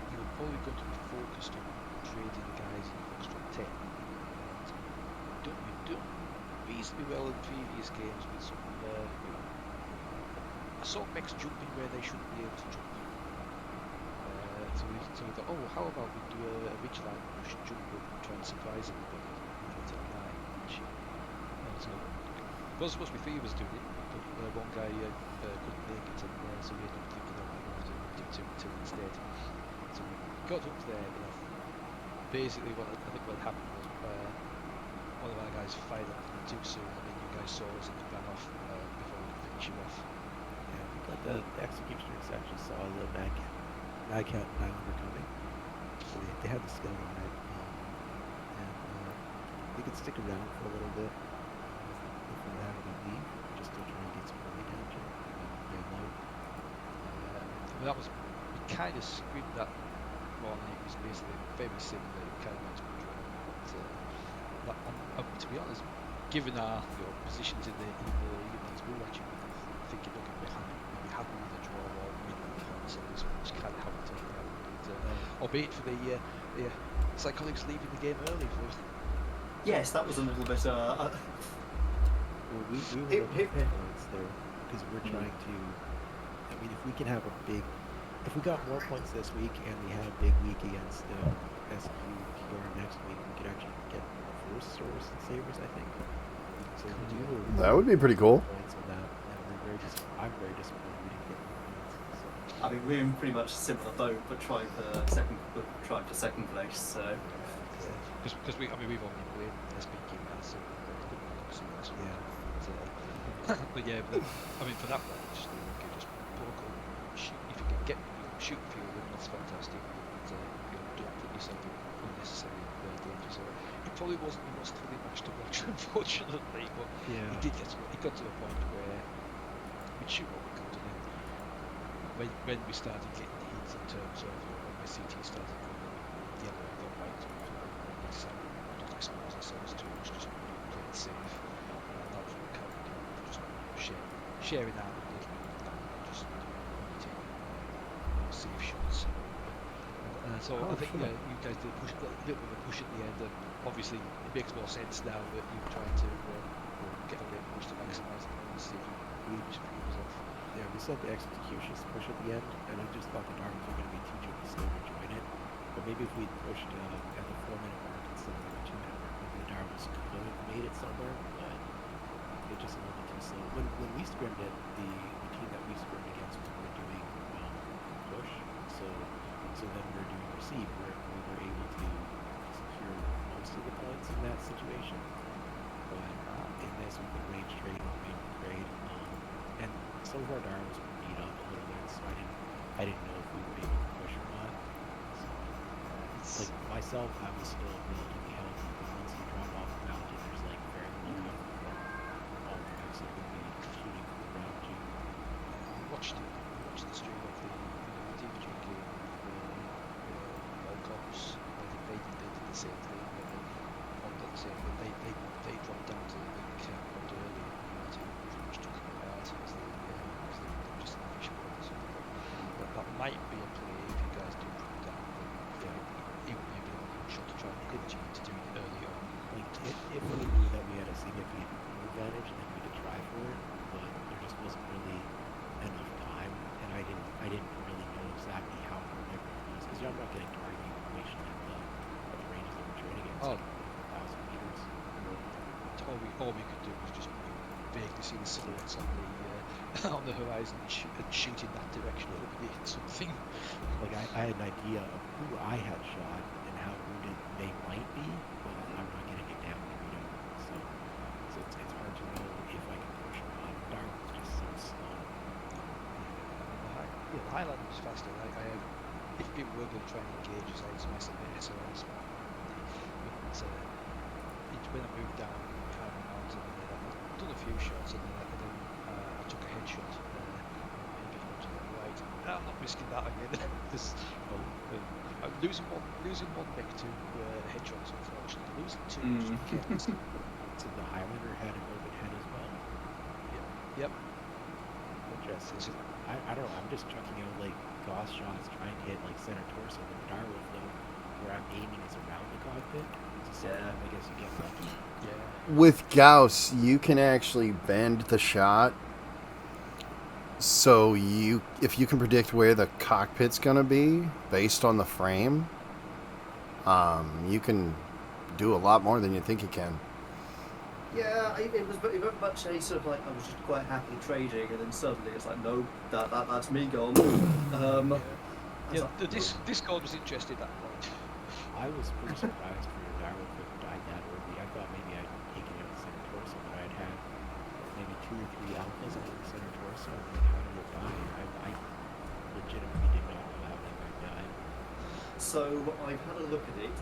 you were probably going to be focused on trading the guys in Foxtrot 10. You've done reasonably well in previous games with some assault mechs jumping where they shouldn't be able to jump. So we thought, oh, how about we do a ridgeline push and jump up and try and surprise everybody to the line. Which, so it was supposed to be 3 of us doing it, but one guy couldn't make it, and so we ended up thinking, oh, we're going to do 2 instead. So we got up there, and basically I think what happened was one of our guys fired up too soon, and then you guys saw us and ran off before we could finish him off. Yeah, I think like the executioners actually saw the mag count Highlander coming, so they had the skill on it, and they could stick around for a little bit before having to leave, just to try and get some early damage in low. That was, we kind of screamed that morning. It was basically very similar. It kind of went to a draw. But to be honest, given our positions in the league, we were actually thinking, look, if we be happy with a draw or win the points, so this was kind of how it turned out. But, albeit for the psychonics leaving the game early for us. Yes, that was a little bit. Well, we were looking for points there because we're trying to. I mean, if we can have if we got more points this week and we had a big week against SQR next week, we could actually get first source and Sabers, I think. So we were That would be pretty cool. points on that, and I'm very disappointed we didn't get more points. So. I mean, we're in pretty much a similar boat, but trying for second place. So. Because we've only played SPQ now, so Yeah. but yeah, I mean, for that one, just protocol. Shoot if you can get shoot a few of them, that's fantastic. But don't put yourself in unnecessary danger. So it probably wasn't the most thrilling match to watch, unfortunately. But Yeah. it got to a point where we'd shoot what we could, and then when we started getting the hits in terms of when my CT started going yellow, I thought, right, don't expose ourselves too much, just play it safe. That was what kind of just sharing out a little bit, just taking safe shots. So I think you guys did push a little bit of a push at the end, and obviously it makes more sense now that you're trying to get a bit push to maximise the points. We just pick us off. Yeah, we set the executions push at the end, and I just thought the Darwins were going to be too jumpy slow to join it. But maybe if we pushed at the 4-minute mark instead of the 2-minute mark, maybe the Darwins could have made it somewhere, but it just a little bit too slow. When we scrimmed it, the team that we scrimmed against were doing push, so then we were doing receive, where we were able to secure most of the points in that situation. But in this, with the range trade, and some of our Darwins were beat up a little bit, so I didn't know if we were able to push or not. So, like myself, I was still relatively healthy, but once you drop off the mountain, there's like very little cover from all the guys that would be shooting around you. Watched the stream of the DVG game with World Cups. They did the same thing. They dropped down to the camp quite early and pretty much took it apart as they just fish points. But that might be a play if you guys do put it down. It would be a bit of a good shot to try and encourage you to do it early on. Like if we knew that we had a significant advantage, then we could try for it. But there just wasn't really enough time, and I didn't really know exactly how important everyone was because I'm not getting target information at the ranges that we're training against. Oh. 1,000 meters. All we could do was just vaguely see the silhouettes on the horizon and shoot in that direction, hoping they hit something. Like I had an idea of who I had shot and how wounded they might be, but I'm not getting it down to read out. So it's hard to know if I can push or not. Dark was just so slow. The Highland was faster. If people were going to try and engage us, I had some SOS. When I moved down Highland Mountain, I've done a few shots, and then I took a headshot maybe to the right. I'm not risking that again because losing one mech to headshots, unfortunately. Losing two was just careless. So the Highlander had an open head as well. Yep. Interesting. I don't know. I'm just chucking out like Gauss shots, trying to hit like center torso. But Darwin, though, where I'm aiming is around the cockpit. So I guess you get lucky. Yeah. With Gauss, you can actually bend the shot. So if you can predict where the cockpit's gonna be based on the frame, you can do a lot more than you think you can. Yeah, it was very much a sort of like I was just quite happily trading, and then suddenly it's like, no, that's me gone. The Discord was interested at that point. I was pretty surprised for your Darwin to have died that early. I thought maybe I'd taken out the center torso, but I'd had maybe 2 or 3 alphas on the center torso, and then how did it die? I legitimately did not know how that guy died. So I've had a look at it.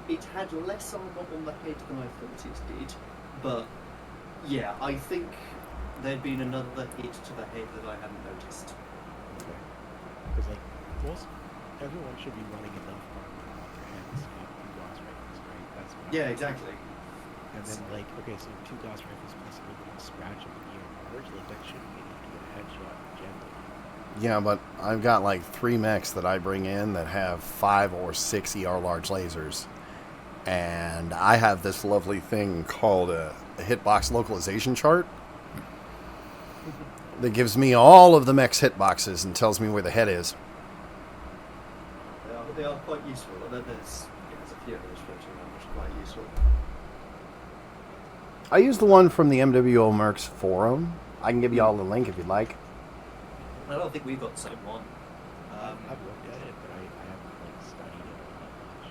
It had less armor on the head than I thought it did, but yeah, I think there'd been another hit to the head that I hadn't noticed. Okay. Because like everyone should be running enough armor on their head to stop 2 boss rifles, right? That's what Yeah, exactly. And And then, like, okay, so 2 Gauss rifles plus a little bit of scratch on the near marge, like, that shouldn't be enough to get a headshot generally. Yeah, but I've got like 3 mechs that I bring in that have 5 or 6 ER large lasers. And I have this lovely thing called a hitbox localization chart that gives me all of the mech's hitboxes and tells me where the head is. They are quite useful, and then there's a few others floating around which are quite useful. I use the one from the MWO Mercs forum. I can give you all the link if you'd like. I don't think we've got the same one. I've looked at it, but I haven't, like, studied it all that much.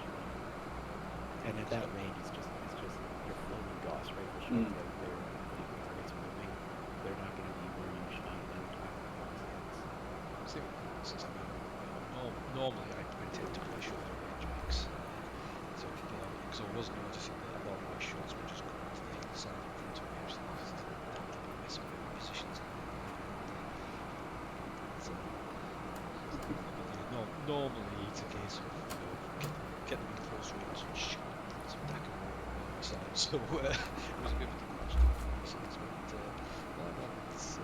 And at that range, it's just your floating Gauss rifle shots out there, leaving targets moving. They're not going to be where you shot them time. See, since I mean, normally I tend to play shorter range mix. So because I was noticing that a lot of my shots were just coming to the other side in front of me, so I just messing with my positions. So, normally it's a case of get them in close range and shoot some back and forth side. So it was a bit of a difficult to do sides, but no, it's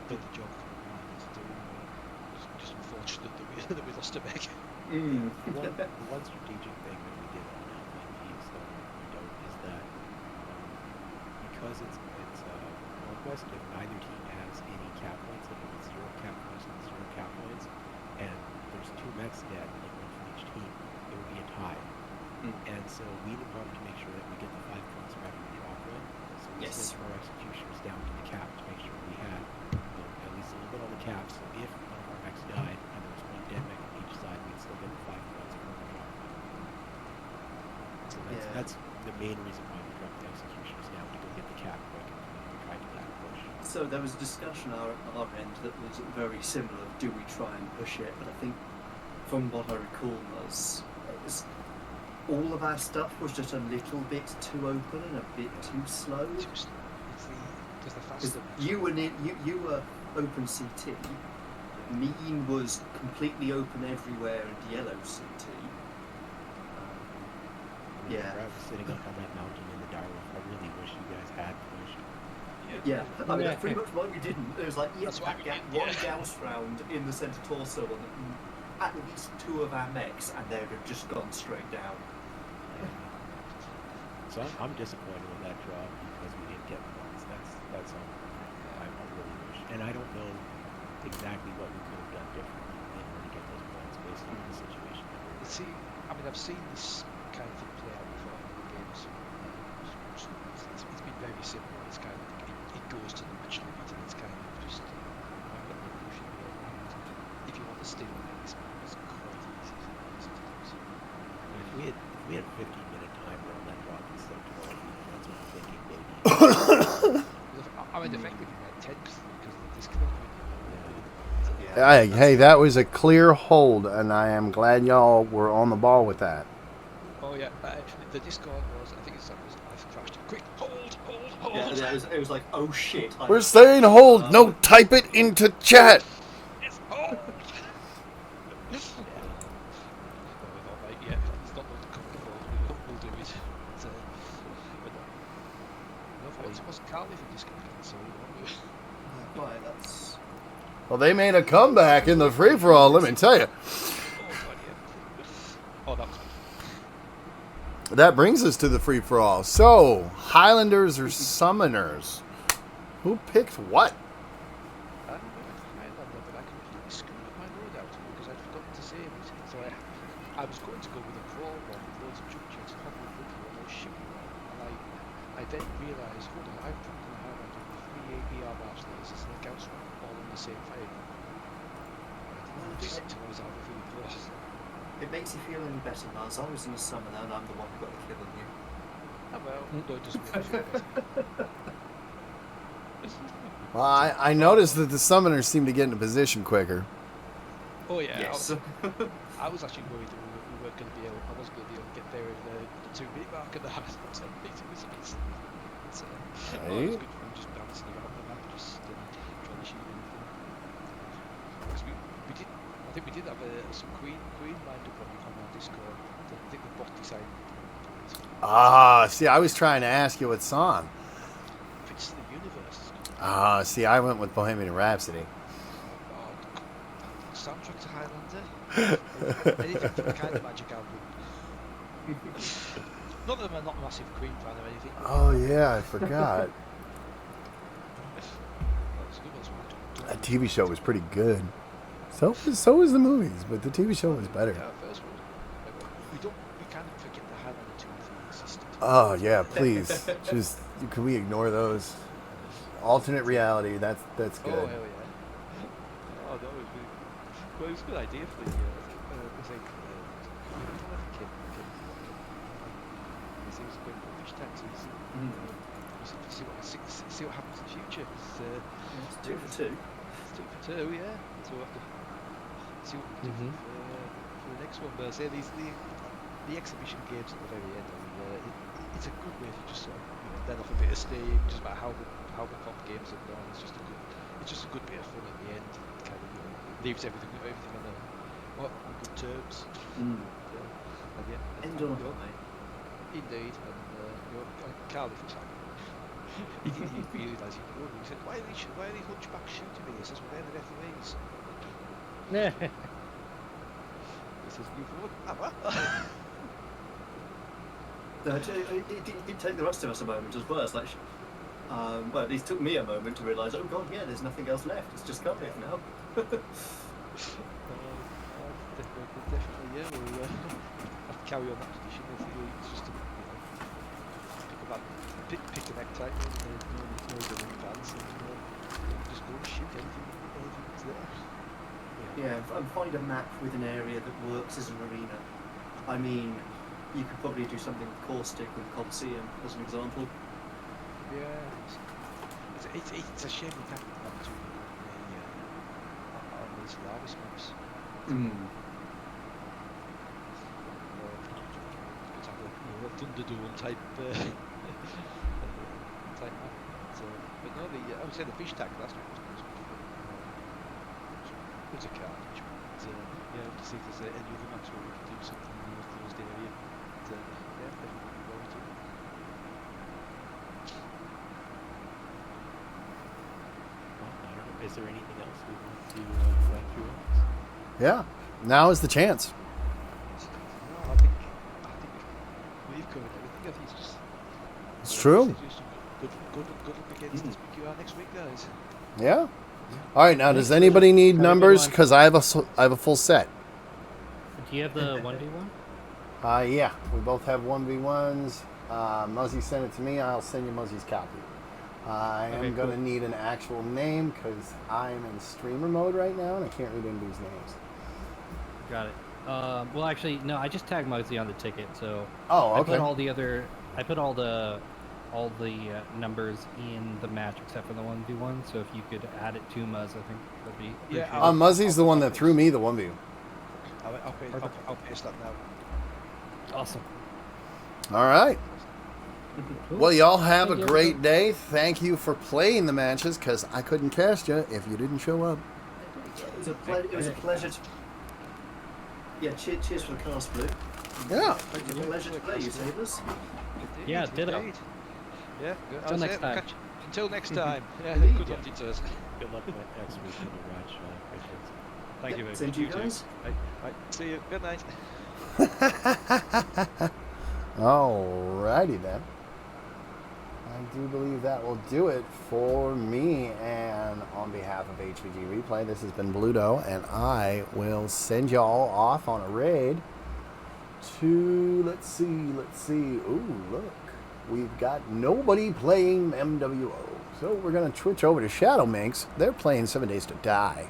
did the job for what we needed to do. It's just unfortunate that we lost a mech. The one strategic thing that we did on LVPs that I want to point out is that because it's Conquest, if neither team has any cap points, like if it's 0 cap points and 0 cap points, and there's 2 mechs dead, like one from each team, it would be a tie. And so we wanted to make sure that we get the 5 points back from the top one. So we sent our executioners down to the cap to make sure we had at least a little bit on the cap. So if one of our mechs died and there was 1 dead mech on each side, we'd still get the 5 points from the top. So that's the main reason why we dropped the executioners down, to go get the cap quick and try to back push. So there was a discussion at our end that was very similar. Do we try and push it? But I think, from what I recall, was all of our stuff was just a little bit too open and a bit too slow. Because the faster You were open CT. Mean was completely open everywhere and yellow CT. Yeah. I was sitting up on that mountain in the dark. I really wish you guys had pushed. Yeah, I mean, that's pretty much why we didn't. It was like, That's why we didn't, one Gauss round in the centre torso on at least 2 of our mechs, and they would have just gone straight down. So I'm disappointed with that drop because we didn't get points. That's all. I really wish. And I don't know exactly what we could have done differently in order to get those points based on the situation that we're in. See, I mean, I've seen this kind of thing play out before in other games. It's been very simple. It's kind of it goes to the match limit, and it's kind of just I'm not going to push it around. If you want to steal it, it's quite easy to do. If we had 15-minute timer on that drop instead of 12, that's what I'm thinking maybe. I mean, effectively, we had 10 because of the disconnect. Hey, that was a clear hold, and I am glad y'all were on the ball with that. Oh yeah, the Discord was, I think I've crashed. Quick, hold. Yeah, it was like, oh shit. We're saying hold. No, type it into chat. It's hold. Yeah, it's not going to come before we'll do it. It was Carly for disconnecting, so Right, that's... Well, they made a comeback in the free-for-all, let me tell you. Oh, that was good. That brings us to the free-for-all. So, Highlanders or Summoners? Who picked what? I don't know if Highlander, but I completely screwed up my loadout because I'd forgotten to save it. So I was going to go with a crawl one with loads of jump checks and hopefully looking at those shipping one. And I then realised, hold on, I've put the Highlander with 3 APR barge lasers and a Gauss one all on the same fire. Just until I was out of food plus. It makes you feel any better, Lars. I was in a summoner and I'm the one who got the kill on you. Oh well, no, it doesn't make me feel better. Well, I noticed that the Summoners seem to get into position quicker. Oh yeah, Yes. I was actually worried that we weren't going to be able. I wasn't going to be able to get there in the 2-minute mark at the half. So it's Hey. good fun just bouncing around the map, just trying to shoot anything. Because we did, I think we did have some Queen lined up on our Discord. I think the bot decided. Ah, see, I was trying to ask you what song. Prince of the Universe. Ah, see, I went with Bohemian Rhapsody. Oh, the soundtrack to Highlander. Anything from the Kind of Magic album. Not that I'm not a massive Queen fan or anything. But Oh yeah, I forgot. it's a good one. That TV show was pretty good. So was the movies, but the TV show was better. Yeah, first one. We kind of forget the Highlander 2 and 3 existed. Oh yeah, please, just can we ignore those? Alternate reality. That's good. Oh hell yeah. Oh, that was really. Well, it was a good idea for the. It's like. It was going for fish taxis. See what happens in the future. It's 2 for 2. It's 2 for 2, yeah. So we'll have to see what we do for the next one. But say the exhibition games at the very end. It's a good way to just sort of let off a bit of steam, just about how the top games have gone. It's just a good bit of fun at the end. It kind of leaves everything on good terms. Mm. And yeah, End on a high. Indeed, and Cardiff was like, he didn't realise he could. He said, "Why are these hunchbacks shooting me?" He says, "Well, they're the referees." He says, "You've won." It did take the rest of us a moment as well. It's like, well, at least took me a moment to realise, oh god, yeah, there's nothing else left. It's just Cardiff now. Definitely, yeah. We'll have to carry on that tradition. It's just pick a necktie and no good pants and just go and shoot anything that's there. Yeah, and find a map with an area that works as an arena. I mean, you could probably do something with Caustic with Coliseum as an example. Yeah, it's a shame we can't have it on these Larvis maps. It's have a Thunderdome type type map. But no, I would say the fish tag last week was good. It was a carnage. But yeah, we'll see if there's any other maps where we can do something in the closed area. But yeah, everyone will go to it. Well, I don't know. Is there anything else we want to run through on this? Yeah, now is the chance. No, I think we've covered everything. I think it's just. It's true. Good luck against this PQR next week, guys. Yeah. All right. Now, does anybody need Have a good numbers? one. Because I have a full set. Do you have the 1v1? Yeah, we both have 1v1s. Muzzy sent it to me. I'll send you Muzzy's copy. I am Okay, going to cool. need an actual name because I'm in streamer mode right now and I can't read anybody's names. Got it. Well, actually, no. I just tagged Muggsy on the ticket, so Oh, I okay. put all the numbers in the match except for the 1v1. So if you could add it to Muzz, I think that'd be Yeah, appreciated. Muzzy's the one that threw me the 1v. I'll paste that now. Awesome. All right. Cool. Well, y'all have Thank a you, great everybody. day. Thank you for playing the matches because I couldn't cast you if you didn't show up. It was a pleasure to... Yeah, cheers for the cast, Blue. Yeah. It was a pleasure to play you, Sabers. Yeah, ditto. Yeah, good. Till next time. Until next time. Yeah, Indeed. good luck to us. Good luck next week in the Raj. Appreciate it. Thank you very Same much. to you guys. Right, see you. Good night. Alrighty then. I do believe that will do it for me. And on behalf of HVG Replay, this has been Bluto, and I will send y'all off on a raid to, let's see. Ooh, look. We've got nobody playing MWO. So we're going to switch over to Shadow Minx. They're playing 7 Days to Die.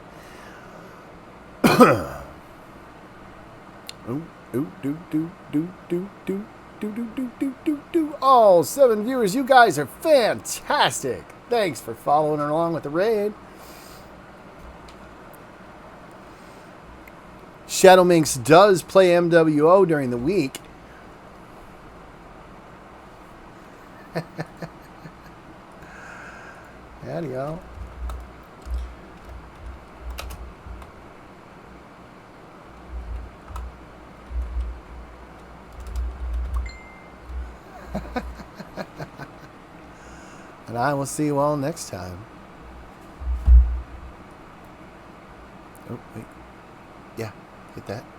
Oh, 7 viewers, you guys are fantastic. Thanks for following along with the raid. Shadow Minx does play MWO during the week. Howdy, y'all. And I will see you all next time. Oh, wait. Yeah, hit that.